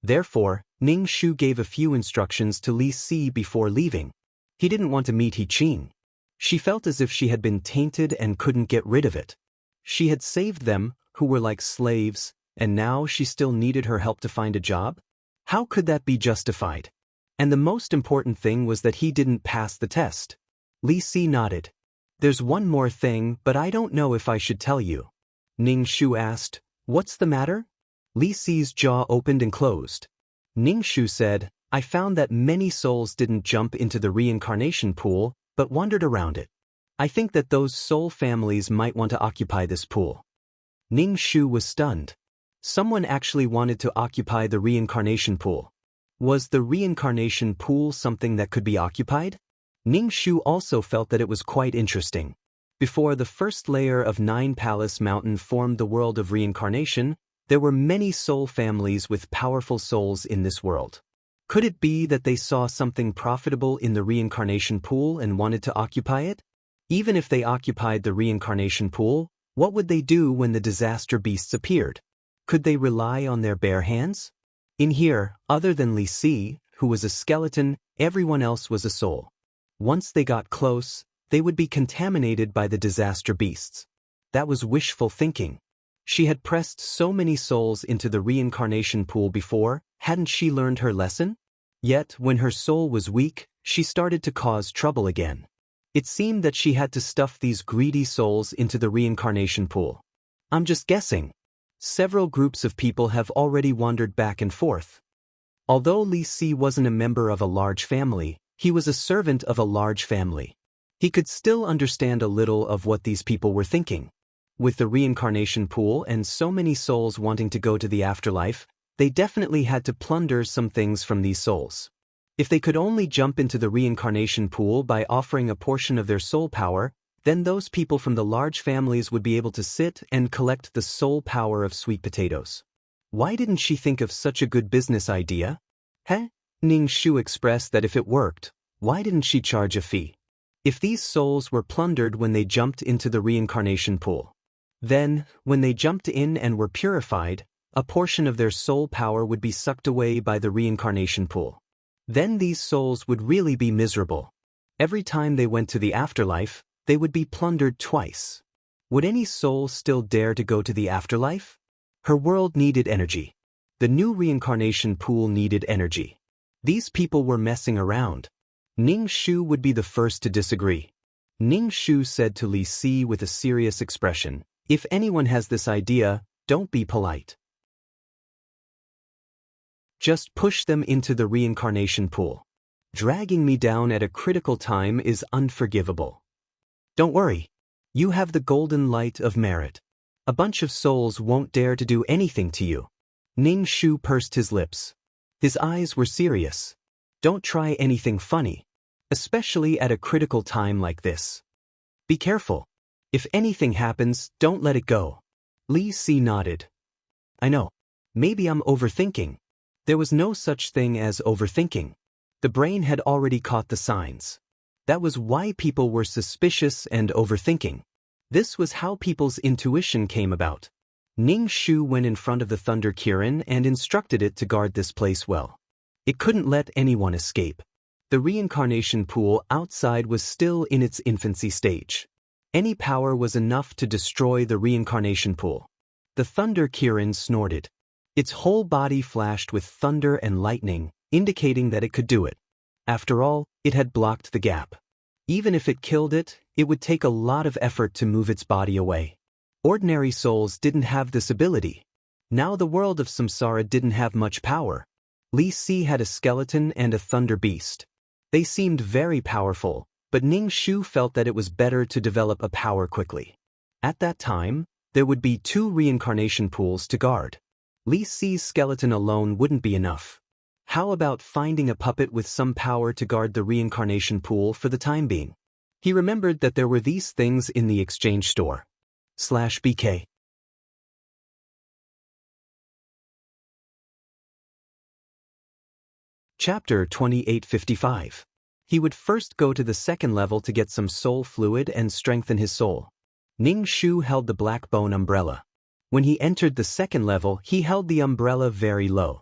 Therefore, Ning Shu gave a few instructions to Li Si before leaving. He didn't want to meet He Qing. She felt as if she had been tainted and couldn't get rid of it. She had saved them, who were like slaves, and now she still needed her help to find a job? How could that be justified? And the most important thing was that he didn't pass the test. Li Si nodded. "There's one more thing, but I don't know if I should tell you." Ning Shu asked, "What's the matter?" Li Si's jaw opened and closed. Ning Shu said, "I found that many souls didn't jump into the reincarnation pool, but wandered around it. I think that those soul families might want to occupy this pool." Ning Shu was stunned. Someone actually wanted to occupy the reincarnation pool. Was the reincarnation pool something that could be occupied? Ning Shu also felt that it was quite interesting. Before the first layer of Nine Palace Mountain formed the world of reincarnation, there were many soul families with powerful souls in this world. Could it be that they saw something profitable in the reincarnation pool and wanted to occupy it? Even if they occupied the reincarnation pool, what would they do when the disaster beasts appeared? Could they rely on their bare hands? In here, other than Li Si, who was a skeleton, everyone else was a soul. Once they got close, they would be contaminated by the disaster beasts. That was wishful thinking. She had pressed so many souls into the reincarnation pool before, hadn't she learned her lesson? Yet, when her soul was weak, she started to cause trouble again. It seemed that she had to stuff these greedy souls into the reincarnation pool. I'm just guessing. Several groups of people have already wandered back and forth. Although Li Si wasn't a member of a large family, he was a servant of a large family. He could still understand a little of what these people were thinking. With the reincarnation pool and so many souls wanting to go to the afterlife, they definitely had to plunder some things from these souls. If they could only jump into the reincarnation pool by offering a portion of their soul power, then those people from the large families would be able to sit and collect the soul power of sweet potatoes. Why didn't she think of such a good business idea? Ning Shu expressed that if it worked, why didn't she charge a fee? If these souls were plundered when they jumped into the reincarnation pool, then, when they jumped in and were purified, a portion of their soul power would be sucked away by the reincarnation pool. Then these souls would really be miserable. Every time they went to the afterlife, they would be plundered twice. Would any soul still dare to go to the afterlife? Her world needed energy. The new reincarnation pool needed energy. These people were messing around. Ning Shu would be the first to disagree. Ning Shu said to Li Si with a serious expression, "If anyone has this idea, don't be polite. Just push them into the reincarnation pool. Dragging me down at a critical time is unforgivable. Don't worry. You have the golden light of merit. A bunch of souls won't dare to do anything to you." Ning Shu pursed his lips. His eyes were serious. Don't try anything funny, especially at a critical time like this. Be careful. If anything happens, don't let it go. Li Si nodded. I know. Maybe I'm overthinking. There was no such thing as overthinking. The brain had already caught the signs. That was why people were suspicious and overthinking. This was how people's intuition came about. Ning Shu went in front of the Thunder Kirin and instructed it to guard this place well. It couldn't let anyone escape. The reincarnation pool outside was still in its infancy stage. Any power was enough to destroy the reincarnation pool. The Thunder Kirin snorted. Its whole body flashed with thunder and lightning, indicating that it could do it. After all, it had blocked the gap. Even if it killed it, it would take a lot of effort to move its body away. Ordinary souls didn't have this ability. Now the world of samsara didn't have much power. Li Si had a skeleton and a thunder beast. They seemed very powerful, but Ning Shu felt that it was better to develop a power quickly. At that time, there would be 2 reincarnation pools to guard. Li Si's skeleton alone wouldn't be enough. How about finding a puppet with some power to guard the reincarnation pool for the time being? He remembered that there were these things in the exchange store. /BK. Chapter 2855. He would first go to the second level to get some soul fluid and strengthen his soul. Ning Shu held the black bone umbrella. When he entered the second level, he held the umbrella very low.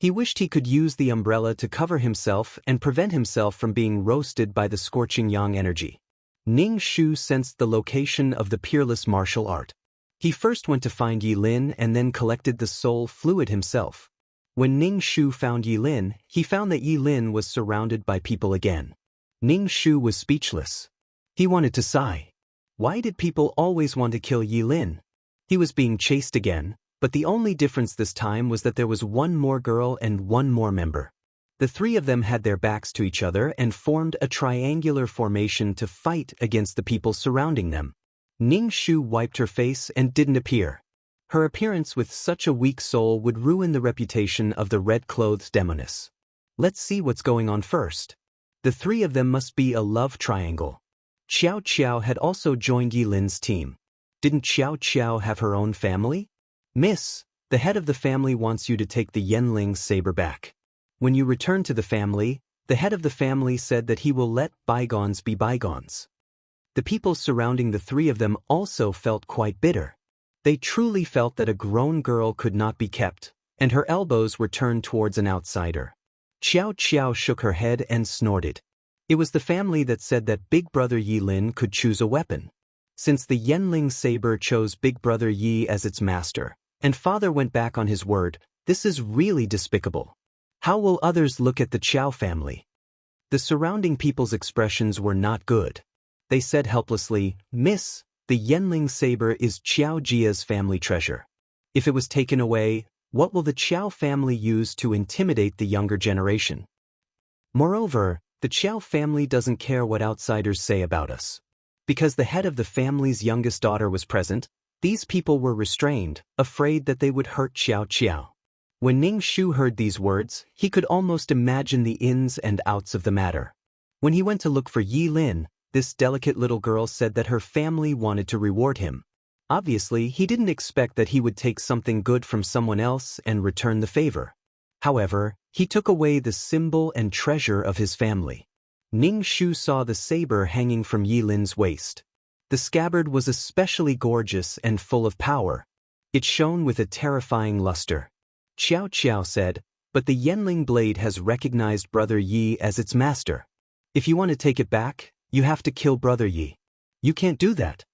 He wished he could use the umbrella to cover himself and prevent himself from being roasted by the scorching yang energy. Ning Shu sensed the location of the peerless martial art. He first went to find Yi Lin and then collected the soul fluid himself. When Ning Shu found Yi Lin, he found that Yi Lin was surrounded by people again. Ning Shu was speechless. He wanted to sigh. Why did people always want to kill Yi Lin? He was being chased again, but the only difference this time was that there was one more girl and one more member. The three of them had their backs to each other and formed a triangular formation to fight against the people surrounding them. Ning Shu wiped her face and didn't appear. Her appearance with such a weak soul would ruin the reputation of the red-clothed demoness. Let's see what's going on first. The three of them must be a love triangle. Xiao Qiao had also joined Yi Lin's team. Didn't Xiao Qiao have her own family? Miss, the head of the family wants you to take the Yanling saber back. When you return to the family, the head of the family said that he will let bygones be bygones. The people surrounding the three of them also felt quite bitter. They truly felt that a grown girl could not be kept, and her elbows were turned towards an outsider. Xiao Qiao shook her head and snorted. It was the family that said that Big Brother Yi Lin could choose a weapon. Since the Yanling saber chose Big Brother Yi as its master, and father went back on his word, this is really despicable. How will others look at the Qiao family? The surrounding people's expressions were not good. They said helplessly, Miss, the Yanling saber is Qiao Jia's family treasure. If it was taken away, what will the Qiao family use to intimidate the younger generation? Moreover, the Qiao family doesn't care what outsiders say about us. Because the head of the family's youngest daughter was present, these people were restrained, afraid that they would hurt Xiao Qiao. When Ning Shu heard these words, he could almost imagine the ins and outs of the matter. When he went to look for Yi Lin, this delicate little girl said that her family wanted to reward him. Obviously, he didn't expect that he would take something good from someone else and return the favor. However, he took away the symbol and treasure of his family. Ning Shu saw the saber hanging from Yi Lin's waist. The scabbard was especially gorgeous and full of power. It shone with a terrifying luster. Xiao Qiao said, but the Yanling blade has recognized Brother Yi as its master. If you want to take it back, you have to kill Brother Yi. You can't do that.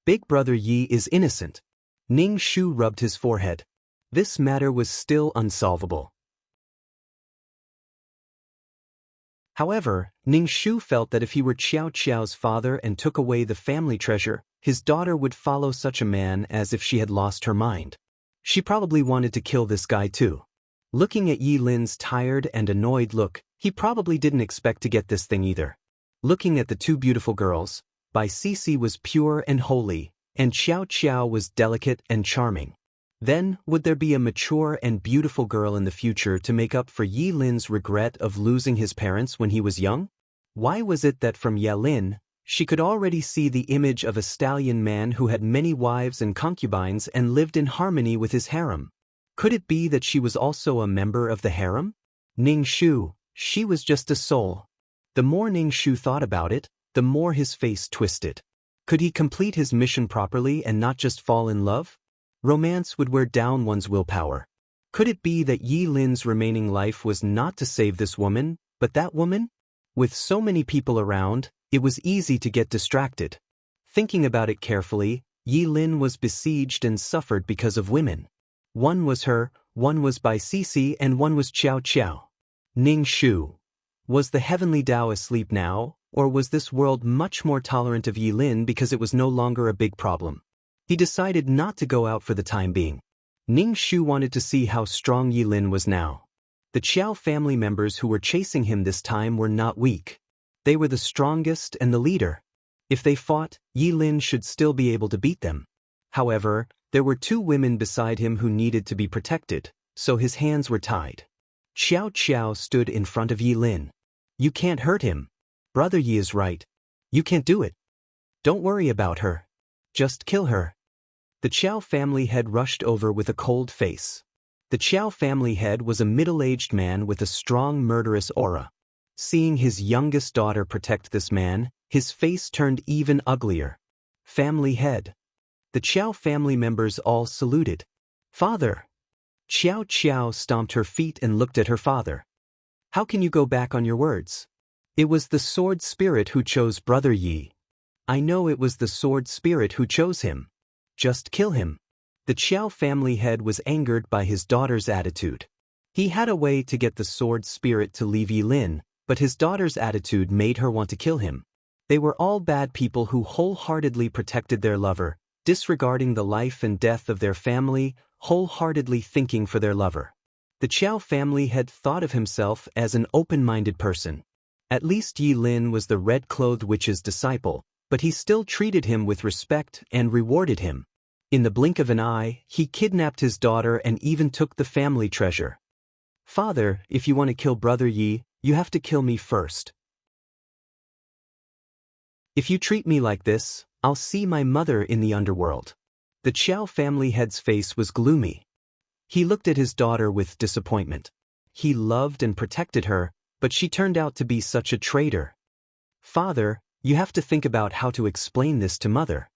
Big Brother Yi is innocent. Ning Shu rubbed his forehead. This matter was still unsolvable. However, Ning Shu felt that if he were Xiao Qiao's father and took away the family treasure, his daughter would follow such a man as if she had lost her mind. She probably wanted to kill this guy too. Looking at Yi Lin's tired and annoyed look, he probably didn't expect to get this thing either. Looking at the two beautiful girls, Bai Sisi was pure and holy, and Xiao Qiao was delicate and charming. Then, would there be a mature and beautiful girl in the future to make up for Yi Lin's regret of losing his parents when he was young? Why was it that from Yi Lin, she could already see the image of a stallion man who had many wives and concubines and lived in harmony with his harem? Could it be that she was also a member of the harem? Ning Shu, she was just a soul. The more Ning Shu thought about it, the more his face twisted. Could he complete his mission properly and not just fall in love? Romance would wear down one's willpower. Could it be that Yi Lin's remaining life was not to save this woman, but that woman? With so many people around, it was easy to get distracted. Thinking about it carefully, Yi Lin was besieged and suffered because of women. One was her, one was Bai Sisi, and one was Xiao Qiao. Ning Shu. Was the heavenly Tao asleep now, or was this world much more tolerant of Yi Lin because it was no longer a big problem? He decided not to go out for the time being. Ning Shu wanted to see how strong Yi Lin was now. The Qiao family members who were chasing him this time were not weak. They were the strongest and the leader. If they fought, Yi Lin should still be able to beat them. However, there were two women beside him who needed to be protected, so his hands were tied. Xiao Qiao stood in front of Yi Lin. You can't hurt him. Brother Yi is right. You can't do it. Don't worry about her. Just kill her. The Chow family head rushed over with a cold face. The Chow family head was a middle-aged man with a strong murderous aura. Seeing his youngest daughter protect this man, his face turned even uglier. Family head. The Chow family members all saluted. Father. Xiao Xiao stomped her feet and looked at her father. How can you go back on your words? It was the sword spirit who chose Brother Yi. I know it was the sword spirit who chose him. Just kill him. The Chow family head was angered by his daughter's attitude. He had a way to get the sword spirit to leave Yilin, but his daughter's attitude made her want to kill him. They were all bad people who wholeheartedly protected their lover, disregarding the life and death of their family, wholeheartedly thinking for their lover. The Chow family had thought of himself as an open-minded person. At least Yilin was the red-clothed witch's disciple, but he still treated him with respect and rewarded him. In the blink of an eye, he kidnapped his daughter and even took the family treasure. Father, if you want to kill Brother Yi, you have to kill me first. If you treat me like this, I'll see my mother in the underworld. The Chow family head's face was gloomy. He looked at his daughter with disappointment. He loved and protected her, but she turned out to be such a traitor. Father, you have to think about how to explain this to Mother.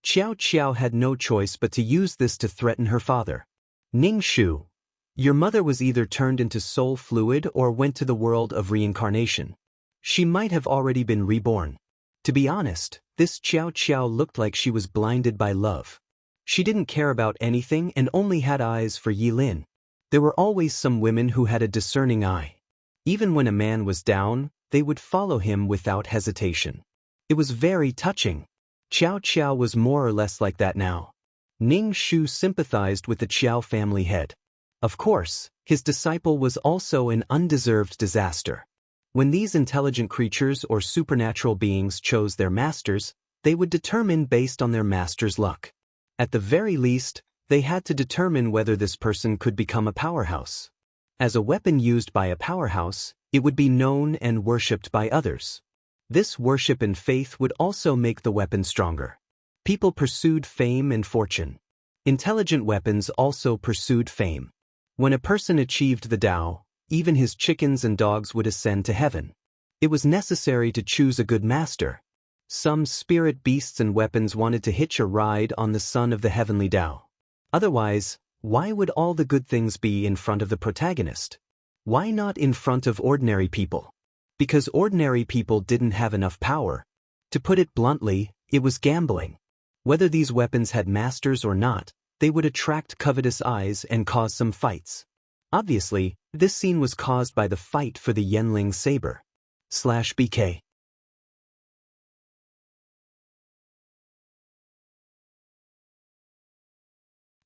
Xiao Xiao had no choice but to use this to threaten her father. Ning Shu, your mother was either turned into soul fluid or went to the world of reincarnation. She might have already been reborn. To be honest, this Xiao Xiao looked like she was blinded by love. She didn't care about anything and only had eyes for Yilin. There were always some women who had a discerning eye. Even when a man was down, they would follow him without hesitation. It was very touching. Xiao Xiao was more or less like that now. Ning Shu sympathized with the Xiao family head. Of course, his disciple was also an undeserved disaster. When these intelligent creatures or supernatural beings chose their masters, they would determine based on their master's luck. At the very least, they had to determine whether this person could become a powerhouse. As a weapon used by a powerhouse, it would be known and worshipped by others. This worship and faith would also make the weapon stronger. People pursued fame and fortune. Intelligent weapons also pursued fame. When a person achieved the Tao, even his chickens and dogs would ascend to heaven. It was necessary to choose a good master. Some spirit beasts and weapons wanted to hitch a ride on the son of the heavenly Tao. Otherwise, why would all the good things be in front of the protagonist? Why not in front of ordinary people? Because ordinary people didn't have enough power. To put it bluntly, it was gambling. Whether these weapons had masters or not, they would attract covetous eyes and cause some fights. Obviously, this scene was caused by the fight for the Yenling saber. /BK.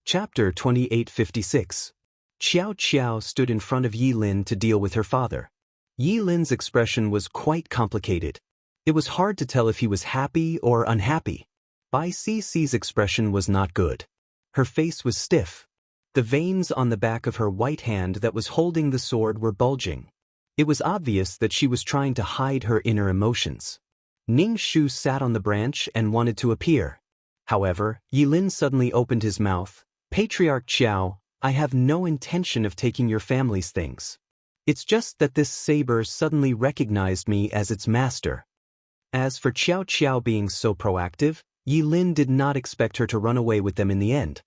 Chapter 2856. Xiao Xiao stood in front of Yilin to deal with her father. Yilin's expression was quite complicated. It was hard to tell if he was happy or unhappy. Bai Cici's expression was not good. Her face was stiff. The veins on the back of her white hand that was holding the sword were bulging. It was obvious that she was trying to hide her inner emotions. Ning Shu sat on the branch and wanted to appear. However, Yilin suddenly opened his mouth. Patriarch Xiao, I have no intention of taking your family's things. It's just that this saber suddenly recognized me as its master. As for Xiao Xiao being so proactive, Yilin did not expect her to run away with them in the end.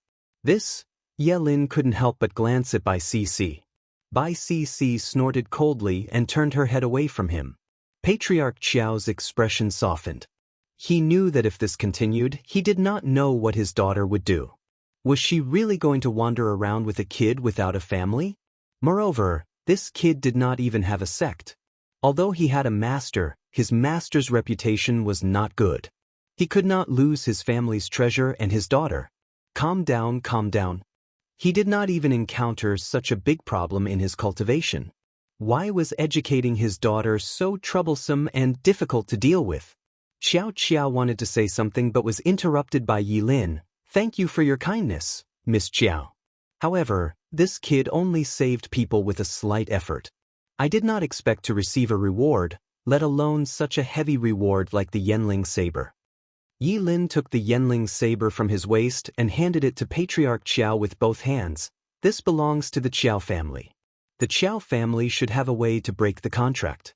Yilin couldn't help but glance at Bai Cici. Bai Cici snorted coldly and turned her head away from him. Patriarch Xiao's expression softened. He knew that if this continued, he did not know what his daughter would do. Was she really going to wander around with a kid without a family? Moreover, this kid did not even have a sect. Although he had a master, his master's reputation was not good. He could not lose his family's treasure and his daughter. Calm down, calm down. He did not even encounter such a big problem in his cultivation. Why was educating his daughter so troublesome and difficult to deal with? Xiao Xiao wanted to say something but was interrupted by Yilin. Thank you for your kindness, Miss Xiao. However, this kid only saved people with a slight effort. I did not expect to receive a reward. let alone such a heavy reward like the Yenling saber. Yi Lin took the Yenling saber from his waist and handed it to Patriarch Qiao with both hands. This belongs to the Qiao family. The Qiao family should have a way to break the contract.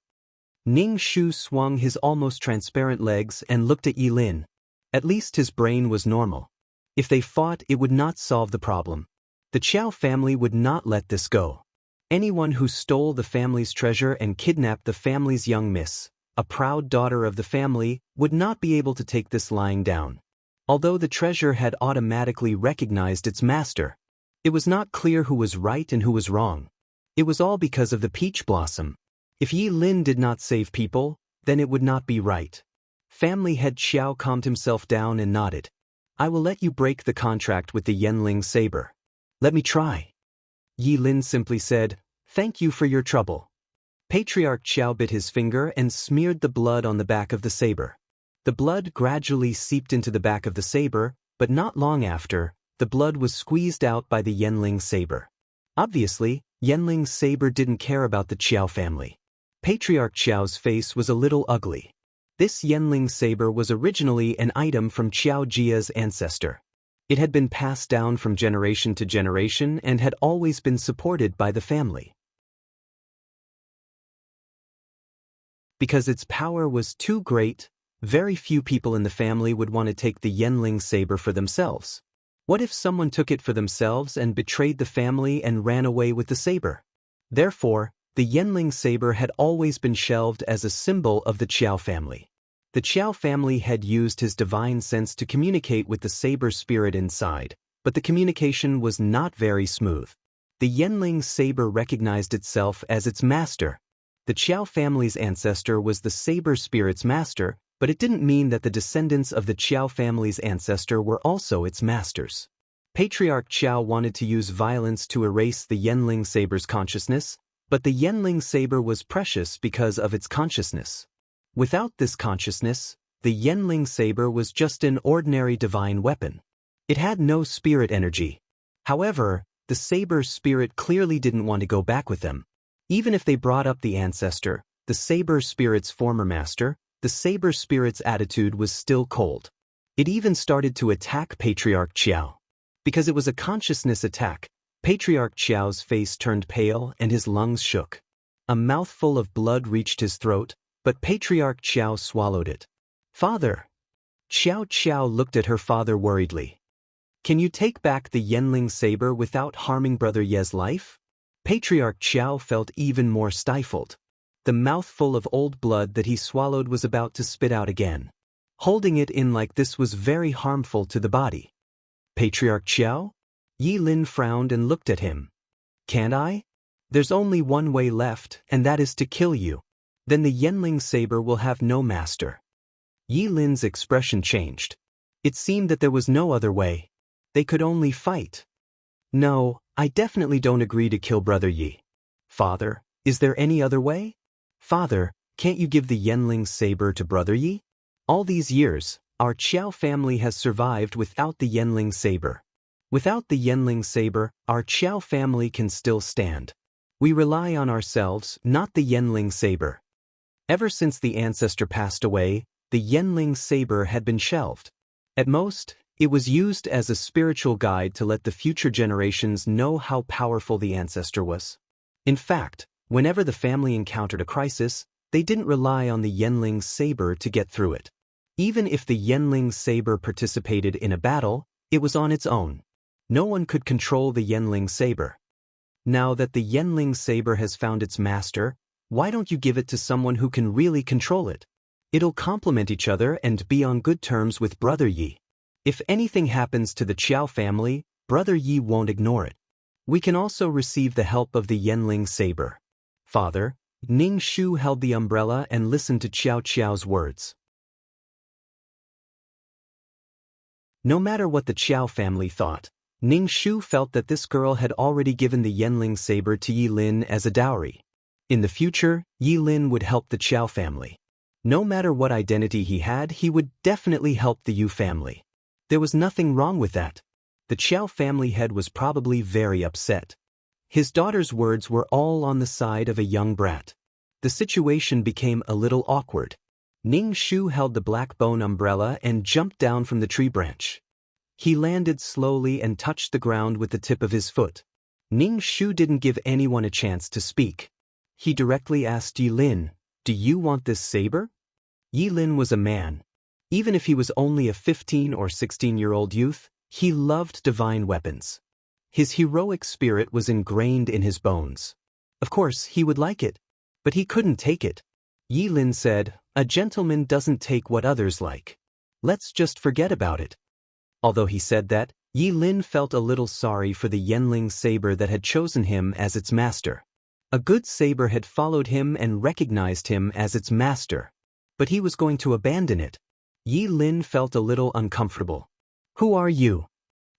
Ning Shu swung his almost transparent legs and looked at Yi Lin. At least his brain was normal. If they fought, it would not solve the problem. The Qiao family would not let this go. Anyone who stole the family's treasure and kidnapped the family's young miss, a proud daughter of the family, would not be able to take this lying down. Although the treasure had automatically recognized its master, it was not clear who was right and who was wrong. It was all because of the peach blossom. If Yi Lin did not save people, then it would not be right. Family head Qiao calmed himself down and nodded. I will let you break the contract with the Yenling saber. Let me try. Yi Lin simply said, thank you for your trouble. Patriarch Qiao bit his finger and smeared the blood on the back of the saber. The blood gradually seeped into the back of the saber, but not long after, the blood was squeezed out by the Yenling saber. Obviously, Yenling's saber didn't care about the Qiao family. Patriarch Qiao's face was a little ugly. This Yenling saber was originally an item from Qiao Jia's ancestor. It had been passed down from generation to generation and had always been supported by the family. Because its power was too great, very few people in the family would want to take the Yenling saber for themselves. What if someone took it for themselves and betrayed the family and ran away with the saber? Therefore, the Yenling saber had always been shelved as a symbol of the Qiao family. The Qiao family had used his divine sense to communicate with the saber spirit inside, but the communication was not very smooth. The Yenling saber recognized itself as its master. The Qiao family's ancestor was the saber spirit's master, but it didn't mean that the descendants of the Qiao family's ancestor were also its masters. Patriarch Qiao wanted to use violence to erase the Yenling saber's consciousness, but the Yenling saber was precious because of its consciousness. Without this consciousness, the Yenling saber was just an ordinary divine weapon. It had no spirit energy. However, the saber spirit clearly didn't want to go back with them. Even if they brought up the ancestor, the saber spirit's former master, the saber spirit's attitude was still cold. It even started to attack Patriarch Qiao. Because it was a consciousness attack, Patriarch Qiao's face turned pale and his lungs shook. A mouthful of blood reached his throat, but Patriarch Qiao swallowed it. Father! Qiao looked at her father worriedly. Can you take back the Yenling saber without harming Brother Ye's life? Patriarch Qiao felt even more stifled. The mouthful of old blood that he swallowed was about to spit out again. Holding it in like this was very harmful to the body. Patriarch Qiao? Yi Lin frowned and looked at him. Can't I? There's only one way left, and that is to kill you. Then the Yenling saber will have no master. Yi Lin's expression changed. It seemed that there was no other way. They could only fight. No, I definitely don't agree to kill Brother Yi. Father, is there any other way? Father, can't you give the Yenling saber to Brother Yi? All these years, our Qiao family has survived without the Yenling saber. Without the Yenling saber, our Qiao family can still stand. We rely on ourselves, not the Yenling saber. Ever since the ancestor passed away, the Yenling saber had been shelved. At most, it was used as a spiritual guide to let the future generations know how powerful the ancestor was. In fact, whenever the family encountered a crisis, they didn't rely on the Yenling saber to get through it. Even if the Yenling saber participated in a battle, it was on its own. No one could control the Yenling saber. Now that the Yenling saber has found its master, why don't you give it to someone who can really control it? It'll complement each other and be on good terms with Brother Yi. If anything happens to the Qiao family, Brother Yi won't ignore it. We can also receive the help of the Yenling saber. Father, Ning Shu held the umbrella and listened to Qiao's words. No matter what the Qiao family thought, Ning Shu felt that this girl had already given the Yenling saber to Yi Lin as a dowry. In the future, Yi Lin would help the Qiao family. No matter what identity he had, he would definitely help the Yu family. There was nothing wrong with that. The Qiao family head was probably very upset. His daughter's words were all on the side of a young brat. The situation became a little awkward. Ning Shu held the black bone umbrella and jumped down from the tree branch. He landed slowly and touched the ground with the tip of his foot. Ning Shu didn't give anyone a chance to speak. He directly asked Yi Lin, "Do you want this saber?" Yi Lin was a man. Even if he was only a 15 or 16-year-old youth, he loved divine weapons. His heroic spirit was ingrained in his bones. Of course, he would like it, but he couldn't take it. Yi Lin said, "A gentleman doesn't take what others like. Let's just forget about it." Although he said that, Yi Lin felt a little sorry for the Yenling saber that had chosen him as its master. A good saber had followed him and recognized him as its master. But he was going to abandon it. Yi Lin felt a little uncomfortable. "Who are you?"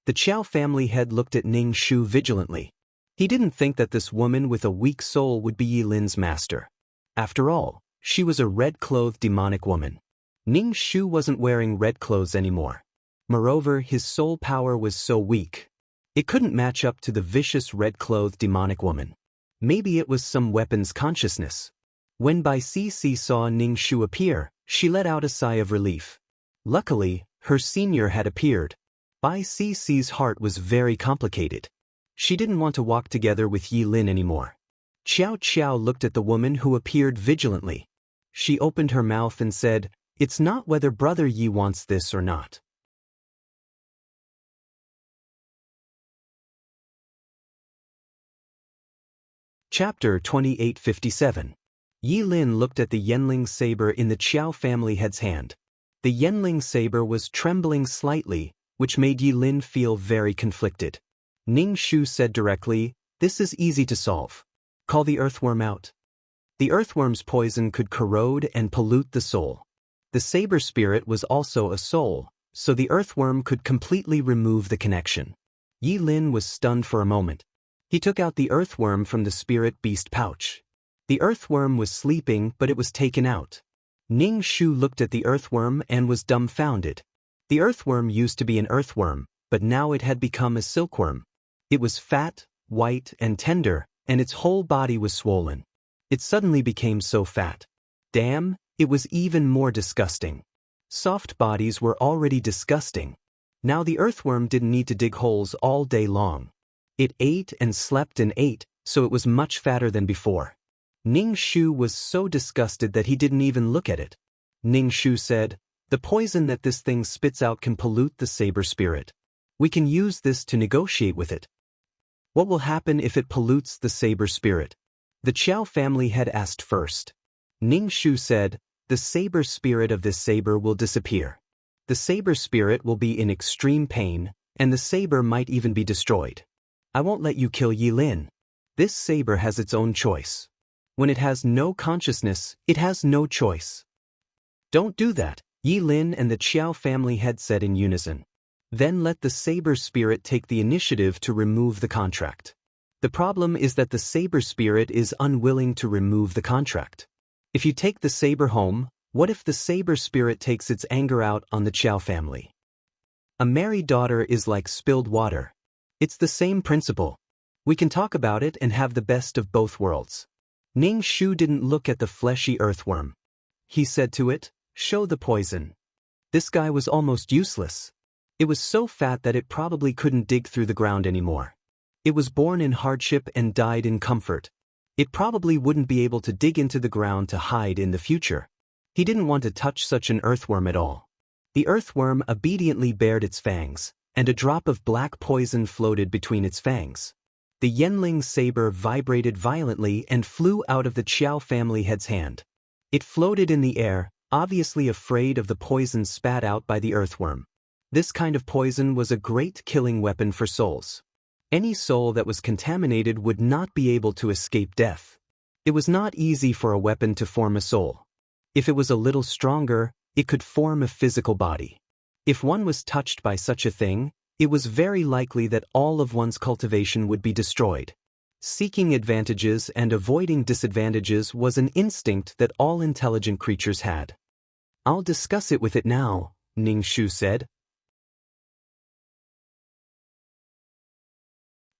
The Qiao family head looked at Ning Shu vigilantly. He didn't think that this woman with a weak soul would be Yi Lin's master. After all, she was a red-clothed demonic woman. Ning Shu wasn't wearing red clothes anymore. Moreover, his soul power was so weak. It couldn't match up to the vicious red-clothed demonic woman. Maybe it was some weapon's consciousness. When Bai Cici saw Ning Shu appear, she let out a sigh of relief. Luckily, her senior had appeared. Bai Cici's heart was very complicated. She didn't want to walk together with Yi Lin anymore. Qiao Qiao looked at the woman who appeared vigilantly. She opened her mouth and said, "It's not whether Brother Yi wants this or not." Chapter 2857. Yi Lin looked at the Yenling saber in the Qiao family head's hand. The Yenling saber was trembling slightly, which made Yi Lin feel very conflicted. Ning Shu said directly, "This is easy to solve. Call the earthworm out." The earthworm's poison could corrode and pollute the soul. The saber spirit was also a soul, so the earthworm could completely remove the connection. Yi Lin was stunned for a moment. He took out the earthworm from the spirit beast pouch. The earthworm was sleeping, but it was taken out. Ning Shu looked at the earthworm and was dumbfounded. The earthworm used to be an earthworm, but now it had become a silkworm. It was fat, white, and tender, and its whole body was swollen. It suddenly became so fat. Damn, it was even more disgusting. Soft bodies were already disgusting. Now the earthworm didn't need to dig holes all day long. It ate and slept and ate, so it was much fatter than before. Ning Shu was so disgusted that he didn't even look at it. Ning Shu said, "The poison that this thing spits out can pollute the saber spirit. We can use this to negotiate with it." "What will happen if it pollutes the saber spirit?" The Qiao family had asked first. Ning Shu said, "The saber spirit of this saber will disappear. The saber spirit will be in extreme pain, and the saber might even be destroyed. I won't let you kill Yi Lin. This saber has its own choice. When it has no consciousness, it has no choice." "Don't do that," Yi Lin and the Qiao family had said in unison. "Then let the saber spirit take the initiative to remove the contract." The problem is that the saber spirit is unwilling to remove the contract. If you take the saber home, what if the saber spirit takes its anger out on the Qiao family? A married daughter is like spilled water. It's the same principle. We can talk about it and have the best of both worlds. Ning Shu didn't look at the fleshy earthworm. He said to it, "Show the poison." This guy was almost useless. It was so fat that it probably couldn't dig through the ground anymore. It was born in hardship and died in comfort. It probably wouldn't be able to dig into the ground to hide in the future. He didn't want to touch such an earthworm at all. The earthworm obediently bared its fangs, and a drop of black poison floated between its fangs. The Yenling saber vibrated violently and flew out of the Qiao family head's hand. It floated in the air, obviously afraid of the poison spat out by the earthworm. This kind of poison was a great killing weapon for souls. Any soul that was contaminated would not be able to escape death. It was not easy for a weapon to form a soul. If it was a little stronger, it could form a physical body. If one was touched by such a thing, it was very likely that all of one's cultivation would be destroyed. Seeking advantages and avoiding disadvantages was an instinct that all intelligent creatures had. "I'll discuss it with it now," Ning Shu said.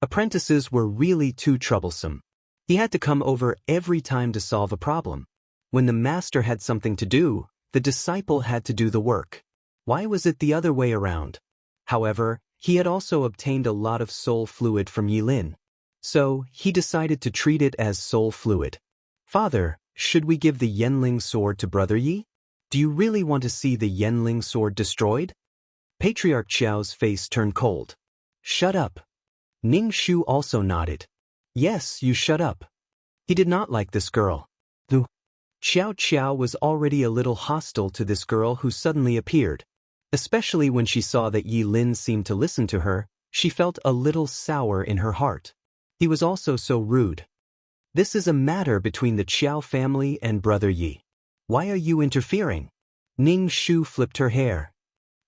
Apprentices were really too troublesome. He had to come over every time to solve a problem. When the master had something to do, the disciple had to do the work. Why was it the other way around? However, he had also obtained a lot of soul fluid from Yilin. So, he decided to treat it as soul fluid. Father, should we give the Yenling sword to Brother Yi? Do you really want to see the Yenling sword destroyed? Patriarch Xiao's face turned cold. Shut up. Ning Shu also nodded. Yes, you shut up. He did not like this girl. Xiao Qiao was already a little hostile to this girl who suddenly appeared. Especially when she saw that Yi Lin seemed to listen to her, she felt a little sour in her heart. He was also so rude. This is a matter between the Qiao family and Brother Yi. Why are you interfering? Ning Shu flipped her hair.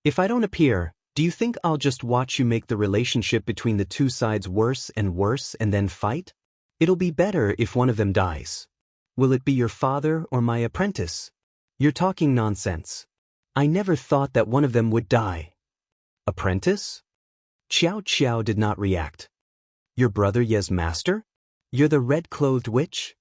If I don't appear, do you think I'll just watch you make the relationship between the two sides worse and then fight? It'll be better if one of them dies. Will it be your father or my apprentice? You're talking nonsense. I never thought that one of them would die. Apprentice? Xiao Qiao did not react. Your brother Ye's master? You're the red-clothed witch?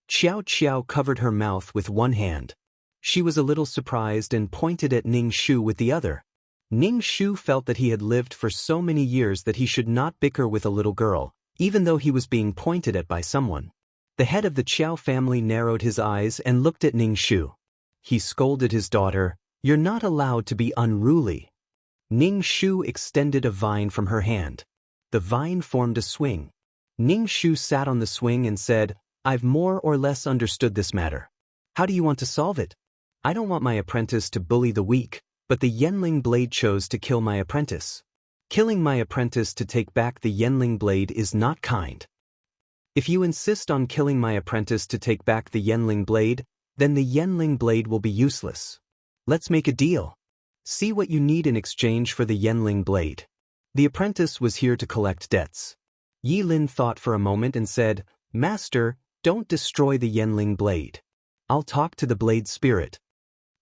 Xiao Qiao covered her mouth with one hand. She was a little surprised and pointed at Ning Shu with the other. Ning Shu felt that he had lived for so many years that he should not bicker with a little girl, even though he was being pointed at by someone. The head of the Qiao family narrowed his eyes and looked at Ning Shu. He scolded his daughter, "You're not allowed to be unruly." Ning Shu extended a vine from her hand. The vine formed a swing. Ning Shu sat on the swing and said, "I've more or less understood this matter. How do you want to solve it? I don't want my apprentice to bully the weak, but the Yenling blade chose to kill my apprentice. Killing my apprentice to take back the Yenling blade is not kind. If you insist on killing my apprentice to take back the Yenling blade, then the Yenling blade will be useless. Let's make a deal. See what you need in exchange for the Yenling blade." The apprentice was here to collect debts. Yi Lin thought for a moment and said, "Master, don't destroy the Yenling blade. I'll talk to the blade spirit."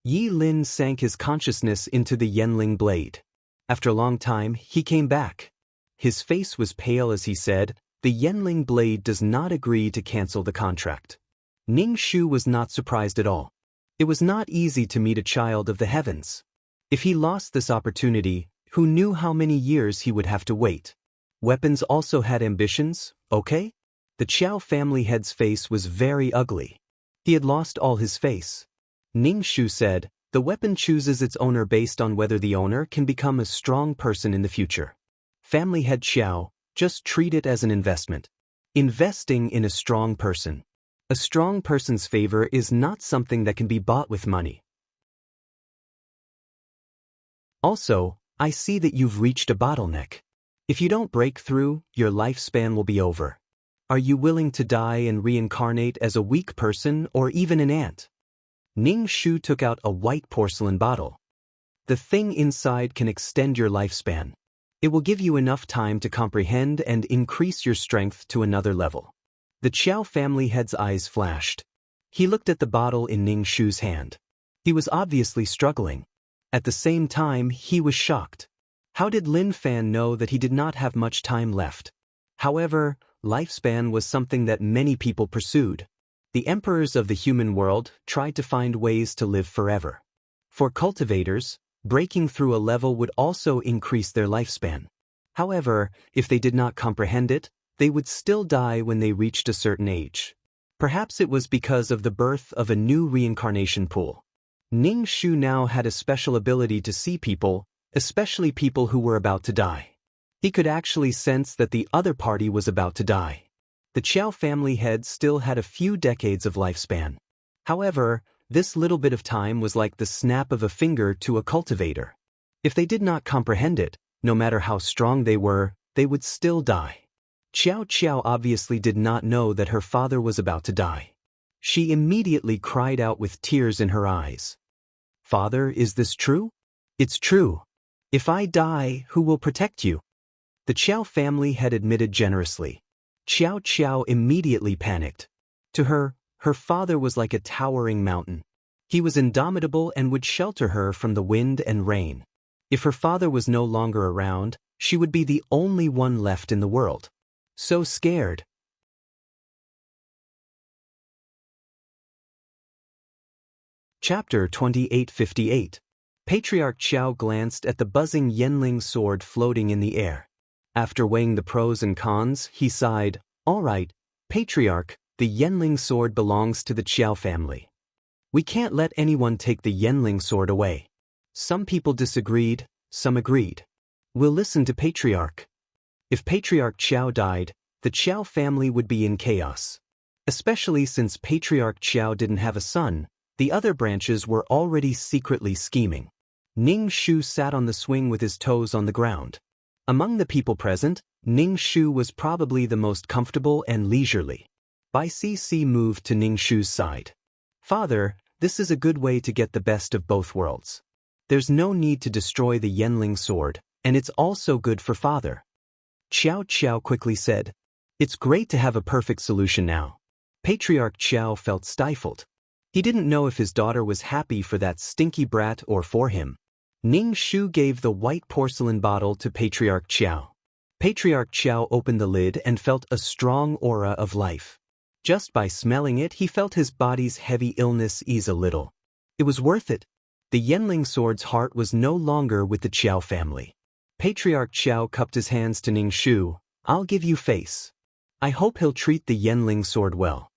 Yi Lin sank his consciousness into the Yenling blade. After a long time, he came back. His face was pale as he said, "The Yenling blade does not agree to cancel the contract." Ning Shu was not surprised at all. It was not easy to meet a child of the heavens. If he lost this opportunity, who knew how many years he would have to wait? Weapons also had ambitions, okay? The Qiao family head's face was very ugly. He had lost all his face. Ning Shu said, "The weapon chooses its owner based on whether the owner can become a strong person in the future. Family head Xiao, just treat it as an investment. Investing in a strong person. A strong person's favor is not something that can be bought with money. Also, I see that you've reached a bottleneck. If you don't break through, your lifespan will be over. Are you willing to die and reincarnate as a weak person or even an ant?" Ning Shu took out a white porcelain bottle. "The thing inside can extend your lifespan. It will give you enough time to comprehend and increase your strength to another level." The Qiao family head's eyes flashed. He looked at the bottle in Ning Shu's hand. He was obviously struggling. At the same time, he was shocked. How did Lin Fan know that he did not have much time left? However, lifespan was something that many people pursued. The emperors of the human world tried to find ways to live forever. For cultivators, breaking through a level would also increase their lifespan. However, if they did not comprehend it, they would still die when they reached a certain age. Perhaps it was because of the birth of a new reincarnation pool. Ning Shu now had a special ability to see people, especially people who were about to die. He could actually sense that the other party was about to die. The Qiao family head still had a few decades of lifespan. However, this little bit of time was like the snap of a finger to a cultivator. If they did not comprehend it, no matter how strong they were, they would still die. Xiao Qiao obviously did not know that her father was about to die. She immediately cried out with tears in her eyes. "Father, is this true?" "It's true. If I die, who will protect you?" The Qiao family had admitted generously. Xiao Qiao immediately panicked. To her, her father was like a towering mountain. He was indomitable and would shelter her from the wind and rain. If her father was no longer around, she would be the only one left in the world. So scared. Chapter 2858. Patriarch Qiao glanced at the buzzing Yenling sword floating in the air. After weighing the pros and cons, he sighed, "All right, Patriarch, the Yenling sword belongs to the Qiao family. We can't let anyone take the Yenling sword away." Some people disagreed, some agreed. "We'll listen to Patriarch." If Patriarch Qiao died, the Qiao family would be in chaos. Especially since Patriarch Qiao didn't have a son, the other branches were already secretly scheming. Ning Shu sat on the swing with his toes on the ground. Among the people present, Ning Shu was probably the most comfortable and leisurely. Bai Cixi moved to Ning Shu's side. "Father, this is a good way to get the best of both worlds. There's no need to destroy the Yenling sword, and it's also good for father." Qiao Qiao quickly said, "It's great to have a perfect solution now." Patriarch Qiao felt stifled. He didn't know if his daughter was happy for that stinky brat or for him. Ning Shu gave the white porcelain bottle to Patriarch Qiao. Patriarch Qiao opened the lid and felt a strong aura of life. Just by smelling it, he felt his body's heavy illness ease a little. It was worth it. The Yenling sword's heart was no longer with the Qiao family. Patriarch Qiao cupped his hands to Ning Shu. "I'll give you face. I hope he'll treat the Yenling sword well.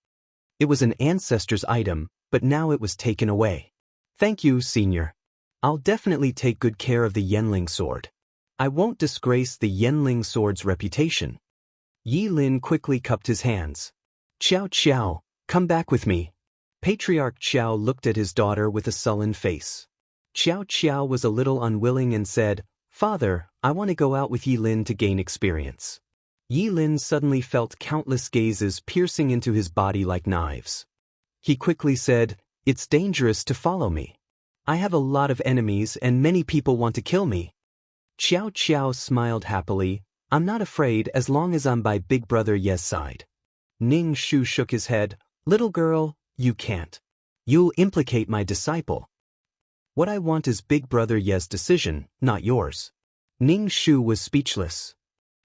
It was an ancestor's item, but now it was taken away. Thank you, Senior. I'll definitely take good care of the Yenling sword. I won't disgrace the Yenling sword's reputation." Yi Lin quickly cupped his hands. "Qiao Qiao, come back with me." Patriarch Qiao looked at his daughter with a sullen face. Qiao Qiao was a little unwilling and said, "Father, I want to go out with Yi Lin to gain experience." Yi Lin suddenly felt countless gazes piercing into his body like knives. He quickly said, "It's dangerous to follow me. I have a lot of enemies and many people want to kill me." Qiao Qiao smiled happily. "I'm not afraid as long as I'm by Big Brother Ye's side." Ning Shu shook his head. "Little girl, you can't. You'll implicate my disciple. What I want is Big Brother Ye's decision, not yours." Ning Shu was speechless.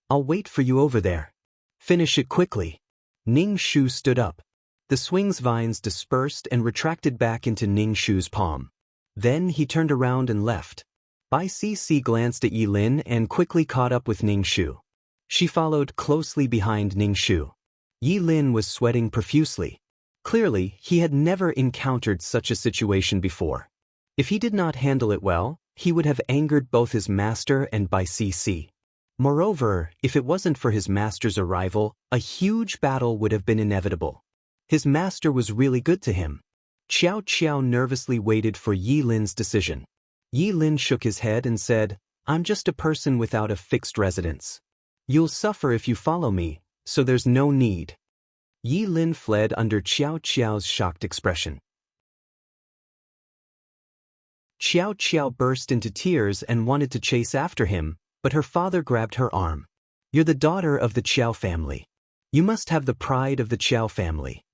"I'll wait for you over there. Finish it quickly." Ning Shu stood up. The swing's vines dispersed and retracted back into Ning Shu's palm. Then he turned around and left. Bai Cixi glanced at Yi Lin and quickly caught up with Ning Shu. She followed closely behind Ning Shu. Yi Lin was sweating profusely. Clearly, he had never encountered such a situation before. If he did not handle it well, he would have angered both his master and Bai Cixi. Moreover, if it wasn't for his master's arrival, a huge battle would have been inevitable. His master was really good to him. Qiao Qiao nervously waited for Yi Lin's decision. Yi Lin shook his head and said, "I'm just a person without a fixed residence. You'll suffer if you follow me, so there's no need." Yi Lin fled under Qiao Qiao's shocked expression. Qiao Qiao burst into tears and wanted to chase after him, but her father grabbed her arm. "You're the daughter of the Qiao family. You must have the pride of the Qiao family."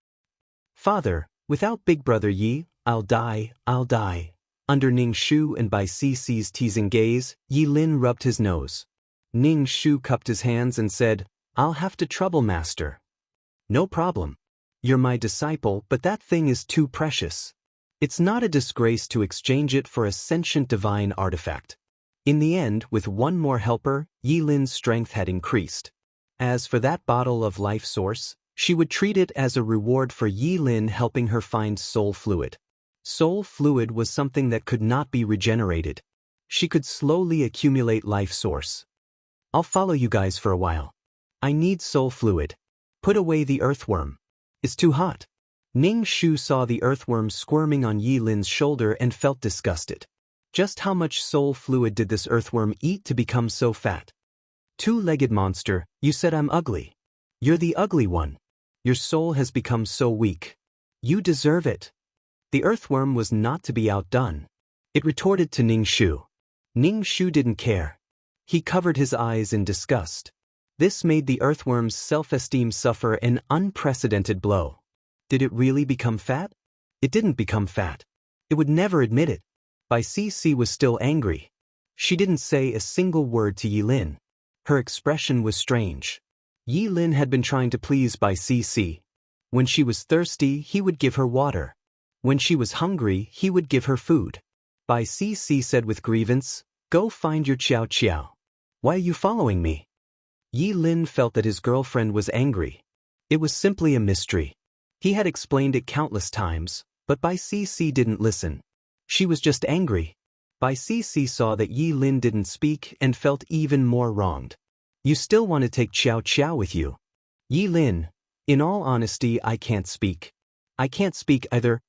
"Father, without Big Brother Yi, I'll die, I'll die." Under Ning Shu and Bai Cixi's teasing gaze, Yi Lin rubbed his nose. Ning Shu cupped his hands and said, "I'll have to trouble master." "No problem. You're my disciple, but that thing is too precious. It's not a disgrace to exchange it for a sentient divine artifact." In the end, with one more helper, Yi Lin's strength had increased. As for that bottle of life source, she would treat it as a reward for Yi Lin helping her find soul fluid. Soul fluid was something that could not be regenerated. She could slowly accumulate life source. "I'll follow you guys for a while. I need soul fluid. Put away the earthworm. It's too hot." Ning Shu saw the earthworm squirming on Yi Lin's shoulder and felt disgusted. Just how much soul fluid did this earthworm eat to become so fat? "Two-legged monster, you said I'm ugly. You're the ugly one. Your soul has become so weak. You deserve it." The earthworm was not to be outdone. It retorted to Ning Shu. Ning Shu didn't care. He covered his eyes in disgust. This made the earthworm's self-esteem suffer an unprecedented blow. Did it really become fat? It didn't become fat. It would never admit it. Bai Cixi was still angry. She didn't say a single word to Yi Lin. Her expression was strange. Yi Lin had been trying to please Bai Cixi. When she was thirsty, he would give her water. When she was hungry, he would give her food. Bai Cixi said with grievance, "Go find your Qiao Qiao. Why are you following me?" Yi Lin felt that his girlfriend was angry. It was simply a mystery. He had explained it countless times, but Bai Cixi didn't listen. She was just angry. Bai Cixi saw that Yi Lin didn't speak and felt even more wronged. "You still want to take Qiao Qiao with you?" "Yi Lin, in all honesty, I can't speak." "I can't speak either."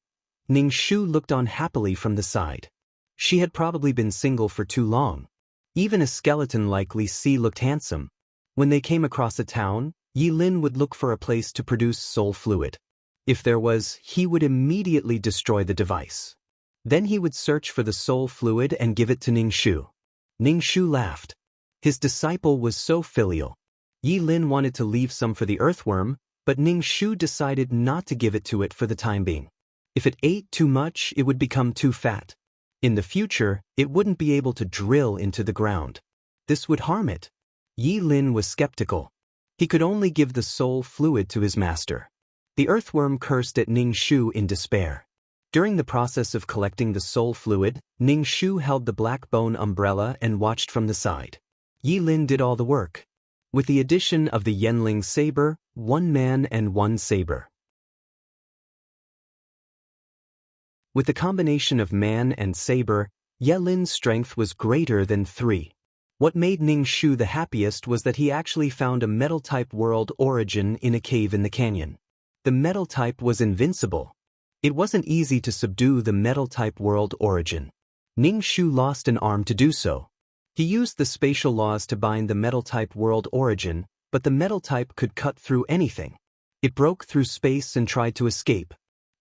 Ning Shu looked on happily from the side. She had probably been single for too long. Even a skeleton like Li Si looked handsome. When they came across a town, Yi Lin would look for a place to produce soul fluid. If there was, he would immediately destroy the device. Then he would search for the soul fluid and give it to Ning Shu. Ning Shu laughed. His disciple was so filial. Yi Lin wanted to leave some for the earthworm, but Ning Shu decided not to give it to it for the time being. If it ate too much, it would become too fat. In the future, it wouldn't be able to drill into the ground. This would harm it. Yi Lin was skeptical. He could only give the soul fluid to his master. The earthworm cursed at Ning Shu in despair. During the process of collecting the soul fluid, Ning Shu held the black bone umbrella and watched from the side. Yi Lin did all the work. With the addition of the Yenling saber, 1 man and 1 saber. With the combination of man and saber, Ye Lin's strength was greater than 3. What made Ning Shu the happiest was that he actually found a metal-type world origin in a cave in the canyon. The metal type was invincible. It wasn't easy to subdue the metal-type world origin. Ning Shu lost an arm to do so. He used the spatial laws to bind the metal-type world origin, but the metal type could cut through anything. It broke through space and tried to escape.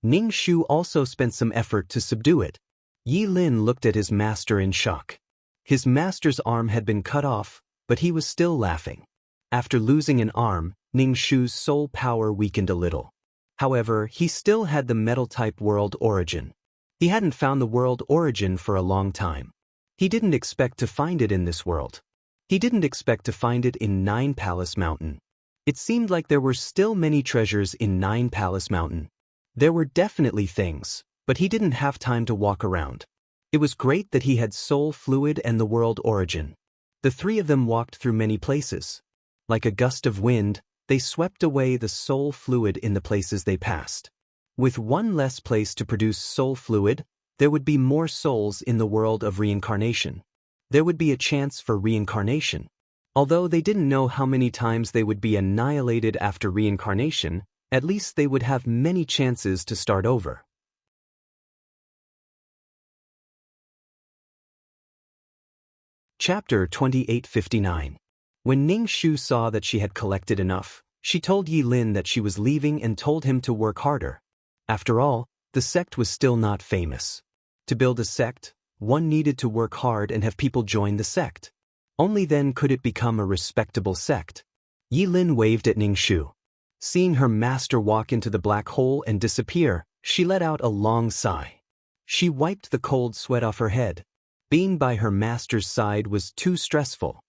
Ning Shu also spent some effort to subdue it. Yi Lin looked at his master in shock. His master's arm had been cut off, but he was still laughing. After losing an arm, Ning Shu's soul power weakened a little. However, he still had the metal-type world origin. He hadn't found the world origin for a long time. He didn't expect to find it in this world. He didn't expect to find it in Nine Palace Mountain. It seemed like there were still many treasures in Nine Palace Mountain. There were definitely things, but he didn't have time to walk around. It was great that he had soul fluid and the world origin. The 3 of them walked through many places. Like a gust of wind, they swept away the soul fluid in the places they passed. With 1 less place to produce soul fluid, there would be more souls in the world of reincarnation. There would be a chance for reincarnation. Although they didn't know how many times they would be annihilated after reincarnation, at least they would have many chances to start over. Chapter 2859. When Ning Shu saw that she had collected enough, she told Yi Lin that she was leaving and told him to work harder. After all, the sect was still not famous. To build a sect, one needed to work hard and have people join the sect. Only then could it become a respectable sect. Yi Lin waved at Ning Shu. Seeing her master walk into the black hole and disappear, she let out a long sigh. She wiped the cold sweat off her head. Being by her master's side was too stressful.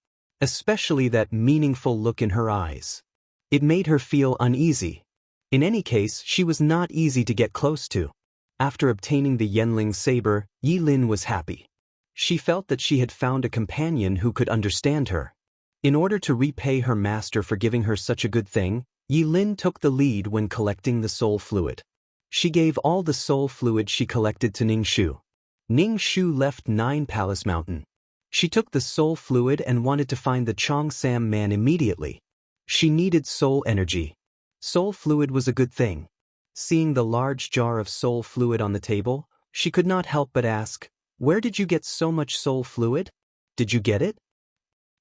Especially that meaningful look in her eyes. It made her feel uneasy. In any case, she was not easy to get close to. After obtaining the Yenling saber, Yi Lin was happy. She felt that she had found a companion who could understand her. In order to repay her master for giving her such a good thing, Yi Lin took the lead when collecting the soul fluid. She gave all the soul fluid she collected to Ning Shu. Ning Shu left Nine Palace Mountain. She took the soul fluid and wanted to find the Chongsam man immediately. She needed soul energy. Soul fluid was a good thing. Seeing the large jar of soul fluid on the table, she could not help but ask, "Where did you get so much soul fluid? Did you get it?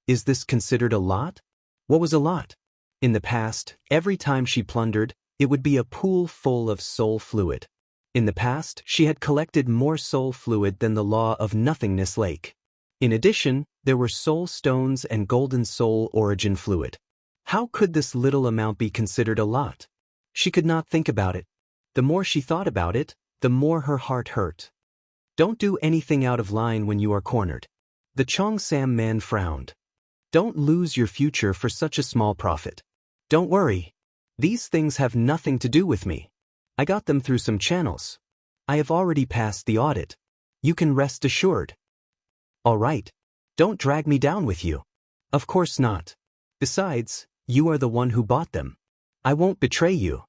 Is this considered a lot?" What was a lot? In the past, every time she plundered, it would be a pool full of soul fluid. In the past, she had collected more soul fluid than the law of nothingness lake. In addition, there were soul stones and golden soul origin fluid. How could this little amount be considered a lot? She could not think about it. The more she thought about it, the more her heart hurt. Don't do anything out of line when you are cornered. The Chongsam man frowned. Don't lose your future for such a small profit. Don't worry. These things have nothing to do with me. I got them through some channels. I have already passed the audit. You can rest assured. All right. Don't drag me down with you. Of course not. Besides, you are the one who bought them. I won't betray you.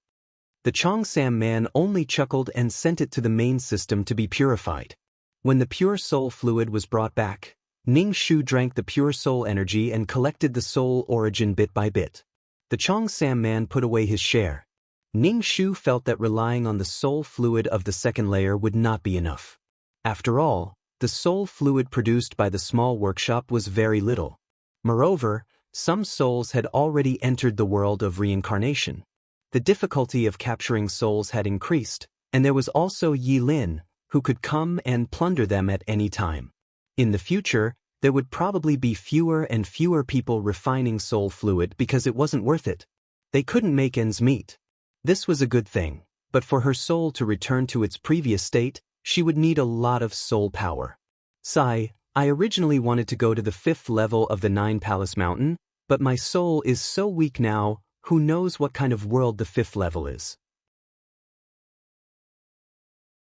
The Cheongsam man only chuckled and sent it to the main system to be purified. When the pure soul fluid was brought back, Ning Shu drank the pure soul energy and collected the soul origin bit by bit. The Cheongsam man put away his share. Ning Shu felt that relying on the soul fluid of the second layer would not be enough. After all, the soul fluid produced by the small workshop was very little. Moreover, some souls had already entered the world of reincarnation. The difficulty of capturing souls had increased, and there was also Yi Lin, who could come and plunder them at any time. In the future, there would probably be fewer and fewer people refining soul fluid because it wasn't worth it. They couldn't make ends meet. This was a good thing, but for her soul to return to its previous state, she would need a lot of soul power. Sigh, I originally wanted to go to the 5th level of the 9 Palace Mountain, but my soul is so weak now, who knows what kind of world the 5th level is.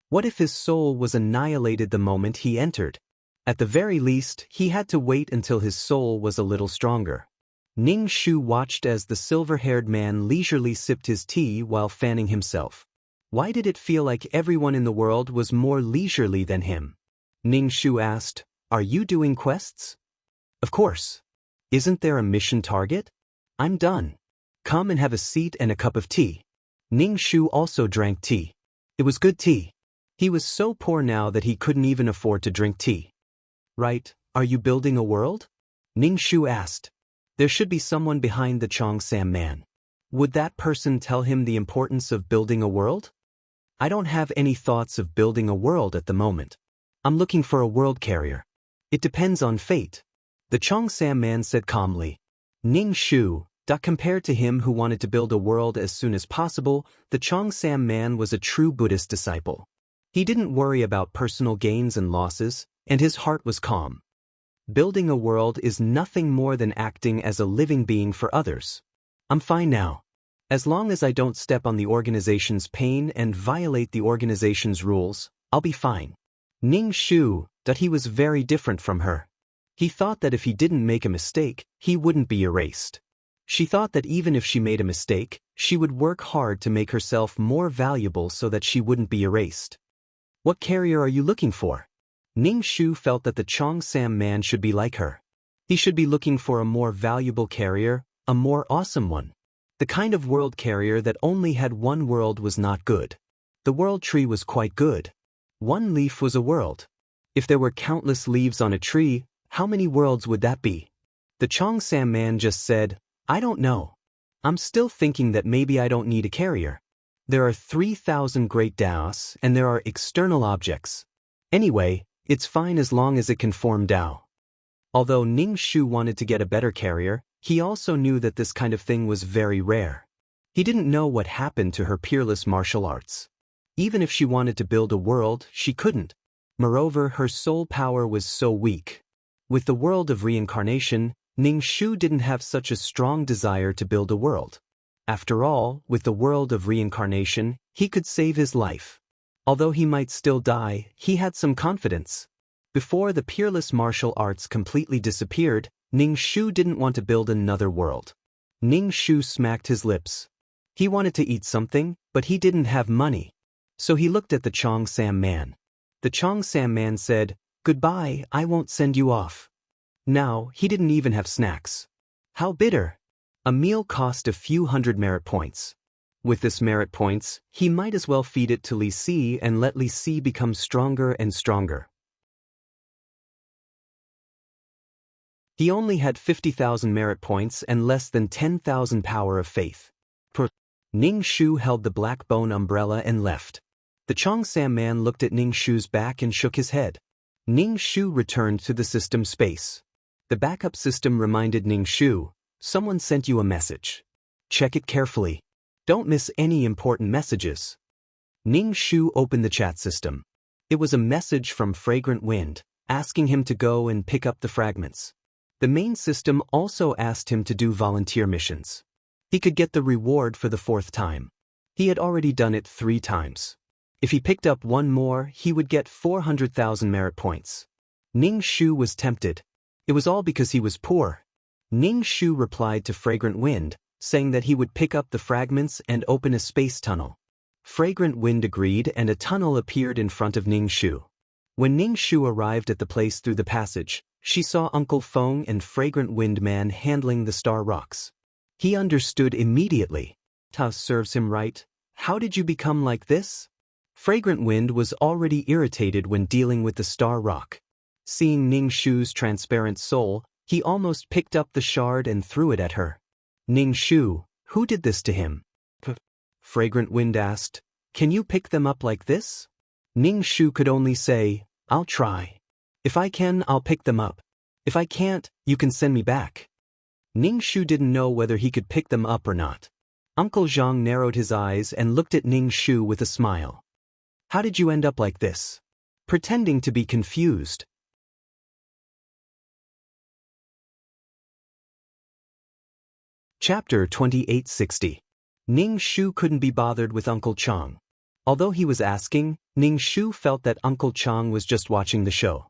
What if his soul was annihilated the moment he entered? At the very least, he had to wait until his soul was a little stronger. Ning Shu watched as the silver-haired man leisurely sipped his tea while fanning himself. Why did it feel like everyone in the world was more leisurely than him? Ning Shu asked, "Are you doing quests?" "Of course. Isn't there a mission target?" "I'm done. Come and have a seat and a cup of tea." Ning Shu also drank tea. It was good tea. He was so poor now that he couldn't even afford to drink tea. "Right, are you building a world?" Ning Shu asked. There should be someone behind the Cheongsam man. Would that person tell him the importance of building a world? "I don't have any thoughts of building a world at the moment. I'm looking for a world carrier. It depends on fate," the Cheongsam man said calmly. Ning Shu, compared to him who wanted to build a world as soon as possible, the Cheongsam man was a true Buddhist disciple. He didn't worry about personal gains and losses, and his heart was calm. Building a world is nothing more than acting as a living being for others. I'm fine now. As long as I don't step on the organization's pain and violate the organization's rules, I'll be fine. Ning Shu, he was very different from her. He thought that if he didn't make a mistake, he wouldn't be erased. She thought that even if she made a mistake, she would work hard to make herself more valuable so that she wouldn't be erased. What carrier are you looking for? Ning Shu felt that the Cheongsam man should be like her. He should be looking for a more valuable carrier, a more awesome one. The kind of world carrier that only had one world was not good. The world tree was quite good. One leaf was a world. If there were countless leaves on a tree, how many worlds would that be? The Cheongsam man just said, "I don't know. I'm still thinking that maybe I don't need a carrier. There are 3,000 great Daos and there are external objects. Anyway, it's fine as long as it can form Dao." Although Ning Shu wanted to get a better carrier, he also knew that this kind of thing was very rare. He didn't know what happened to her peerless martial arts. Even if she wanted to build a world, she couldn't. Moreover, her soul power was so weak. With the world of reincarnation, Ning Shu didn't have such a strong desire to build a world. After all, with the world of reincarnation, he could save his life. Although he might still die, he had some confidence. Before the peerless martial arts completely disappeared, Ning Shu didn't want to build another world. Ning Shu smacked his lips. He wanted to eat something, but he didn't have money. So he looked at the Cheongsam man. The Cheongsam man said, "Goodbye, I won't send you off." Now, he didn't even have snacks. How bitter! A meal cost a few hundred merit points. With this merit points, he might as well feed it to Li Si and let Li Si become stronger and stronger. He only had 50,000 merit points and less than 10,000 power of faith. Ning Shu held the black bone umbrella and left. The Cheongsam man looked at Ning Shu's back and shook his head. Ning Shu returned to the system space. The backup system reminded Ning Shu, "Someone sent you a message. Check it carefully. Don't miss any important messages." Ning Shu opened the chat system. It was a message from Fragrant Wind, asking him to go and pick up the fragments. The main system also asked him to do volunteer missions. He could get the reward for the 4th time. He had already done it 3 times. If he picked up one more, he would get 400,000 merit points. Ning Shu was tempted. It was all because he was poor. Ning Shu replied to Fragrant Wind, saying that he would pick up the fragments and open a space tunnel. Fragrant Wind agreed and a tunnel appeared in front of Ning Shu. When Ning Shu arrived at the place through the passage, she saw Uncle Feng and Fragrant Wind Man handling the star rocks. He understood immediately. "Ta serves him right. How did you become like this?" Fragrant Wind was already irritated when dealing with the star rock. Seeing Ning Shu's transparent soul, he almost picked up the shard and threw it at her. "Ning Shu, who did this to him?" Fragrant Wind asked. "Can you pick them up like this?" Ning Shu could only say, "I'll try. If I can, I'll pick them up. If I can't, you can send me back." Ning Shu didn't know whether he could pick them up or not. Uncle Zhang narrowed his eyes and looked at Ning Shu with a smile. "How did you end up like this?" Pretending to be confused. Chapter 2860. Ning Shu couldn't be bothered with Uncle Chang. Although he was asking, Ning Shu felt that Uncle Chang was just watching the show.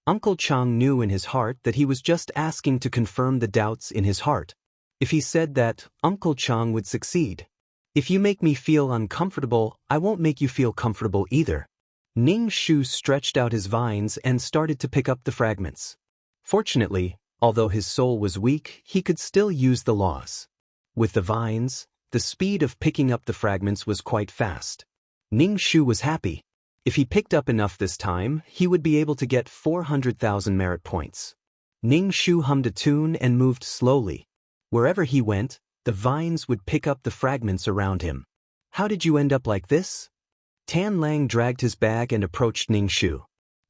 Uncle Chang knew in his heart that he was just asking to confirm the doubts in his heart. If he said that, Uncle Chang would succeed. "If you make me feel uncomfortable, I won't make you feel comfortable either." Ning Shu stretched out his vines and started to pick up the fragments. Fortunately, although his soul was weak, he could still use the laws. With the vines, the speed of picking up the fragments was quite fast. Ning Shu was happy. If he picked up enough this time, he would be able to get 400,000 merit points. Ning Shu hummed a tune and moved slowly. Wherever he went, the vines would pick up the fragments around him. "How did you end up like this?" Tan Lang dragged his bag and approached Ning Shu.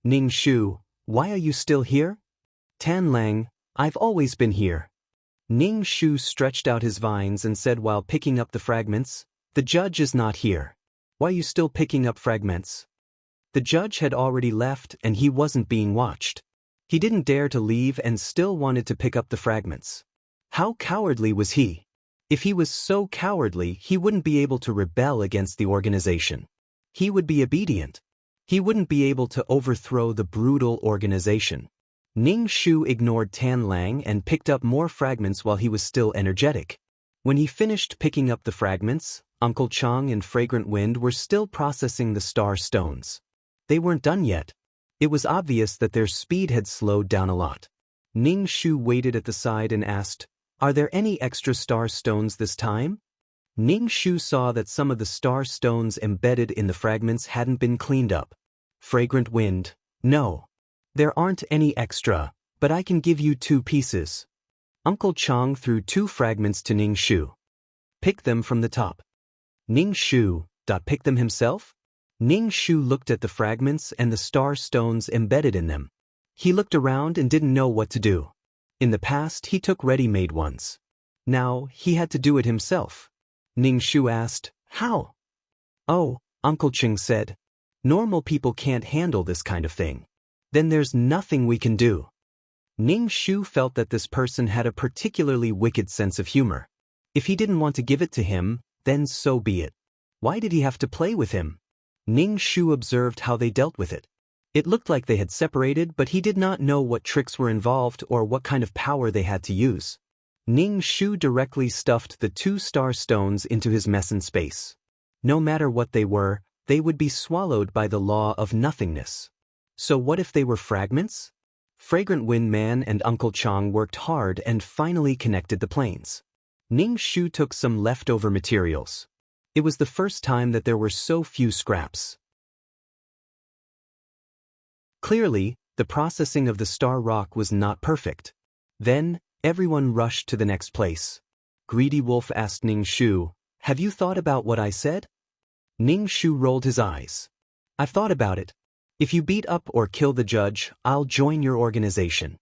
"Ning Shu, why are you still here?" "Tan Lang, I've always been here." Ning Shu stretched out his vines and said while picking up the fragments, "The judge is not here. Why are you still picking up fragments?" The judge had already left and he wasn't being watched. He didn't dare to leave and still wanted to pick up the fragments. How cowardly was he? If he was so cowardly, he wouldn't be able to rebel against the organization. He would be obedient. He wouldn't be able to overthrow the brutal organization. Ning Shu ignored Tan Lang and picked up more fragments while he was still energetic. When he finished picking up the fragments, Uncle Chang and Fragrant Wind were still processing the star stones. They weren't done yet. It was obvious that their speed had slowed down a lot. Ning Shu waited at the side and asked, "Are there any extra star stones this time?" Ning Shu saw that some of the star stones embedded in the fragments hadn't been cleaned up. Fragrant Wind, "No. There aren't any extra, but I can give you 2 pieces." Uncle Chang threw 2 fragments to Ning Shu. "Pick them from the top." Ning Shu, pick them himself? Ning Shu looked at the fragments and the star stones embedded in them. He looked around and didn't know what to do. In the past, he took ready-made ones. Now, he had to do it himself. Ning Shu asked, "How?" "Oh," Uncle Chang said, "normal people can't handle this kind of thing. Then there's nothing we can do." Ning Shu felt that this person had a particularly wicked sense of humor. If he didn't want to give it to him, then so be it. Why did he have to play with him? Ning Shu observed how they dealt with it. It looked like they had separated, but he did not know what tricks were involved or what kind of power they had to use. Ning Shu directly stuffed the 2 star stones into his meson space. No matter what they were, they would be swallowed by the law of nothingness. So what if they were fragments? Fragrant Wind Man and Uncle Chang worked hard and finally connected the planes. Ning Shu took some leftover materials. It was the first time that there were so few scraps. Clearly, the processing of the star rock was not perfect. Then, everyone rushed to the next place. Greedy Wolf asked Ning Shu, "Have you thought about what I said?" Ning Shu rolled his eyes. "I've thought about it. If you beat up or kill the judge, I'll join your organization."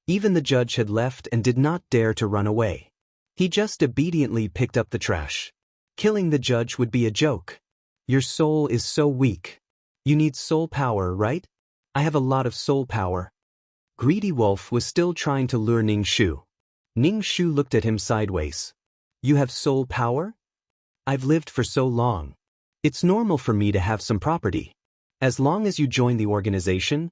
Even the judge had left and did not dare to run away. He just obediently picked up the trash. Killing the judge would be a joke. Your soul is so weak. You need soul power, right? I have a lot of soul power. Greedy Wolf was still trying to lure Ning Shu. Ning Shu looked at him sideways. You have soul power? I've lived for so long. It's normal for me to have some property. As long as you join the organization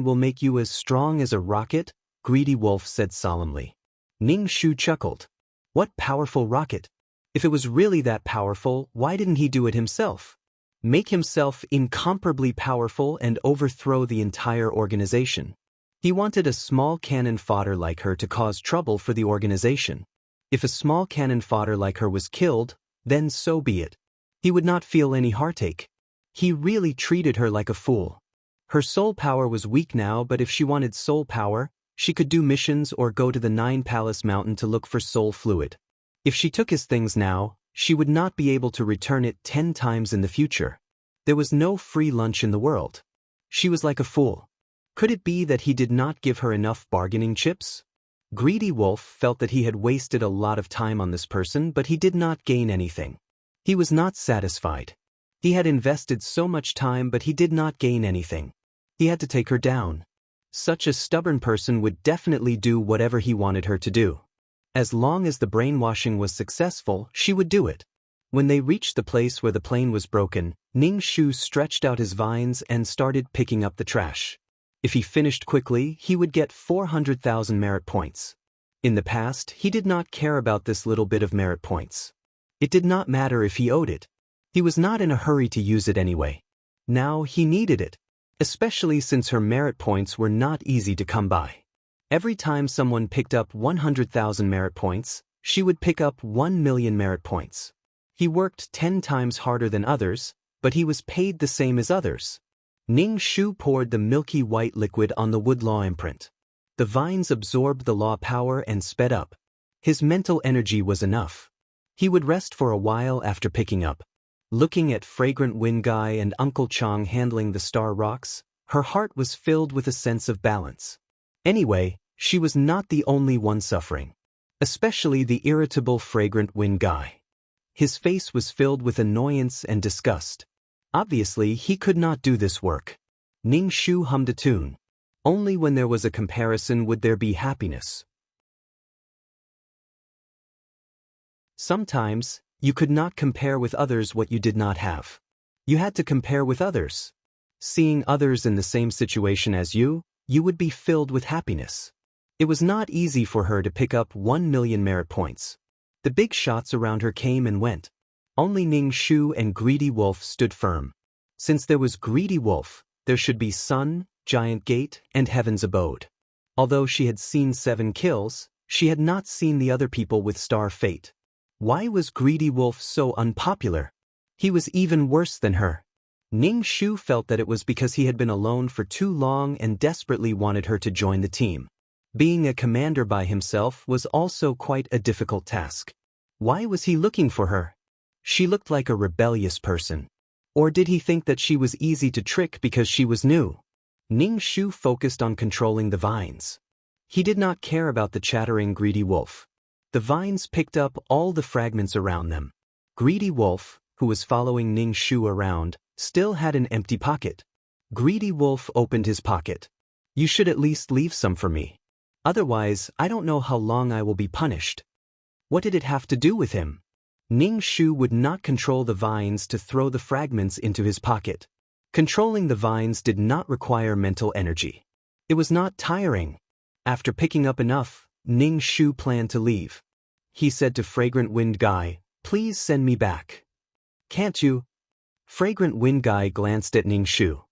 will make you as strong as a rocket, Greedy Wolf said solemnly. Ning Shu chuckled. What powerful rocket? If it was really that powerful, why didn't he do it himself? Make himself incomparably powerful and overthrow the entire organization. He wanted a small cannon fodder like her to cause trouble for the organization. If a small cannon fodder like her was killed, then so be it. He would not feel any heartache. He really treated her like a fool. Her soul power was weak now, but if she wanted soul power, she could do missions or go to the Nine Palace Mountain to look for soul fluid. If she took his things now, she would not be able to return it 10 times in the future. There was no free lunch in the world. She was like a fool. Could it be that he did not give her enough bargaining chips? Greedy Wolf felt that he had wasted a lot of time on this person, but he did not gain anything. He was not satisfied. He had invested so much time, but he did not gain anything. He had to take her down. Such a stubborn person would definitely do whatever he wanted her to do. As long as the brainwashing was successful, she would do it. When they reached the place where the plane was broken, Ning Shu stretched out his vines and started picking up the trash. If he finished quickly, he would get 400,000 merit points. In the past, he did not care about this little bit of merit points. It did not matter if he owed it. He was not in a hurry to use it anyway. Now he needed it, especially since her merit points were not easy to come by. Every time someone picked up 100,000 merit points, she would pick up 1 million merit points. He worked 10 times harder than others, but he was paid the same as others. Ning Shu poured the milky white liquid on the wood law imprint. The vines absorbed the law power and sped up. His mental energy was enough. He would rest for a while after picking up. Looking at Fragrant Wind Guy and Uncle Chong handling the star rocks, her heart was filled with a sense of balance. Anyway, she was not the only one suffering. Especially the irritable Fragrant Wind Guy. His face was filled with annoyance and disgust. Obviously, he could not do this work. Ning Shu hummed a tune. Only when there was a comparison would there be happiness. Sometimes, you could not compare with others what you did not have. You had to compare with others. Seeing others in the same situation as you would be filled with happiness. It was not easy for her to pick up 1 million merit points. The big shots around her came and went. Only Ning Shu and Greedy Wolf stood firm. Since there was Greedy Wolf, there should be Sun, Giant Gate, and Heaven's Abode. Although she had seen 7 kills, she had not seen the other people with star fate. Why was Greedy Wolf so unpopular? He was even worse than her. Ning Shu felt that it was because he had been alone for too long and desperately wanted her to join the team. Being a commander by himself was also quite a difficult task. Why was he looking for her? She looked like a rebellious person. Or did he think that she was easy to trick because she was new? Ning Shu focused on controlling the vines. He did not care about the chattering Greedy Wolf. The vines picked up all the fragments around them. Greedy Wolf, who was following Ning Shu around, still had an empty pocket. Greedy Wolf opened his pocket. You should at least leave some for me. Otherwise, I don't know how long I will be punished. What did it have to do with him? Ning Shu would not control the vines to throw the fragments into his pocket. Controlling the vines did not require mental energy. It was not tiring. After picking up enough, Ning Shu planned to leave. He said to Fragrant Wind Guy, "Please send me back." "Can't you?" Fragrant Wind Guy glanced at Ning Shu.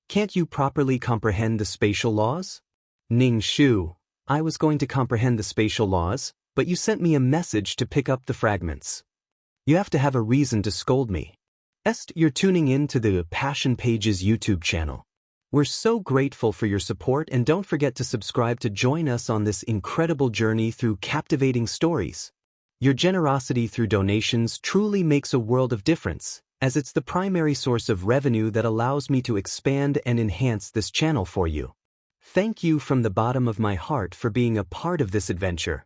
"Can't you properly comprehend the spatial laws?" Ning Shu, "I was going to comprehend the spatial laws, but you sent me a message to pick up the fragments. You have to have a reason to scold me. You're tuning in to the Passion Pages YouTube channel. We're so grateful for your support, and don't forget to subscribe to join us on this incredible journey through captivating stories. Your generosity through donations truly makes a world of difference, as it's the primary source of revenue that allows me to expand and enhance this channel for you. Thank you from the bottom of my heart for being a part of this adventure.